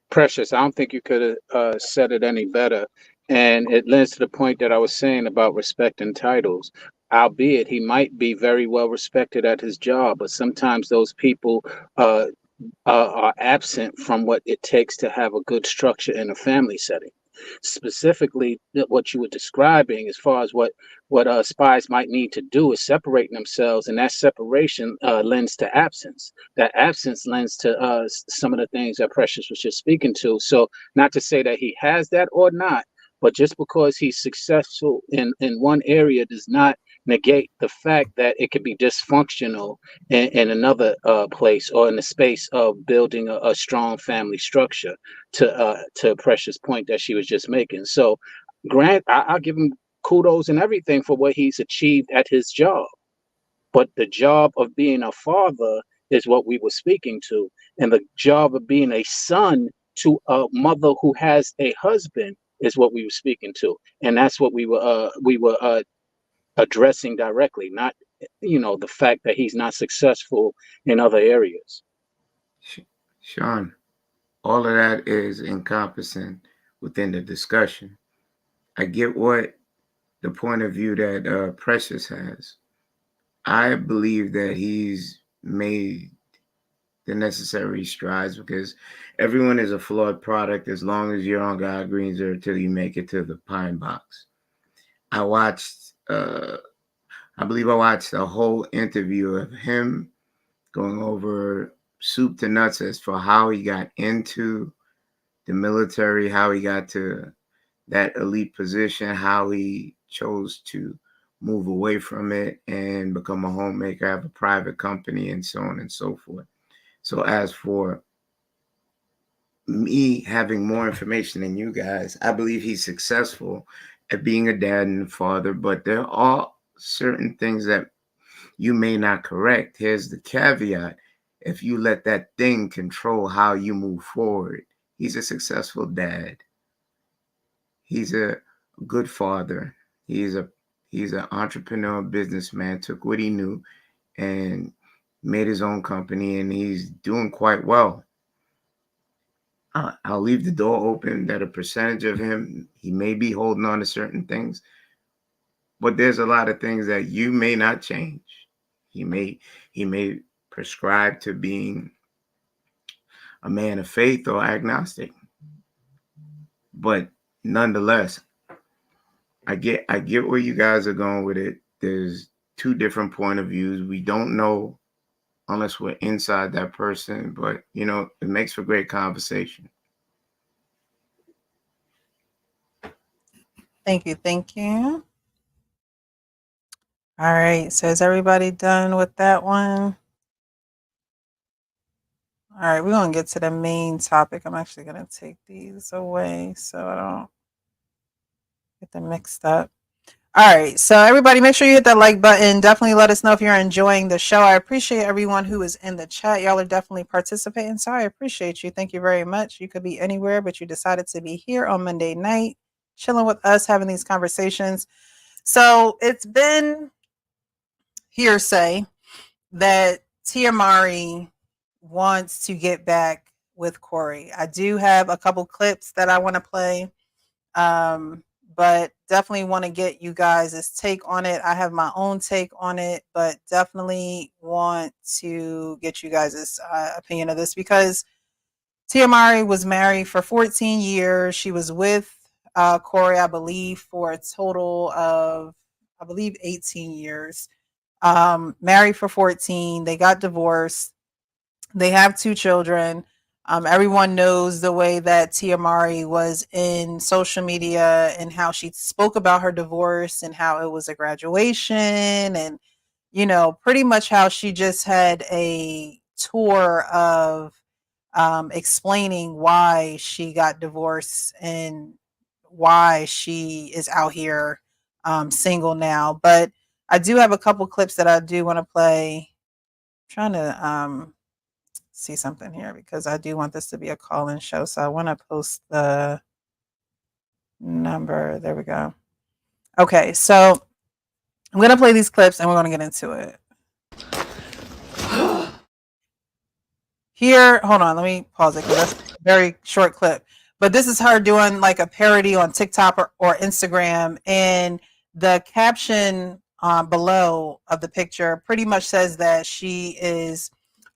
Precious, I don't think you could have said it any better. And it lends to the point that I was saying about respect and titles. Albeit he might be very well respected at his job, but sometimes those people uh, are absent from what it takes to have a good structure in a family setting. Specifically, what you were describing, as far as what spies might need to do, is separating themselves, and that separation lends to absence. That absence lends to some of the things that Precious was just speaking to. So, not to say that he has that or not, but just because he's successful in one area does not negate the fact that it could be dysfunctional in another place, or in the space of building a strong family structure, to Precious' point that she was just making. So, Grant, I'll give him kudos and everything for what he's achieved at his job. But the job of being a father is what we were speaking to, and the job of being a son to a mother who has a husband is what we were speaking to, and that's what we were addressing directly, not the fact that he's not successful in other areas. Sean, all of that is encompassing within the discussion. I get what the point of view that Precious has. I believe that he's made the necessary strides, because everyone is a flawed product as long as you're on God Green's or until you make it to the pine box. I believe I watched a whole interview of him going over soup to nuts as for how he got into the military, how he got to that elite position, how he chose to move away from it and become a homemaker, have a private company, and so on and so forth. So as for me having more information than you guys, I believe he's successful at being a dad and a father, but there are certain things that you may not correct. Here's the caveat. If you let that thing control how you move forward, he's a successful dad. He's a good father. He's an entrepreneur, businessman, took what he knew and made his own company, and he's doing quite well. I'll leave the door open that a percentage of him, he may be holding on to certain things, but there's a lot of things that you may not change. He may prescribe to being a man of faith or agnostic, but nonetheless, I get where you guys are going with it. There's two different point of views. We don't know unless we're inside that person, but it makes for great conversation. Thank you. All right, so is everybody done with that one? All right, we're going to get to the main topic. I'm actually going to take these away so I don't get them mixed up. All right, so everybody make sure you hit that like button. Definitely let us know if you're enjoying the show. I appreciate everyone who is in the chat. Y'all are definitely participating, so I appreciate you. Thank you very much. You could be anywhere, but you decided to be here on Monday night, chilling with us, having these conversations. So it's been hearsay that Tia Mowry wants to get back with Corey. I do have a couple clips that I want to play, but definitely want to get you guys' take on it. I have my own take on it, but definitely want to get you guys' opinion of this, because Tia Mowry was married for 14 years. She was with Corey, I believe, for a total of, 18 years. Married for 14. They got divorced. They have 2 children. Everyone knows the way that Tia Mowry was in social media and how she spoke about her divorce and how it was a graduation, and pretty much how she just had a tour of explaining why she got divorced and why she is out here single now. But I do have a couple clips that I do want to play. I'm trying to see something here because I do want this to be a call-in show. So I want to post the number. There we go. Okay, so I'm going to play these clips and we're going to get into it. Here, hold on, let me pause it because that's very short clip. But this is her doing like a parody on TikTok or Instagram, and the caption below of the picture pretty much says that she is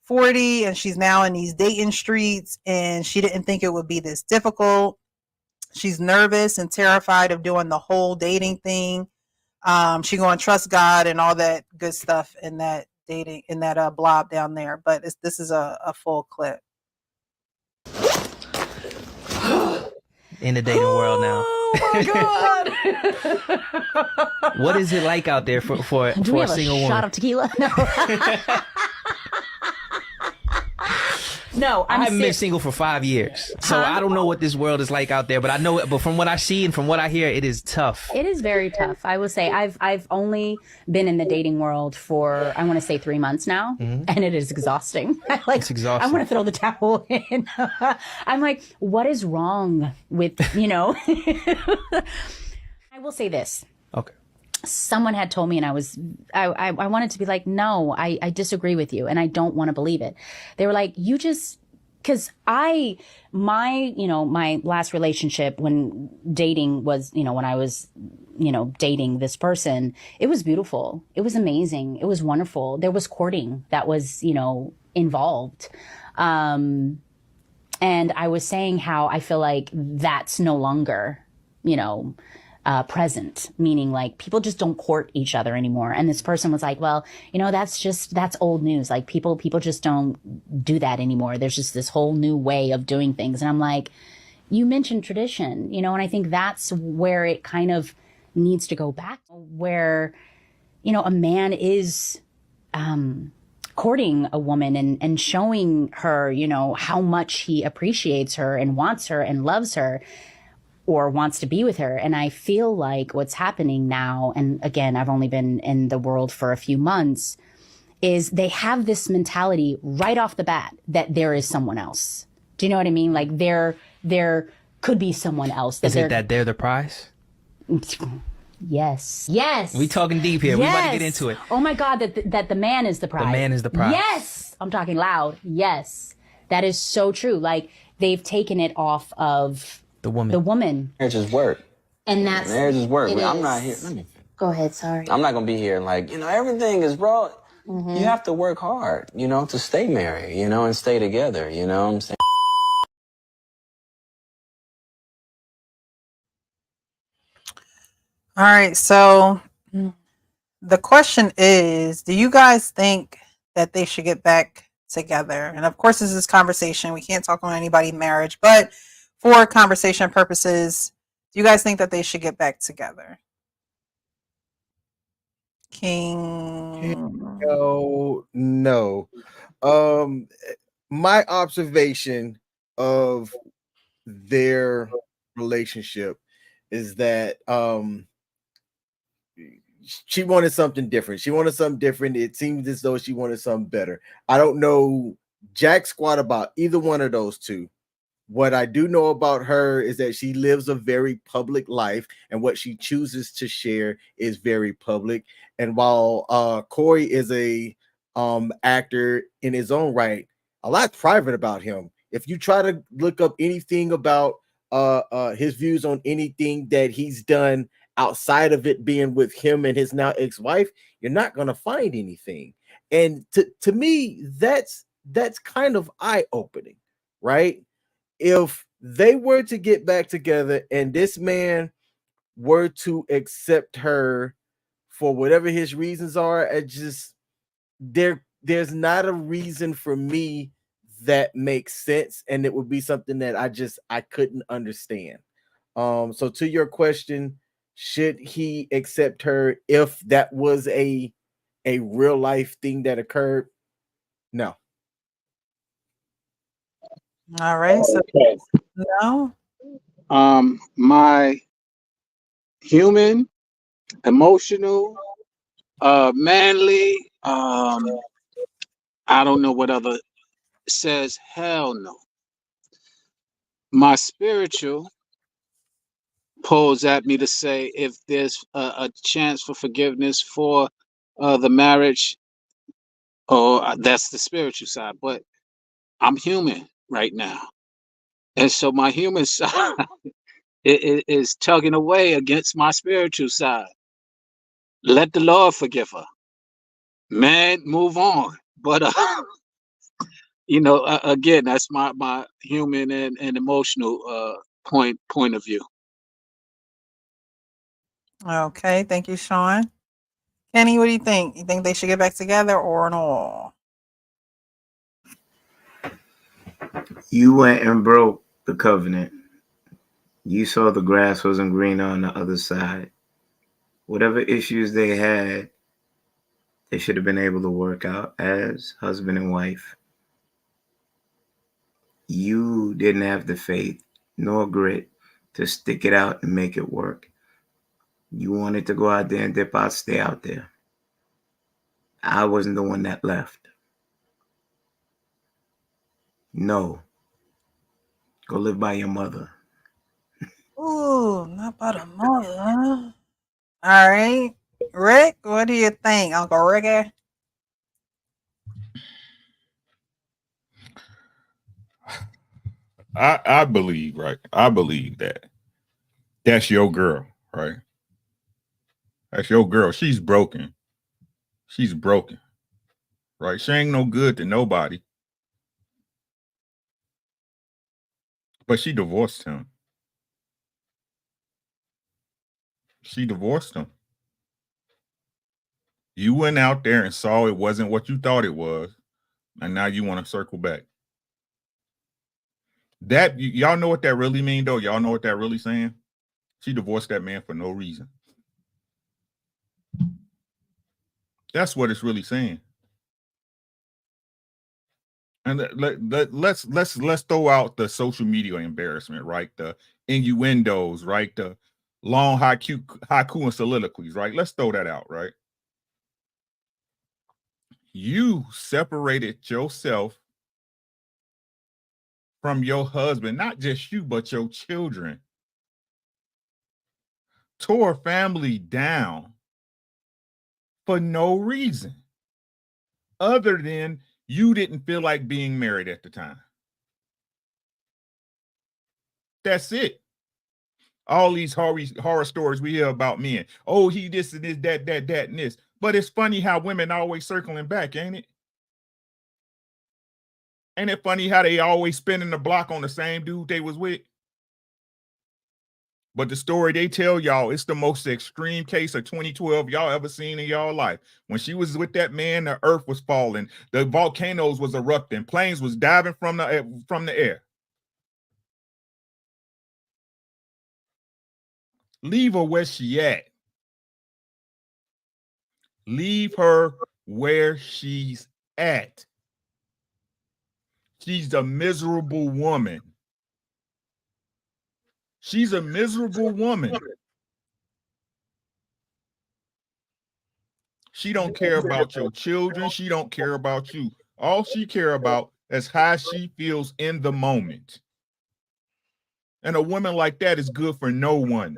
40 and she's now in these dating streets, and she didn't think it would be this difficult. She's nervous and terrified of doing the whole dating thing. She going to trust God and all that good stuff in that dating in that blob down there. But this is a full clip. In the dating world now. Oh my God. What is it like out there for Do we a have single a woman? shot of tequila? No. No, I haven't been single for 5 years, so I don't know what this world is like out there. But I know it. But from what I see and from what I hear, it is tough. It is very tough. I will say I've only been in the dating world for, I want to say 3 months now, and it is exhausting. It's exhausting. I want to throw the towel in. I'm like, what is wrong with, I will say this. Okay. Someone had told me, and I wanted to be like, no, I disagree with you, and I don't want to believe it. They were like, because my last relationship when dating was, when I was, dating this person, it was beautiful. It was amazing. It was wonderful. There was courting that was, involved. And I was saying how I feel like that's no longer, present, meaning like people just don't court each other anymore. And this person was like, well, that's old news. Like people just don't do that anymore. There's just this whole new way of doing things. And I'm like, you mentioned tradition, and I think that's where it kind of needs to go back, where, a man is, courting a woman and showing her, how much he appreciates her and wants her and loves her, or wants to be with her. And I feel like what's happening now, and again, I've only been in the world for a few months, is they have this mentality right off the bat that there is someone else. Do you know what I mean? Like there could be someone else. Is it that they're the prize? Yes. Yes. We talking deep here. We about to get into it. Oh my God, that the man is the prize. The man is the prize. Yes. I'm talking loud. Yes. That is so true. Like they've taken it off of the woman. Marriage is work. And that's marriage is work. it I'm is. not here. Let me. Go ahead. Sorry. I'm not gonna be here like everything is, bro. You have to work hard, to stay married, and stay together. You know what I'm saying? All right. So the question is, do you guys think that they should get back together? And of course, this is conversation. We can't talk on anybody's marriage, but for conversation purposes, do you guys think that they should get back together? King. No. My observation of their relationship is that she wanted something different. It seems as though she wanted something better. I don't know jack squat about either one of those two. What I do know about her is that she lives a very public life, and what she chooses to share is very public. And while Corey is a actor in his own right, a lot's private about him. If you try to look up anything about his views on anything that he's done outside of it being with him and his now ex-wife, you're not going to find anything. And to me, that's kind of eye-opening, right? If they were to get back together and this man were to accept her for whatever his reasons are, there's not a reason for me that makes sense, and it would be something that I couldn't understand. So to your question, should he accept her if that was a real life thing that occurred? No. All right. So Okay. no. My human, emotional, manly, I don't know what other says hell no. My spiritual pulls at me to say if there's a chance for forgiveness for the marriage, or that's the spiritual side. But I'm human right now. And so my human side is tugging away against my spiritual side. Let the Lord forgive her. Man, move on. But again, that's my human and emotional point of view. Okay, thank you, Sean. Kenny, what do you think? You think they should get back together or no? You went and broke the covenant. You saw the grass wasn't greener on the other side. Whatever issues they had, they should have been able to work out as husband and wife. You didn't have the faith nor grit to stick it out and make it work. You wanted to go out there and dip out, stay out there. I wasn't the one that left. No. Go live by your mother. Ooh, not by the mother. All right. Rick, what do you think, Uncle Ricky? I believe, right? I believe that that's your girl, right? That's your girl. She's broken. She's broken, right? She ain't no good to nobody. But she divorced him. She divorced him. You went out there and saw it wasn't what you thought it was, and now you want to circle back. That y'all know what that really mean, though. Y'all know what that really saying. She divorced that man for no reason. That's what it's really saying. And let's throw out the social media embarrassment, right? The innuendos, right? The long haiku and soliloquies, right? Let's throw that out, right? You separated yourself from your husband, not just you, but your children. Tore family down for no reason other than you didn't feel like being married at the time. That's it. All these horror stories we hear about men. Oh, he this and this, that, and this. But it's funny how women always circling back, ain't it? Ain't it funny how they always spinning the block on the same dude they was with? But the story they tell y'all, it's the most extreme case of 2012 y'all ever seen in y'all life. When she was with that man, the earth was falling, the volcanoes was erupting, planes was diving from the air. Leave her where she at. Leave her where she's at. She's a miserable woman. She's a miserable woman. She don't care about your children. She don't care about you. All she care about is how she feels in the moment. And a woman like that is good for no one.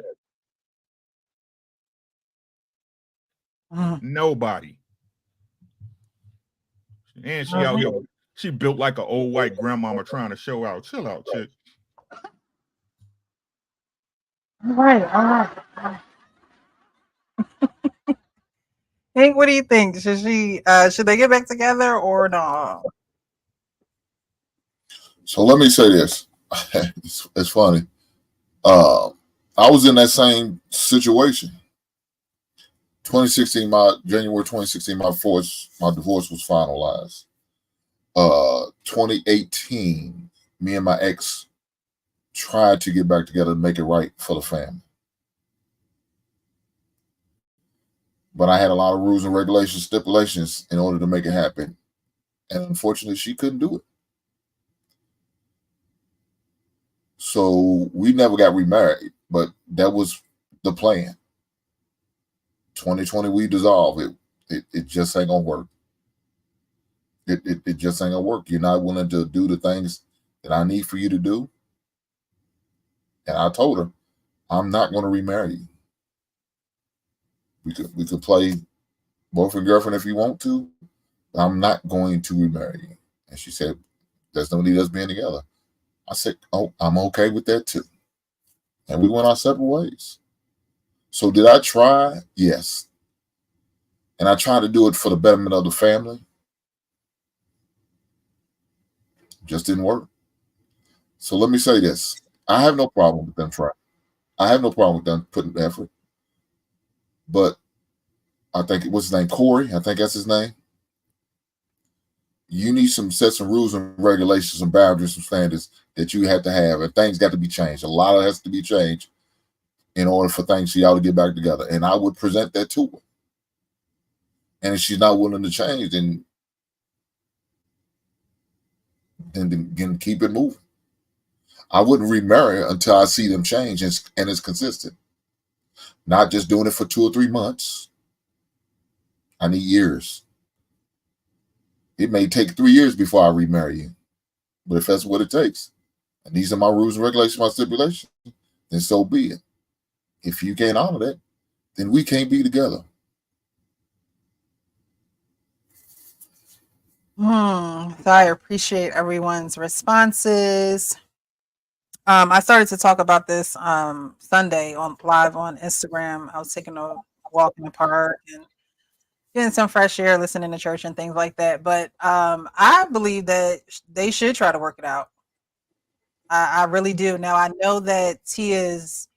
Nobody. And she out here, she built like an old white grandmama trying to show out. Chill out, chick. All right. Hank, what do you think? Should they get back together or no? So let me say this. It's funny. I was in that same situation. 2016, January 2016, my divorce was finalized. 2018, me and my ex tried to get back together and make it right for the family. But I had a lot of rules and regulations, stipulations in order to make it happen. And unfortunately, she couldn't do it. So we never got remarried, but that was the plan. 2020, we dissolved. It just ain't gonna work. It just ain't gonna work. You're not willing to do the things that I need for you to do. And I told her, I'm not gonna remarry you. We could play boyfriend girlfriend if you want to. I'm not going to remarry you. And she said, there's no need us being together. I said, oh, I'm okay with that too. And we went our separate ways. So did I try? Yes. And I tried to do it for the betterment of the family. Just didn't work. So let me say this. I have no problem with them trying. I have no problem with them putting effort. But I think, what's his name? Corey, I think that's his name. You need some rules and regulations, some boundaries, some standards that you have to have. And things got to be changed. A lot of it has to be changed in order for things for y'all to get back together. And I would present that to her. And if she's not willing to change, then keep it moving. I wouldn't remarry her until I see them change and it's consistent. Not just doing it for 2 or 3 months. I need years. It may take 3 years before I remarry you. But if that's what it takes, and these are my rules and regulations, my stipulations, then so be it. If you can't honor that, then we can't be together. So I appreciate everyone's responses. I started to talk about this Sunday on live on Instagram. I was taking a walk in the park and getting some fresh air, listening to church and things like that. But I believe that they should try to work it out. I really do. Now I know that Tia's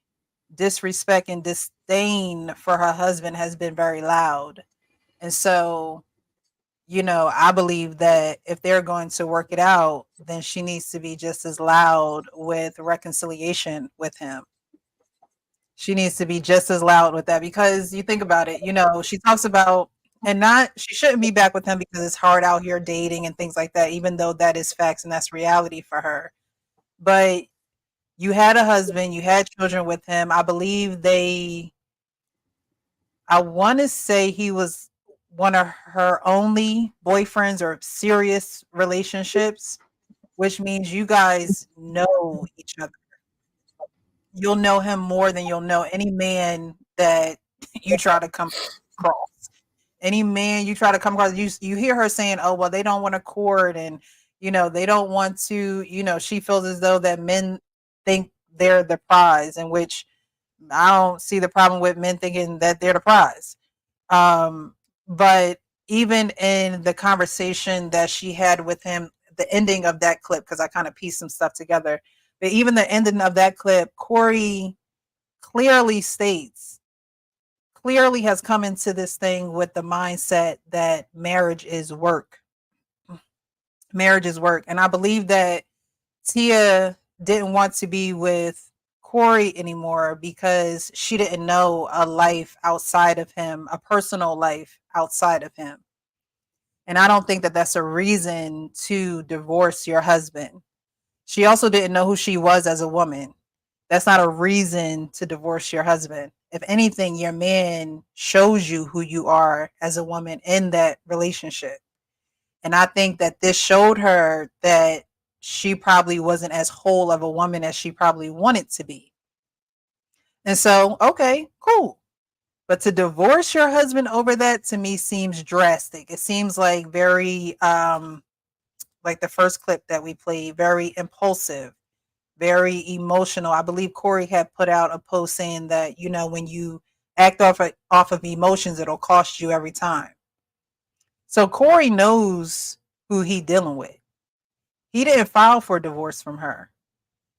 disrespect and disdain for her husband has been very loud, and so I believe that if they're going to work it out, then she needs to be just as loud with reconciliation with him. She needs to be just as loud with that because you think about it, she talks about she shouldn't be back with him because it's hard out here dating and things like that, even though that is facts and that's reality for her. But you had a husband, you had children with him. I believe I want to say he was one of her only boyfriends or serious relationships, which means you guys know each other. You'll know him more than you'll know any man that you try to come across. Any man you try to come across, you hear her saying, "Oh, well, they don't want to court, and they don't want to." She feels as though that men think they're the prize, in which I don't see the problem with men thinking that they're the prize. But even in the conversation that she had with him, the ending of that clip, because I kind of pieced some stuff together, but even the ending of that clip, Corey clearly has come into this thing with the mindset that marriage is work. Marriage is work. And I believe that Tia didn't want to be with Corey anymore because she didn't know a life outside of him, a personal life outside of him. And I don't think that that's a reason to divorce your husband. She also didn't know who she was as a woman. That's not a reason to divorce your husband. If anything, your man shows you who you are as a woman in that relationship. And I think that this showed her that she probably wasn't as whole of a woman as she probably wanted to be. And so, okay, cool. But to divorce your husband over that, to me, seems drastic. It seems like very, like the first clip that we played, very impulsive, very emotional. I believe Corey had put out a post saying that, when you act off of emotions, it'll cost you every time. So Corey knows who he dealing with. He didn't file for divorce from her.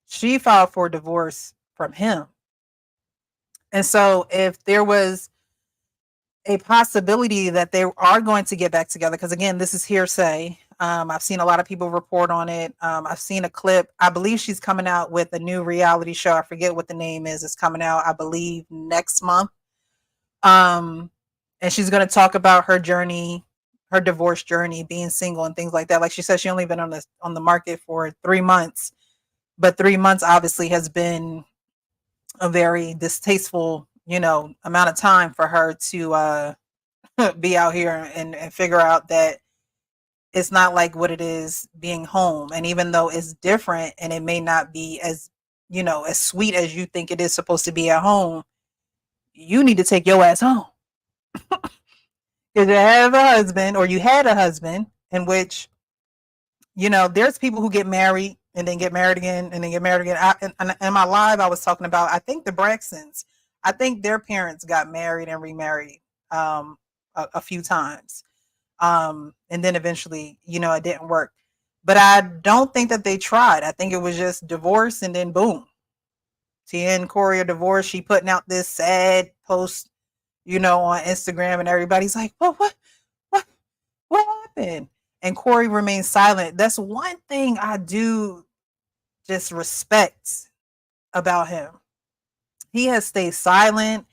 She filed for divorce from him. And so if there was a possibility that they are going to get back together, because again, this is hearsay. I've seen a lot of people report on it. I've seen a clip. I believe she's coming out with a new reality show. I forget what the name is. It's coming out, I believe, next month. And she's going to talk about her journey, her divorce journey, being single and things like that. Like she said, she only been on the market for 3 months, but 3 months obviously has been a very distasteful, amount of time for her to be out here and figure out that it's not like what it is being home. And even though it's different and it may not be as, as sweet as you think it is supposed to be at home, you need to take your ass home. Because you have a husband, or you had a husband, in which, there's people who get married and then get married again, and then get married again. In my live, I was talking about, I think the Braxtons, I think their parents got married and remarried a few times. And then eventually, it didn't work. But I don't think that they tried. I think it was just divorce and then boom. Tia and Corey are divorced. She putting out this sad post, on Instagram, and everybody's like, what happened? And Corey remains silent. That's one thing I do just respect about him. He has stayed silent.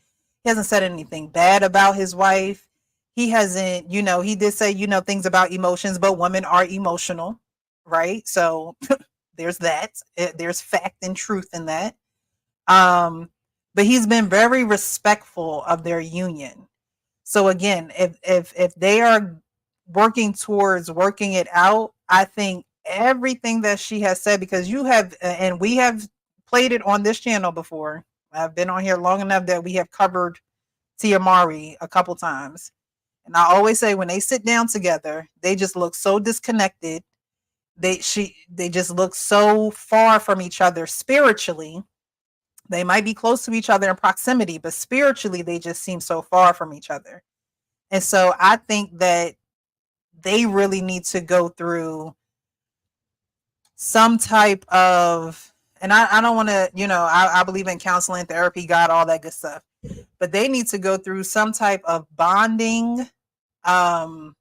He hasn't said anything bad about his wife. He hasn't, he did say, things about emotions, but women are emotional, right? So there's that. There's fact and truth in that. But he's been very respectful of their union. So again, if they are working towards working it out, I think everything that she has said, because you have, and we have played it on this channel before. I've been on here long enough that we have covered Tia Mowry a couple times. And I always say when they sit down together, they just look so disconnected. They just look so far from each other spiritually. They might be close to each other in proximity, but spiritually they just seem so far from each other. And so I think that they really need to go through some type of, and I don't want to, I believe in counseling, therapy, God, all that good stuff, but they need to go through some type of bonding, a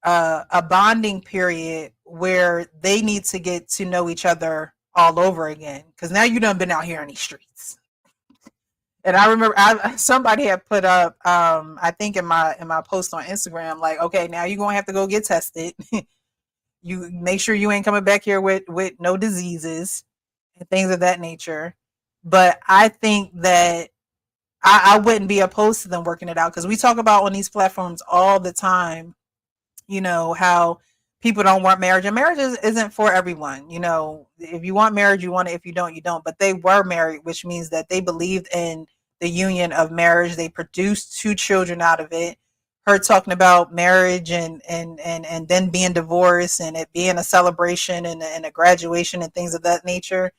bonding period where they need to get to know each other all over again. Because now you done been out here in these streets. And I remember somebody had put up, I think in my post on Instagram, like, okay, now you're gonna have to go get tested. You make sure you ain't coming back here with no diseases and things of that nature. But I think that I wouldn't be opposed to them working it out, because we talk about on these platforms all the time, how people don't want marriage, and marriage isn't for everyone. If you want marriage, you want it. If you don't, you don't. But they were married, which means that they believed in the union of marriage. They produced 2 children out of it. Her talking about marriage and then being divorced and it being a celebration and a graduation and things of that nature.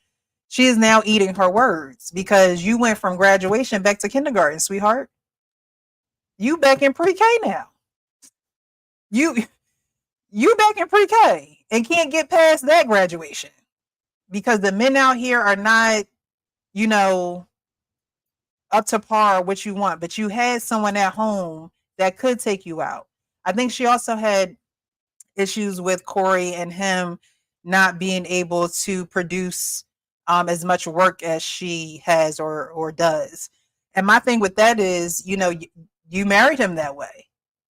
She is now eating her words, because you went from graduation back to kindergarten, sweetheart. You back in pre-K now. You back in pre-K and can't get past that graduation, because the men out here are not, up to par what you want. But you had someone at home that could take you out. I think she also had issues with Corey and him not being able to produce as much work as she has or does. And my thing with that is, you married him that way,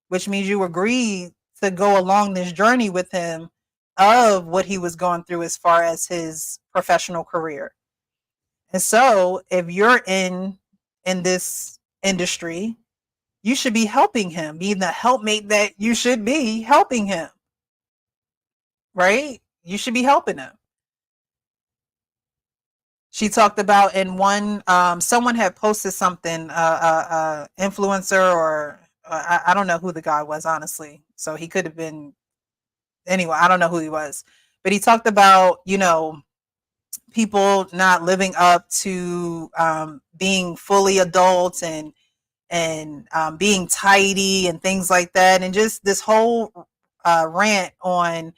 which means you agreed to go along this journey with him of what he was going through as far as his professional career. And so if you're in this industry, you should be helping him, being the helpmate that you should be, helping him, right? You should be helping him. She talked about in one, someone had posted something, influencer, or I don't know who the guy was, honestly. So he could have been, anyway, I don't know who he was, but he talked about, people not living up to being fully adults and being tidy and things like that. And just this whole rant on,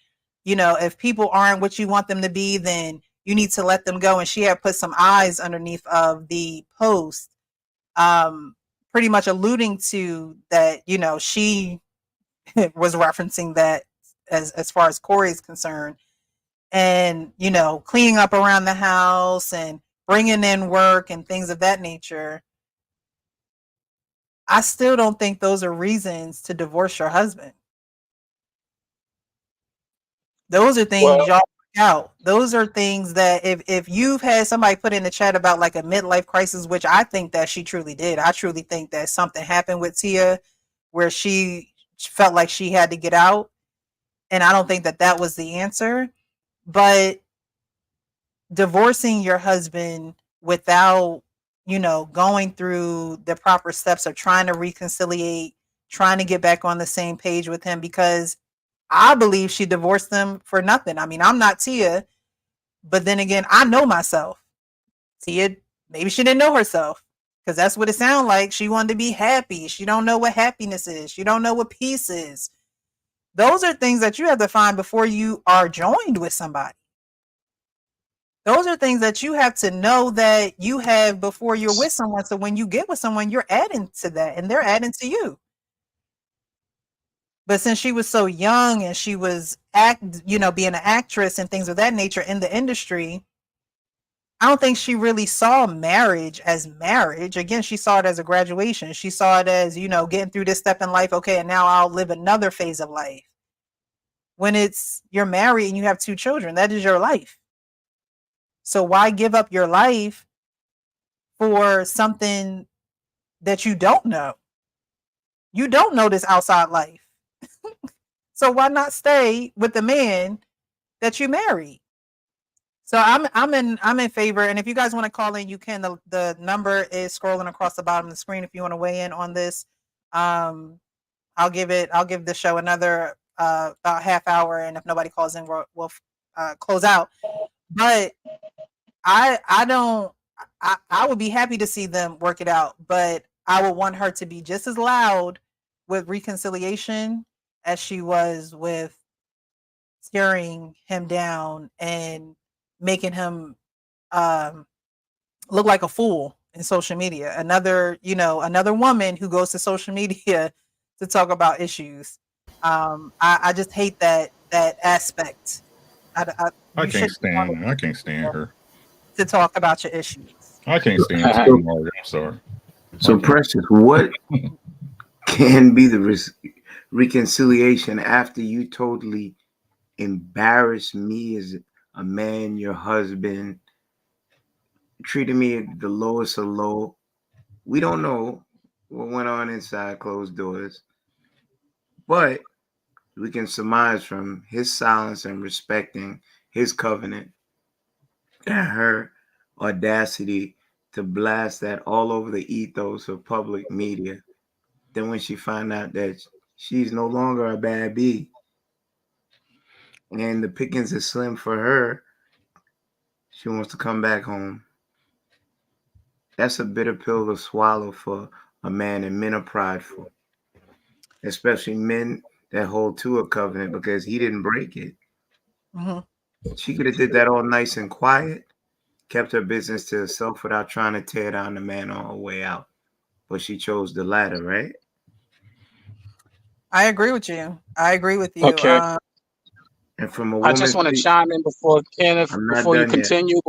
if people aren't what you want them to be, then you need to let them go. And she had put some eyes underneath of the post, pretty much alluding to that, she was referencing that as far as Corey is concerned. And, cleaning up around the house and bringing in work and things of that nature. I still don't think those are reasons to divorce your husband. Those are things y'all work out. Those are things that if you've had somebody put in the chat about like a midlife crisis, which I think that she truly did. I truly think that something happened with Tia where she felt like she had to get out. And I don't think that that was the answer. But divorcing your husband without, going through the proper steps of trying to reconciliate, trying to get back on the same page with him, because I believe she divorced him for nothing. I mean, I'm not Tia, but then again, I know myself. Tia, maybe she didn't know herself because that's what it sounded like. She wanted to be happy. She don't know what happiness is. She don't know what peace is. Those are things that you have to find before you are joined with somebody. Those are things that you have to know that you have before you're with someone. So when you get with someone, you're adding to that and they're adding to you. But since she was so young and she was being an actress and things of that nature in the industry, I don't think she really saw marriage as marriage. Again, she saw it as a graduation. She saw it as, getting through this step in life. Okay, and now I'll live another phase of life. When you're married and you have 2 children, that is your life. So why give up your life for something that you don't know? You don't know this outside life. So why not stay with the man that you married? So I'm in favor. And if you guys want to call in, you can. The number is scrolling across the bottom of the screen if you want to weigh in on this. I'll give the show another about half hour, and if nobody calls in, we'll close out. But I would be happy to see them work it out, but I would want her to be just as loud with reconciliation as she was with tearing him down and making him look like a fool in social media. Another woman who goes to social media to talk about issues. I just hate that aspect. I can't stand her. To talk about your issues. I can't stand her. I'm sorry. So, Precious, what can be the reconciliation after you totally embarrassed me as a man, your husband, treated me at the lowest of low? We don't know what went on inside closed doors, but we can surmise from his silence and respecting his covenant and her audacity to blast that all over the ethos of public media. Then when she found out that she's no longer a bad bee and the pickings are slim for her, she wants to come back home. That's a bitter pill to swallow for a man, and men are prideful, especially men that hold to a covenant because he didn't break it. Mm-hmm. She could have did that all nice and quiet, kept her business to herself without trying to tear down the man on her way out. But she chose the latter, right? I agree with you. Okay. And from a I just woman's want to seat, chime in before Kenneth, I'm not before you done yet. continue,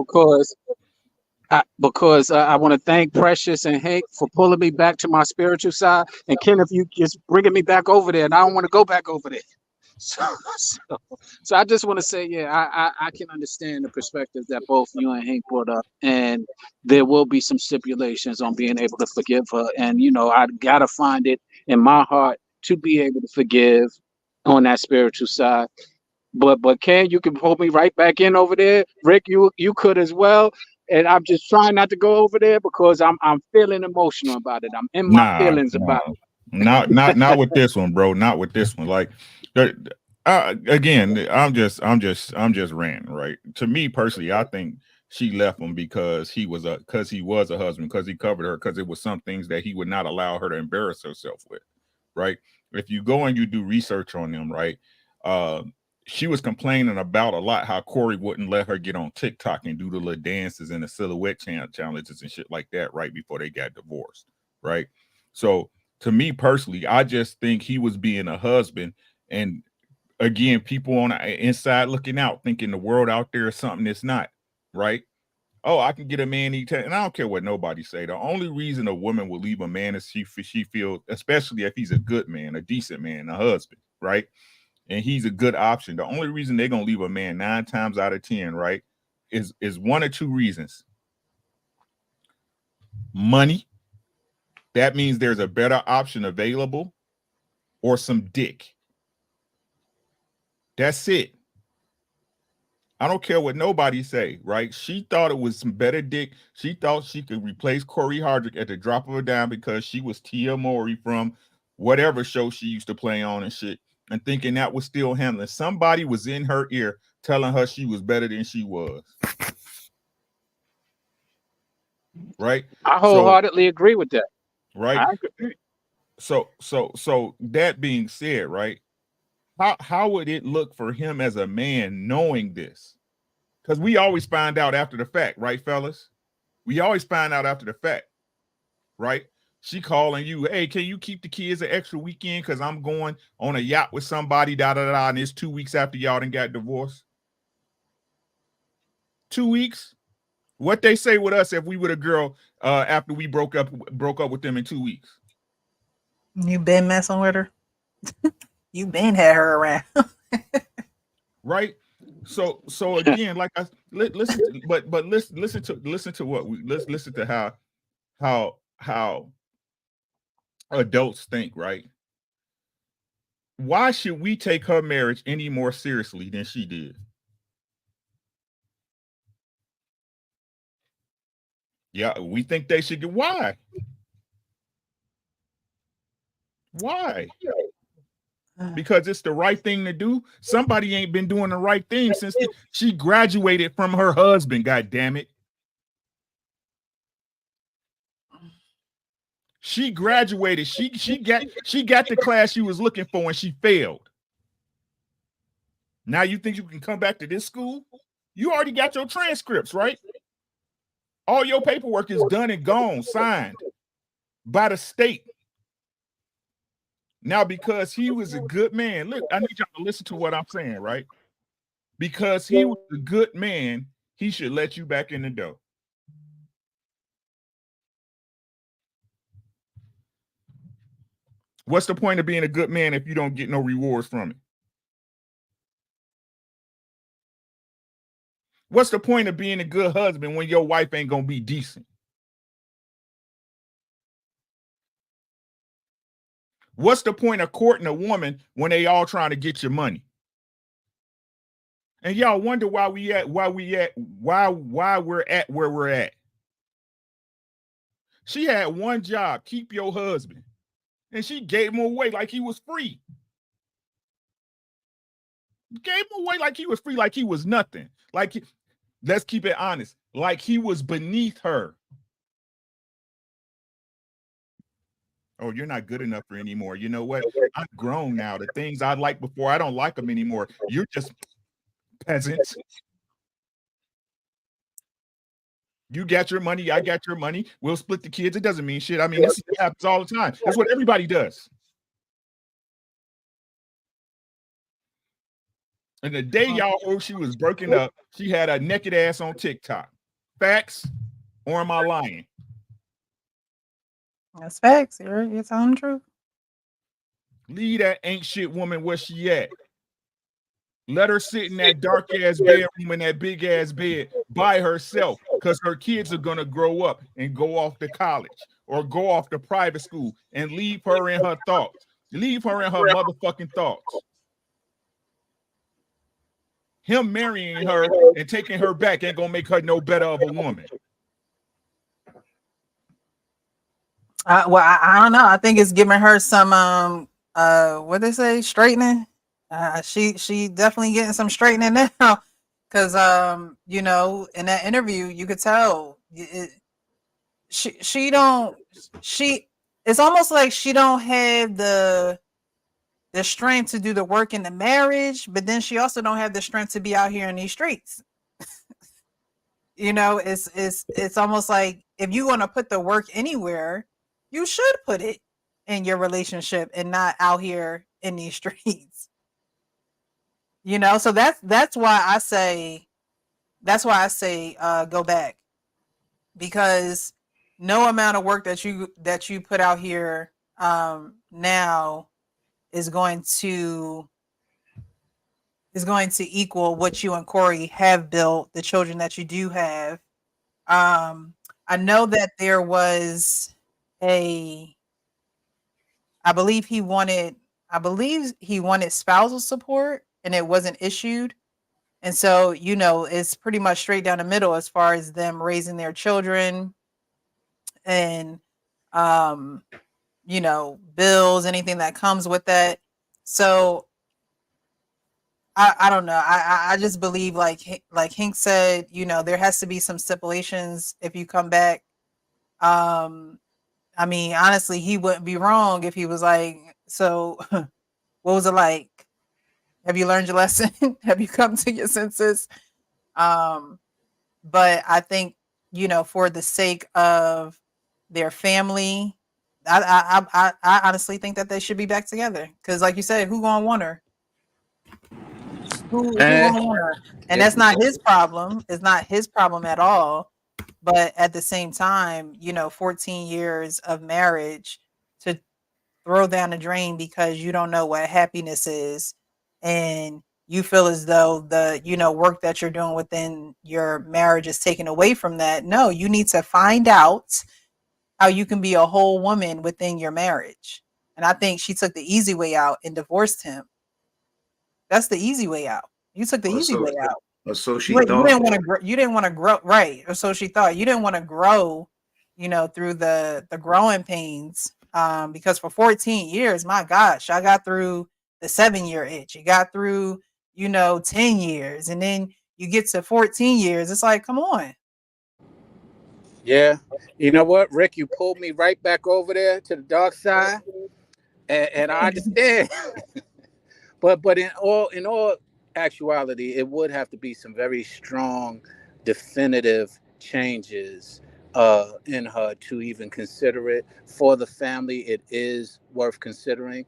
because I want to thank Precious and Hank for pulling me back to my spiritual side, and Kenneth, you just bringing me back over there, and I don't want to go back over there. So I just want to say, yeah, I can understand the perspective that both you and Hank brought up, and there will be some stipulations on being able to forgive her, and I gotta find it in my heart to be able to forgive on that spiritual side. But Ken, you can pull me right back in over there. Rick, you could as well. And I'm just trying not to go over there because I'm feeling emotional about it. I'm in my feelings about it. Not with this one, bro. Not with this one. Like, again, I'm just ranting, right? To me personally, I think she left him because he was a husband, because he covered her, because it was some things that he would not allow her to embarrass herself with, right? If you go and you do research on them, right? She was complaining about a lot how Corey wouldn't let her get on TikTok and do the little dances and the silhouette challenges and shit like that right before they got divorced, right? So to me personally, I just think he was being a husband. And again, people on the inside looking out, thinking the world out there is something that's not, right? Oh, I can get a man anytime, and I don't care what nobody say. The only reason a woman will leave a man is she feels, especially if he's a good man, a decent man, a husband, right? And he's a good option. The only reason they're gonna leave a man 9 times out of 10, right, is one or two reasons. Money. That means there's a better option available, or some dick. That's it. I don't care what nobody say, right? She thought it was some better dick. She thought she could replace Corey Hardrick at the drop of a dime because she was Tia Mowry from whatever show she used to play on and shit. and thinking that was still handling. Somebody was in her ear telling her she was better than she was. Right? I wholeheartedly agree with that. Right? So that being said, right? How would it look for him as a man knowing this? Because we always find out after the fact, right, fellas? We always find out after the fact, right? She calling you, hey, can you keep the kids an extra weekend? Because I'm going on a yacht with somebody, and it's 2 weeks after y'all done got divorced. 2 weeks? What they say with us if we were a girl after we broke up with them in 2 weeks? You been messing with her? You been had her around. Right? So again, like I listen to, but listen to what we listen to how adults think, right? Why should we take her marriage any more seriously than she did? Yeah, we think they should get. Why? Why? Because it's the right thing to do. Somebody ain't been doing the right thing since she graduated from her husband. God damn it. She graduated. She got the class she was looking for and she failed. Now you think you can come back to this school? You already got your transcripts, right? All your paperwork is done and gone, signed by the state. Now, because he was a good man, look, I need y'all to listen to what I'm saying, right? Because he was a good man, he should let you back in the door. What's the point of being a good man if you don't get no rewards from it? What's the point of being a good husband when your wife ain't gonna be decent? What's the point of courting a woman when they all trying to get your money? And y'all wonder why we're at where we're at. She had one job, keep your husband. And she gave him away like he was free. Gave him away like he was free, like he was nothing. Let's keep it honest, like he was beneath her. Oh, you're not good enough for anymore. You know what? I'm grown now. The things I liked before, I don't like them anymore. You're just peasants. You got your money, I got your money. We'll split the kids. It doesn't mean shit. I mean, this happens all the time. That's what everybody does. And the day y'all heard she was breaking up, she had a naked ass on TikTok. Facts, or am I lying? That's facts. You're telling the truth. Leave that ain't shit woman where she at. Let her sit in that dark ass bedroom in that big ass bed by herself, because her kids are gonna grow up and go off to college or go off to private school, and leave her in her thoughts. Leave her in her motherfucking thoughts. Him marrying her and taking her back ain't gonna make her no better of a woman. Well, I don't know. I think it's giving her some what they say, straightening. She definitely getting some straightening now, because you know, in that interview you could tell she it's almost like she don't have the strength to do the work in the marriage, but then she also don't have the strength to be out here in these streets. You know, it's almost like if you want to put the work anywhere, you should put it in your relationship and not out here in these streets. You know, so that's why I say go back, because no amount of work that you put out here now is going to equal what you and Corey have built, the children that you do have. I know that there was I believe he wanted spousal support and it wasn't issued. And so, you know, it's pretty much straight down the middle as far as them raising their children and, you know, bills, anything that comes with that. So I don't know. I just believe like Hank said, you know, there has to be some stipulations if you come back. I mean, honestly, he wouldn't be wrong if he was like, so what was it like? Have you learned your lesson? Have you come to your senses? But I think, you know, for the sake of their family, I honestly think that they should be back together. Because, like you said, who gonna want her? Who gonna want her? And that's not his problem. It's not his problem at all. But at the same time, you know, 14 years of marriage to throw down the drain because you don't know what happiness is, and you feel as though the, you know, work that you're doing within your marriage is taken away from that. No, you need to find out how you can be a whole woman within your marriage. And I think she took the easy way out and divorced him. That's the easy way out. You took the easy way out. So she You thought. didn't want to grow. You didn't want to grow, right? Or so she thought. You didn't want to grow, you know, through the growing pains. Because for 14 years, my gosh, I got through the 7-year itch. You got through, you know, 10 years, and then you get to 14 years. It's like, come on. Yeah. You know what, Rick? You pulled me right back over there to the dark side, and I understand. But in all actuality, it would have to be some very strong, definitive changes in her to even consider it. For the family, it is worth considering.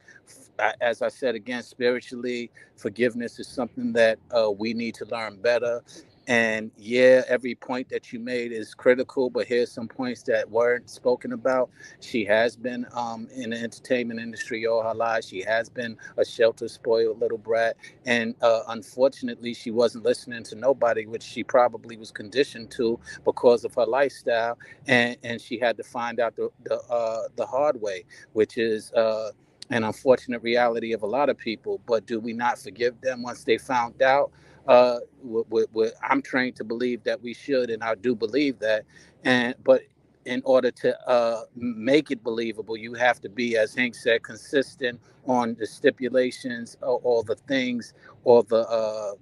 As I said again, spiritually, forgiveness is something that we need to learn better. And yeah, every point that you made is critical, but here's some points that weren't spoken about. She has been in the entertainment industry all her life. She has been a sheltered, spoiled little brat. And unfortunately, she wasn't listening to nobody, which she probably was conditioned to because of her lifestyle. And she had to find out the hard way, which is an unfortunate reality of a lot of people. But do we not forgive them once they found out? I'm trained to believe that we should, and I do believe that. But in order to make it believable, you have to be, as Hank said, consistent on the stipulations or the things or the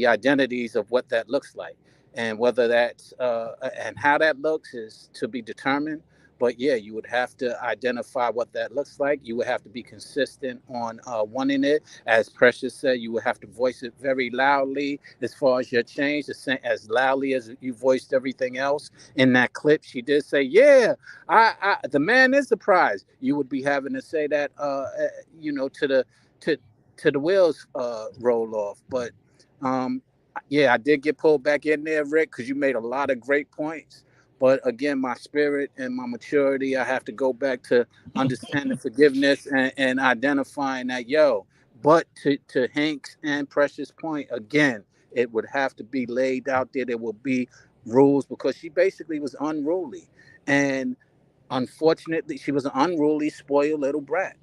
identities of what that looks like, and whether that's and how that looks is to be determined. But yeah, you would have to identify what that looks like. You would have to be consistent on wanting it. As Precious said, you would have to voice it very loudly as far as your change, the same as loudly as you voiced everything else. In that clip, she did say, "Yeah, the man is the prize." You would be having to say that, you know, to the wheels roll off. But yeah, I did get pulled back in there, Rick, because you made a lot of great points. But again, my spirit and my maturity, I have to go back to understanding forgiveness and identifying that, yo. But to Hank's and Precious' point, again, it would have to be laid out there. There will be rules because she basically was unruly. And unfortunately, she was an unruly, spoiled little brat.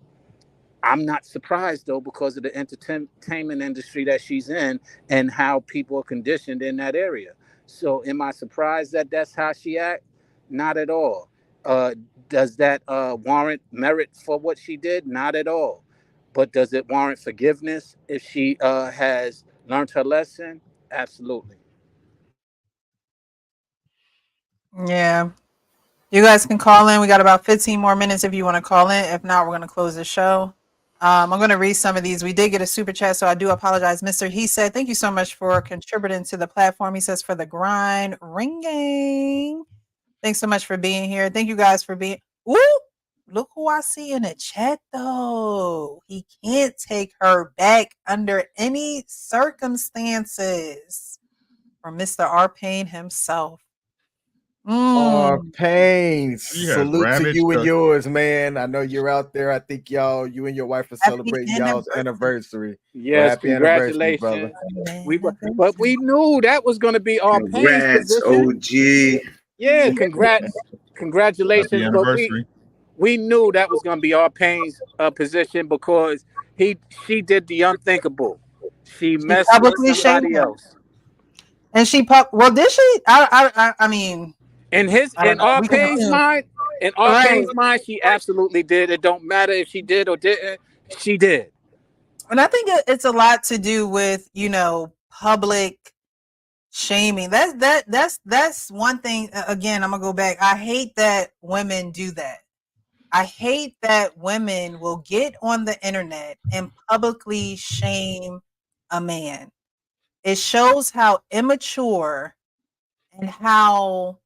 I'm not surprised though because of the entertainment industry that she's in and how people are conditioned in that area. So, am I surprised that that's how she act? Not at all. Uh, does that warrant merit for what she did? Not at all. But does it warrant forgiveness if she has learned her lesson? Absolutely. Yeah. You guys can call in. We got about 15 more minutes if you want to call in. If not, we're going to close the show. I'm going to read some of these. We did get a super chat, so I do apologize. Mr. He said, thank you so much for contributing to the platform. He says, for the grind ringing. Thanks so much for being here. Thank you guys for being. Ooh, look who I see in the chat, though. He can't take her back under any circumstances. From Mr. R. Payne himself. Pain. He has Salute to ravaged you and the yours, man. I know you're out there. I think you and your wife are Happy celebrating y'all's anniversary. Well, Yes, happy anniversary, brother. congratulations. But we knew that was going to be our Payne's Congrats, position. OG. Yeah, happy congratulations. But anniversary. we knew that was going to be our Payne's position because she did the unthinkable. She She messed with publicly shamed somebody him. else. And well, did she? I mean, I don't In know. our We can Payne's assume. mind, she absolutely did. It don't matter if she did or didn't. She did. And I think it's a lot to do with, public shaming. That's one thing. Again, I'm gonna go back. I hate that women do that. I hate that women will get on the internet and publicly shame a man. It shows how immature and how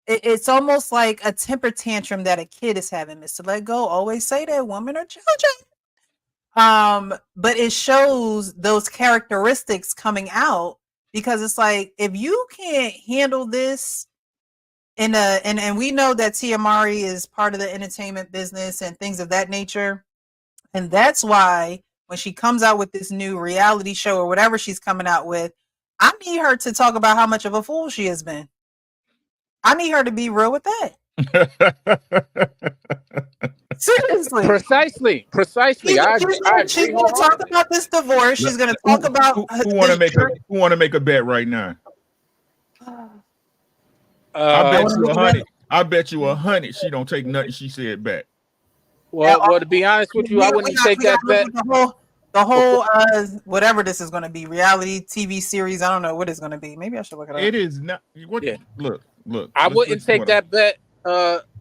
it's almost like a temper tantrum that a kid is having. Mr. Let Go always say that women are children. But it shows those characteristics coming out because it's like if you can't handle this and we know that Tia Mowry is part of the entertainment business and things of that nature. And that's why when she comes out with this new reality show or whatever she's coming out with, I need her to talk about how much of a fool she has been. I need her to be real with that. Seriously. Precisely. She's I going agree to talk about this divorce. She's going to talk about who want to make a bet right now. I bet you 100. I bet you 100 she don't take nothing she said back. Well, to be honest with you, I wouldn't take that bet. The whole whatever this is going to be, reality TV series. I don't know what it's going to be. Maybe I should look it up. It is not. Look. I wouldn't take that bet,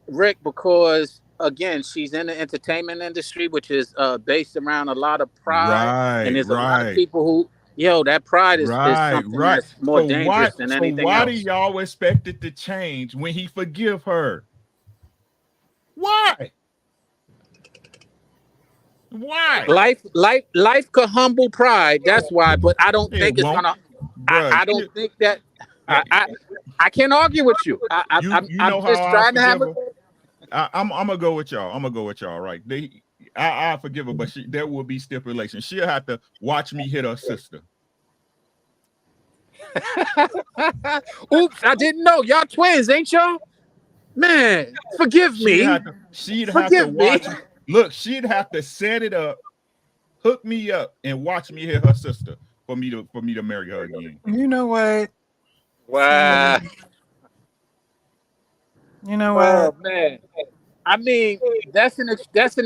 Rick, because again, she's in the entertainment industry, which is based around a lot of pride, and there's a lot of people who, that pride is something that's more dangerous than anything else. Why do y'all expect it to change when he forgive her? Why? Life could humble pride. That's why, but I don't think it's gonna. I don't think that. I can't argue with you. I'm just trying to have a. I'm gonna go with y'all. Right? I forgive her, but there will be stipulations. She'll have to watch me hit her sister. Oops, I didn't know. Y'all twins, ain't y'all? Man, forgive me. She'd have to watch me. Look, she'd have to set it up, hook me up, and watch me hit her sister for me to marry her again. You know what? Wow. You know what? Man. I mean, that's an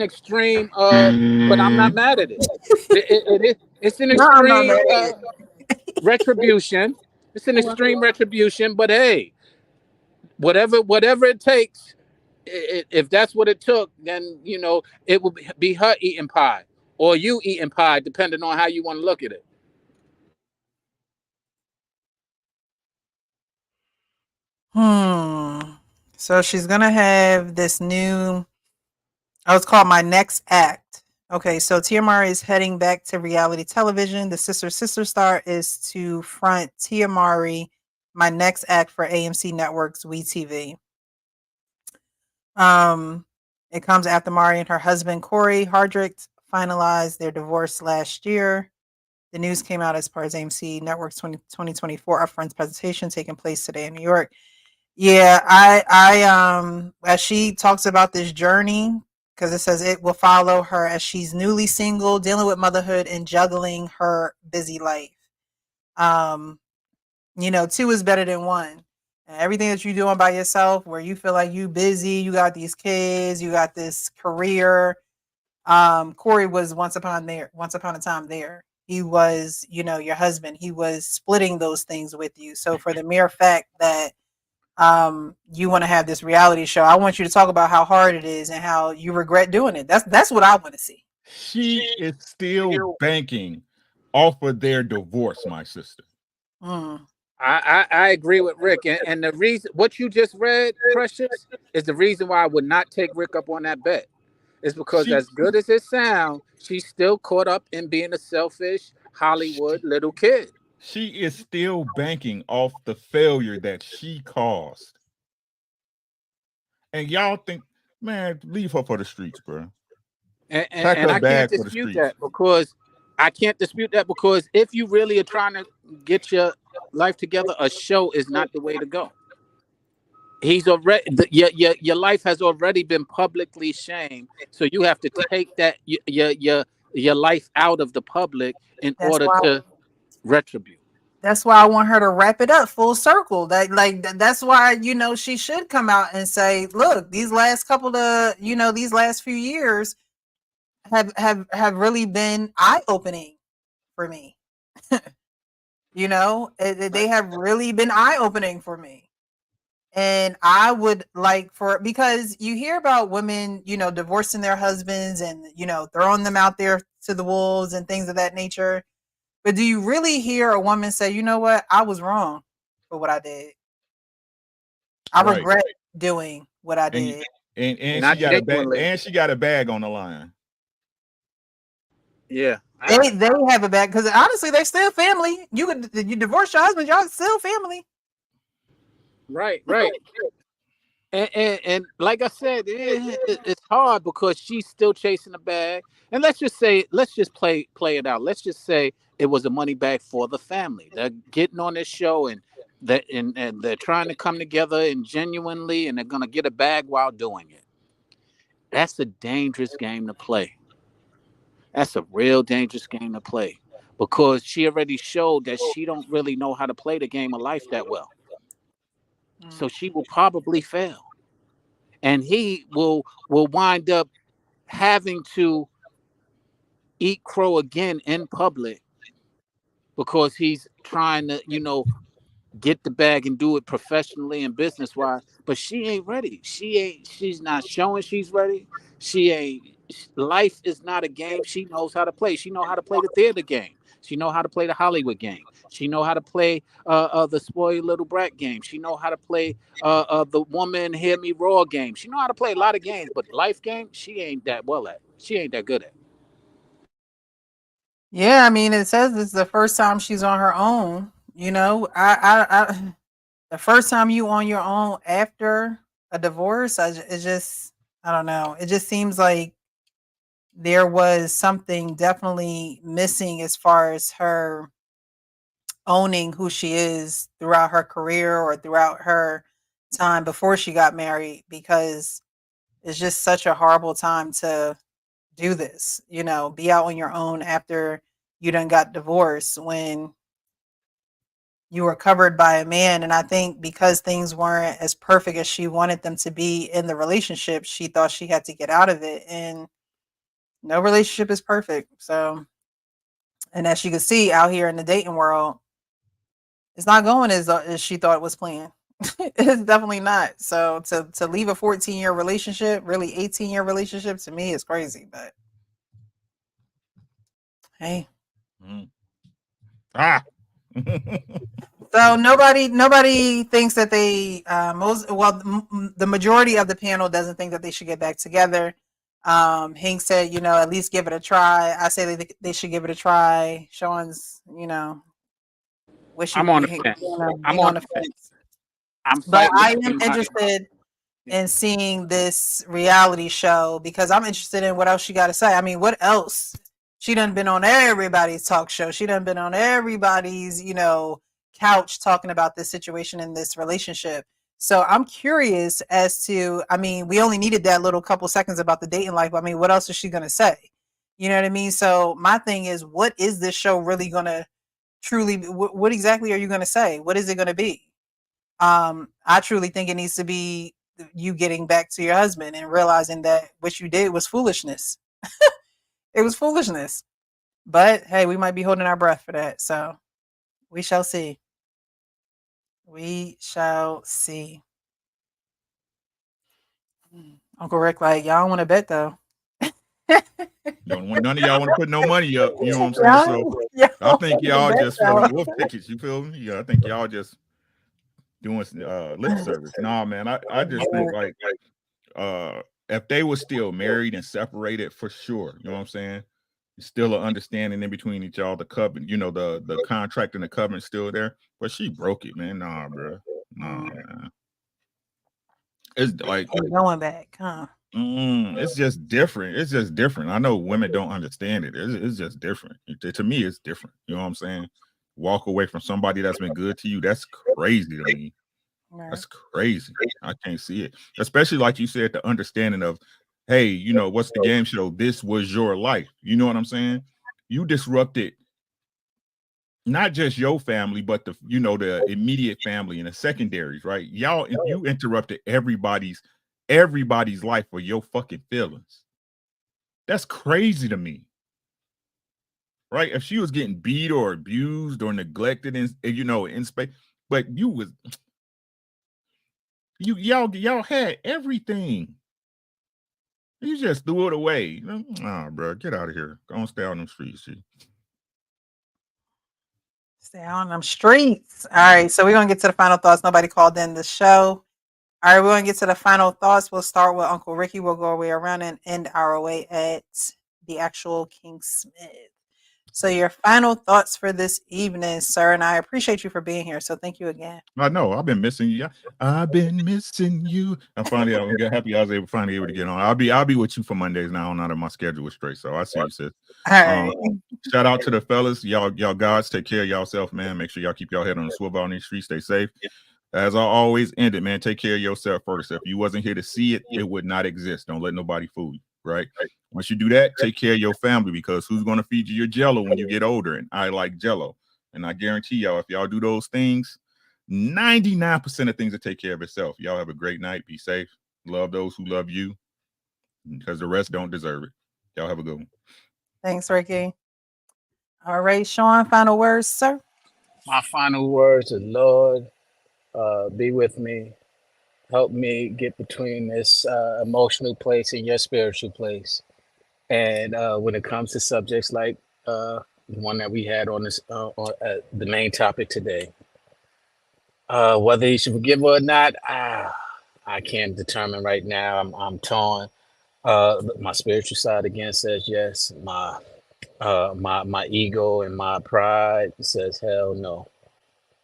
extreme, but I'm not mad at it. It's an extreme retribution. It's an extreme retribution, but hey, whatever it takes, if that's what it took, then it will be her eating pie or you eating pie, depending on how you want to look at it. So she's gonna have this new. It's called My Next Act. Okay, so Tia Mowry is heading back to reality television. The Sister Star is to front Tia Mowry, My Next Act for AMC Network's WeTV. It comes after Mowry and her husband Corey Hardrick finalized their divorce last year. The news came out as part of AMC Network's 2024 Upfront presentation taking place today in New York. Yeah, I as she talks about this journey, because it says it will follow her as she's newly single, dealing with motherhood and juggling her busy life. 2 is better than 1. And everything that you're doing by yourself, where you feel like you busy, you got these kids, you got this career. Corey was once upon a time there. He was, your husband. He was splitting those things with you. So for the mere fact that you want to have this reality show, I want you to talk about how hard it is and how you regret doing it. That's what I want to see. She is still banking off of their divorce, my sister. I agree with Rick, and the reason what you just read, Precious, is the reason why I would not take Rick up on that bet. It's because as good as it sounds, she's still caught up in being a selfish Hollywood little kid. She is still banking off the failure that she caused. And y'all think, man, leave her for the streets, bro. And I can't dispute that because if you really are trying to get your life together, a show is not the way to go. He's already your life has already been publicly shamed, so you have to take that your life out of the public in order to retribute. That's why I want her to wrap it up full circle. That's why she should come out and say, look, these last couple of these last few years have really been eye opening for me. You know, they have really been eye opening for me. And I would like for, because you hear about women, you know, divorcing their husbands and, you know, throwing them out there to the wolves and things of that nature. But do you really hear a woman say, you know what, I was wrong for what I did? I Right. regret doing what I And did. and Not she got a bag, genuinely. and she got a bag on the line. Yeah. They have a bad, because honestly, they're still family. You divorce your husband, y'all still family. Right. And like I said, it's hard because she's still chasing the bag. And let's just play it out. Let's just say it was a money bag for the family. They're getting on this show and they're trying to come together and genuinely, and they're gonna get a bag while doing it. That's a dangerous game to play. That's a real dangerous game to play because she already showed that she don't really know how to play the game of life that well. So she will probably fail. And he will wind up having to eat crow again in public because he's trying to, get the bag and do it professionally and business wise. But she ain't ready. She's not showing she's ready. She ain't. Life is not a game she knows how to play. She know how to play the theater game. She know how to play the Hollywood game. She know how to play the spoiled little brat game. She know how to play the woman hear me roar game. She know how to play a lot of games, but life game she ain't that well at. She ain't that good at. Yeah, I mean, it says this is the first time she's on her own. You know, the first time you on your own after a divorce, it just, I don't know. It just seems like there was something definitely missing as far as her owning who she is throughout her career or throughout her time before she got married, because it's just such a horrible time to do this, you know, be out on your own after you done got divorced when you were covered by a man. And I think because things weren't as perfect as she wanted them to be in the relationship, she thought she had to get out of it. And no relationship is perfect. So, and as you can see out here in the dating world, it's not going as she thought it was planned. It's definitely not. So to leave a 14-year relationship, really 18-year relationship, to me is crazy. But hey. So nobody thinks that they the majority of the panel doesn't think that they should get back together. Hank said, you know, at least give it a try. I say they should give it a try. Sean's, you know, I'm on the he, fence. you know, I'm being on on the the fence. fence. I'm But fighting I it am in my interested in seeing this reality show because I'm interested in what else she got to say. I mean, what else? She done been on everybody's talk show. She done been on everybody's, you know, couch talking about this situation in this relationship. So I'm curious as to, I mean, we only needed that little couple seconds about the dating life. I mean, what else is she going to say? You know what I mean? So my thing is, what is this show really going to truly, what exactly are you going to say? What is it going to be? I truly think it needs to be you getting back to your husband and realizing that what you did was foolishness. It was foolishness. But hey, we might be holding our breath for that. So we shall see. We shall see. Uncle Rick, like, y'all don't want to bet though. None of y'all want to put no money up. You know what I'm saying? So I think y'all just for the wolf tickets. You feel me? Yeah, I think y'all just doing lip service. Nah, man. I just think like if they were still married and separated, for sure. You know what I'm saying? Still an understanding in between each y'all. The covenant, you know, the contract and the covenant still there. But she broke it, man. Nah, bro. Nah, man. It's like going back, huh? It's just different. It's just different. I know women don't understand it. It's just different. To me, it's different. You know what I'm saying? Walk away from somebody that's been good to you. That's crazy to me. That's crazy. I can't see it. Especially like you said, the understanding of, hey, you know, what's the game show? This was your life. You know what I'm saying? You disrupted not just your family, but the immediate family and the secondaries, right? You interrupted everybody's life for your fucking feelings. That's crazy to me. Right? If she was getting beat or abused or neglected in space, but y'all had everything. You just threw it away. Oh, bro, get out of here. Go and stay on them streets. Stay on them streets. All right, so we're gonna get to the final thoughts. Nobody called in the show. All right, we're gonna get to the final thoughts. We'll start with Uncle Ricky. We'll go our way around and end our way at the actual King Smith. So your final thoughts for this evening, sir, and I appreciate you for being here. So thank you again. I know I've been missing you. I've been missing you. I'm happy I was finally able to get on. I'll be with you for Mondays now. Now that my schedule is straight, so I see you, sis. All right. Shout out to the fellas, y'all guys. Take care of yourself, man. Make sure y'all keep y'all head on the swivel on these streets. Stay safe. As I always end it, man. Take care of yourself first. If you wasn't here to see it, it would not exist. Don't let nobody fool you. Right. Once you do that, take care of your family, because who's going to feed you your Jello when you get older? And I like Jello. And I guarantee y'all, if y'all do those things, 99% of things will take care of itself. Y'all have a great night. Be safe. Love those who love you, because the rest don't deserve it. Y'all have a good one. Thanks, Ricky. All right, Sean, final words, sir. My final words are, Lord, be with me. Help me get between this emotional place and your spiritual place. And when it comes to subjects like the one that we had on this, the main topic today, whether you should forgive her or not, I can't determine right now. I'm torn. My spiritual side again says yes. My ego and my pride says hell no.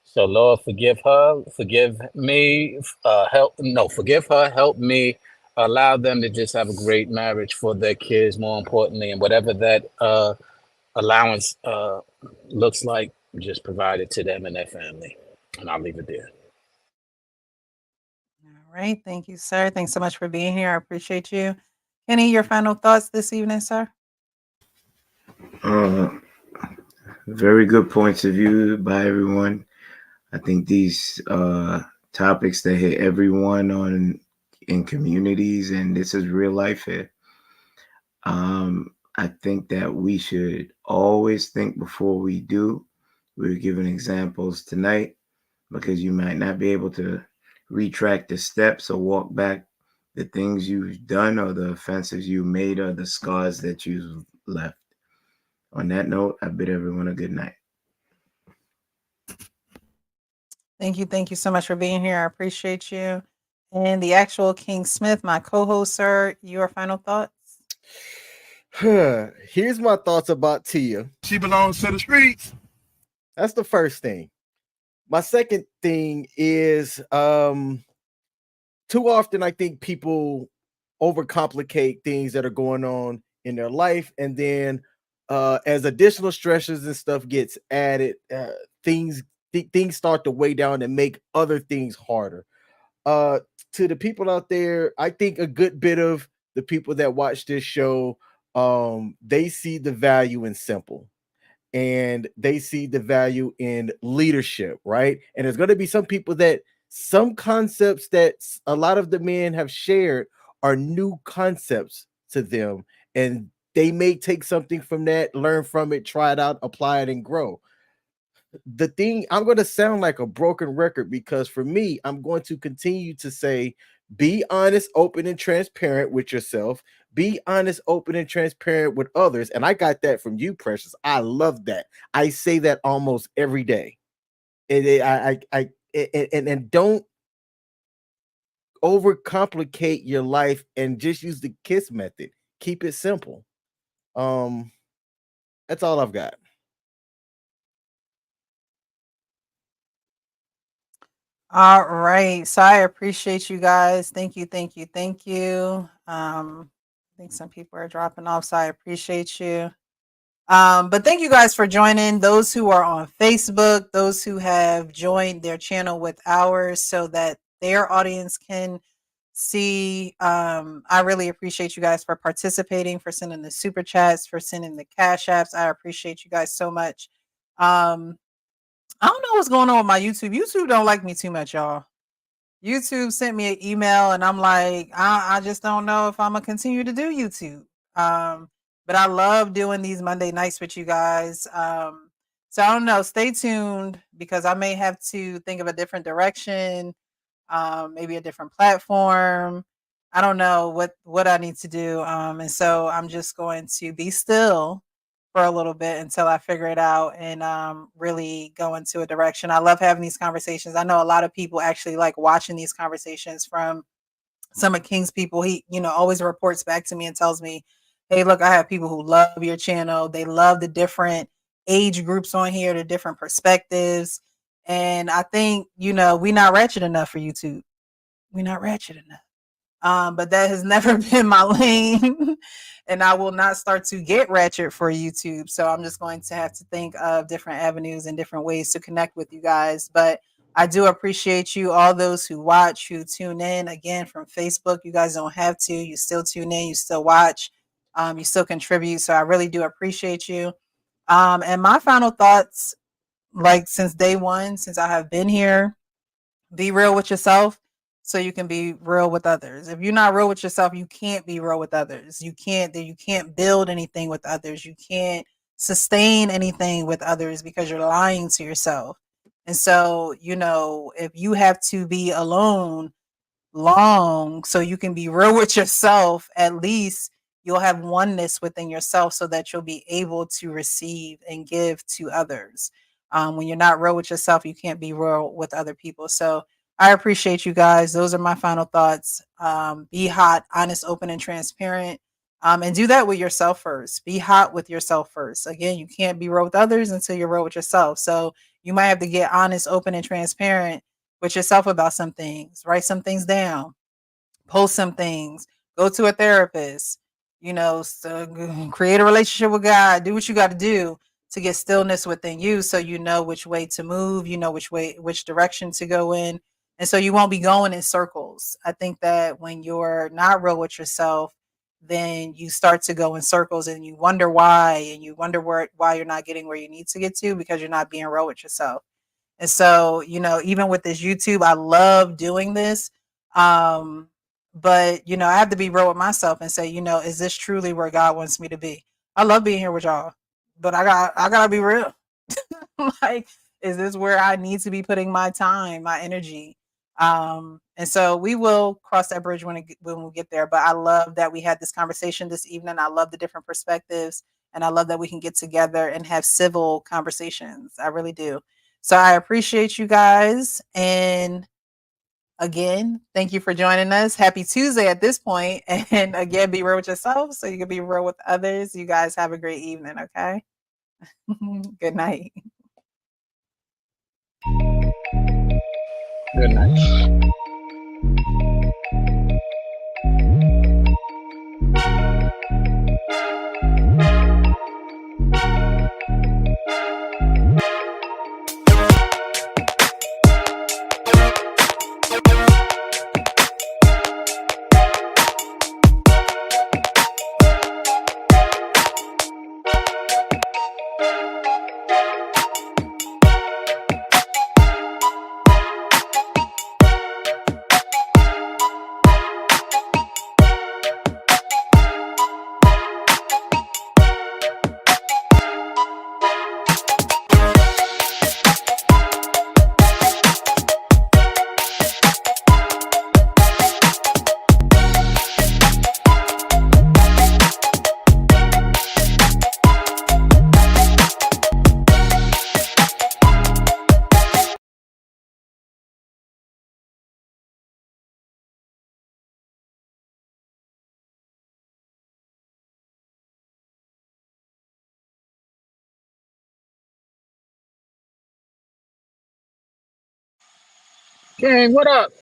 So Lord, forgive her, forgive me, forgive her, help me, allow them to just have a great marriage for their kids, more importantly, and whatever that allowance looks like, just provide it to them and their family. And I'll leave it there. All right, thank you, sir. Thanks so much for being here. I appreciate you. Kenny, your final thoughts this evening, sir? Very good points of view by everyone. I think these topics that hit everyone in communities, and this is real life here. I think that we should always think before we do. We're giving examples tonight because you might not be able to retract the steps or walk back the things you've done or the offenses you made or the scars that you've left. On that note, I bid everyone a good night. Thank you so much for being here. I appreciate you. And the actual King Smith, my co-host, sir, your final thoughts? Here's my thoughts about Tia. She belongs to the streets. That's the first thing. My second thing is too often I think people overcomplicate things that are going on in their life, and then as additional stresses and stuff gets added, things start to weigh down and make other things harder. To the people out there, I think a good bit of the people that watch this show, they see the value in simple, and they see the value in leadership, right? And there's going to be some people that some concepts that a lot of the men have shared are new concepts to them, and they may take something from that, learn from it, try it out, apply it, and grow. The thing, I'm going to sound like a broken record, because for me, I'm going to continue to say, be honest, open, and transparent with yourself. Be honest, open, and transparent with others. And I got that from you, Precious. I love that. I say that almost every day. And don't overcomplicate your life and just use the KISS method. Keep it simple. That's all I've got. All right. So I appreciate you guys. Thank you. I think some people are dropping off, so I appreciate you. But thank you guys for joining. Those who are on Facebook, those who have joined their channel with ours so that their audience can see. I really appreciate you guys for participating, for sending the super chats, for sending the cash apps. I appreciate you guys so much. I don't know what's going on with my YouTube. YouTube don't like me too much, y'all. YouTube sent me an email, and I'm like, I just don't know if I'm gonna continue to do YouTube. But I love doing these Monday nights with you guys. So I don't know. Stay tuned because I may have to think of a different direction, maybe a different platform. I don't know what I need to do. And so I'm just going to be still for a little bit until I figure it out and really go into a direction. I love having these conversations. I know a lot of people actually like watching these conversations from some of King's people. He, always reports back to me and tells me, hey, look, I have people who love your channel. They love the different age groups on here, the different perspectives. And I think, we're not ratchet enough for YouTube. We're not ratchet enough. But that has never been my lane. And I will not start to get ratchet for YouTube. So I'm just going to have to think of different avenues and different ways to connect with you guys. But I do appreciate you, all those who watch, who tune in. Again, from Facebook, you guys don't have to. You still tune in, you still watch, you still contribute. So I really do appreciate you. And my final thoughts, like since day one, since I have been here, be real with yourself so you can be real with others. If you're not real with yourself, you can't be real with others. You can't build anything with others. You can't sustain anything with others because you're lying to yourself. And so, if you have to be alone long so you can be real with yourself, at least you'll have oneness within yourself so that you'll be able to receive and give to others. When you're not real with yourself, you can't be real with other people. So I appreciate you guys. Those are my final thoughts. Be hot, honest, open, and transparent. And do that with yourself first. Be hot with yourself first. Again, you can't be real with others until you're real with yourself. So you might have to get honest, open, and transparent with yourself about some things. Write some things down, post some things, go to a therapist, create a relationship with God, do what you got to do to get stillness within you so you know which way to move, which direction to go in. And so you won't be going in circles. I think that when you're not real with yourself, then you start to go in circles and you wonder why, and you wonder why you're not getting where you need to get to because you're not being real with yourself. And so, even with this YouTube, I love doing this. But I have to be real with myself and say, is this truly where God wants me to be? I love being here with y'all, but I gotta be real. Like, is this where I need to be putting my time, my energy? And so we will cross that bridge when we get there. But I love that we had this conversation this evening. I love the different perspectives, and I love that we can get together and have civil conversations. I really do. So I appreciate you guys. And again, thank you for joining us. Happy Tuesday at this point. And again, be real with yourself so you can be real with others. You guys have a great evening, okay? Good night. Good night. King, what up?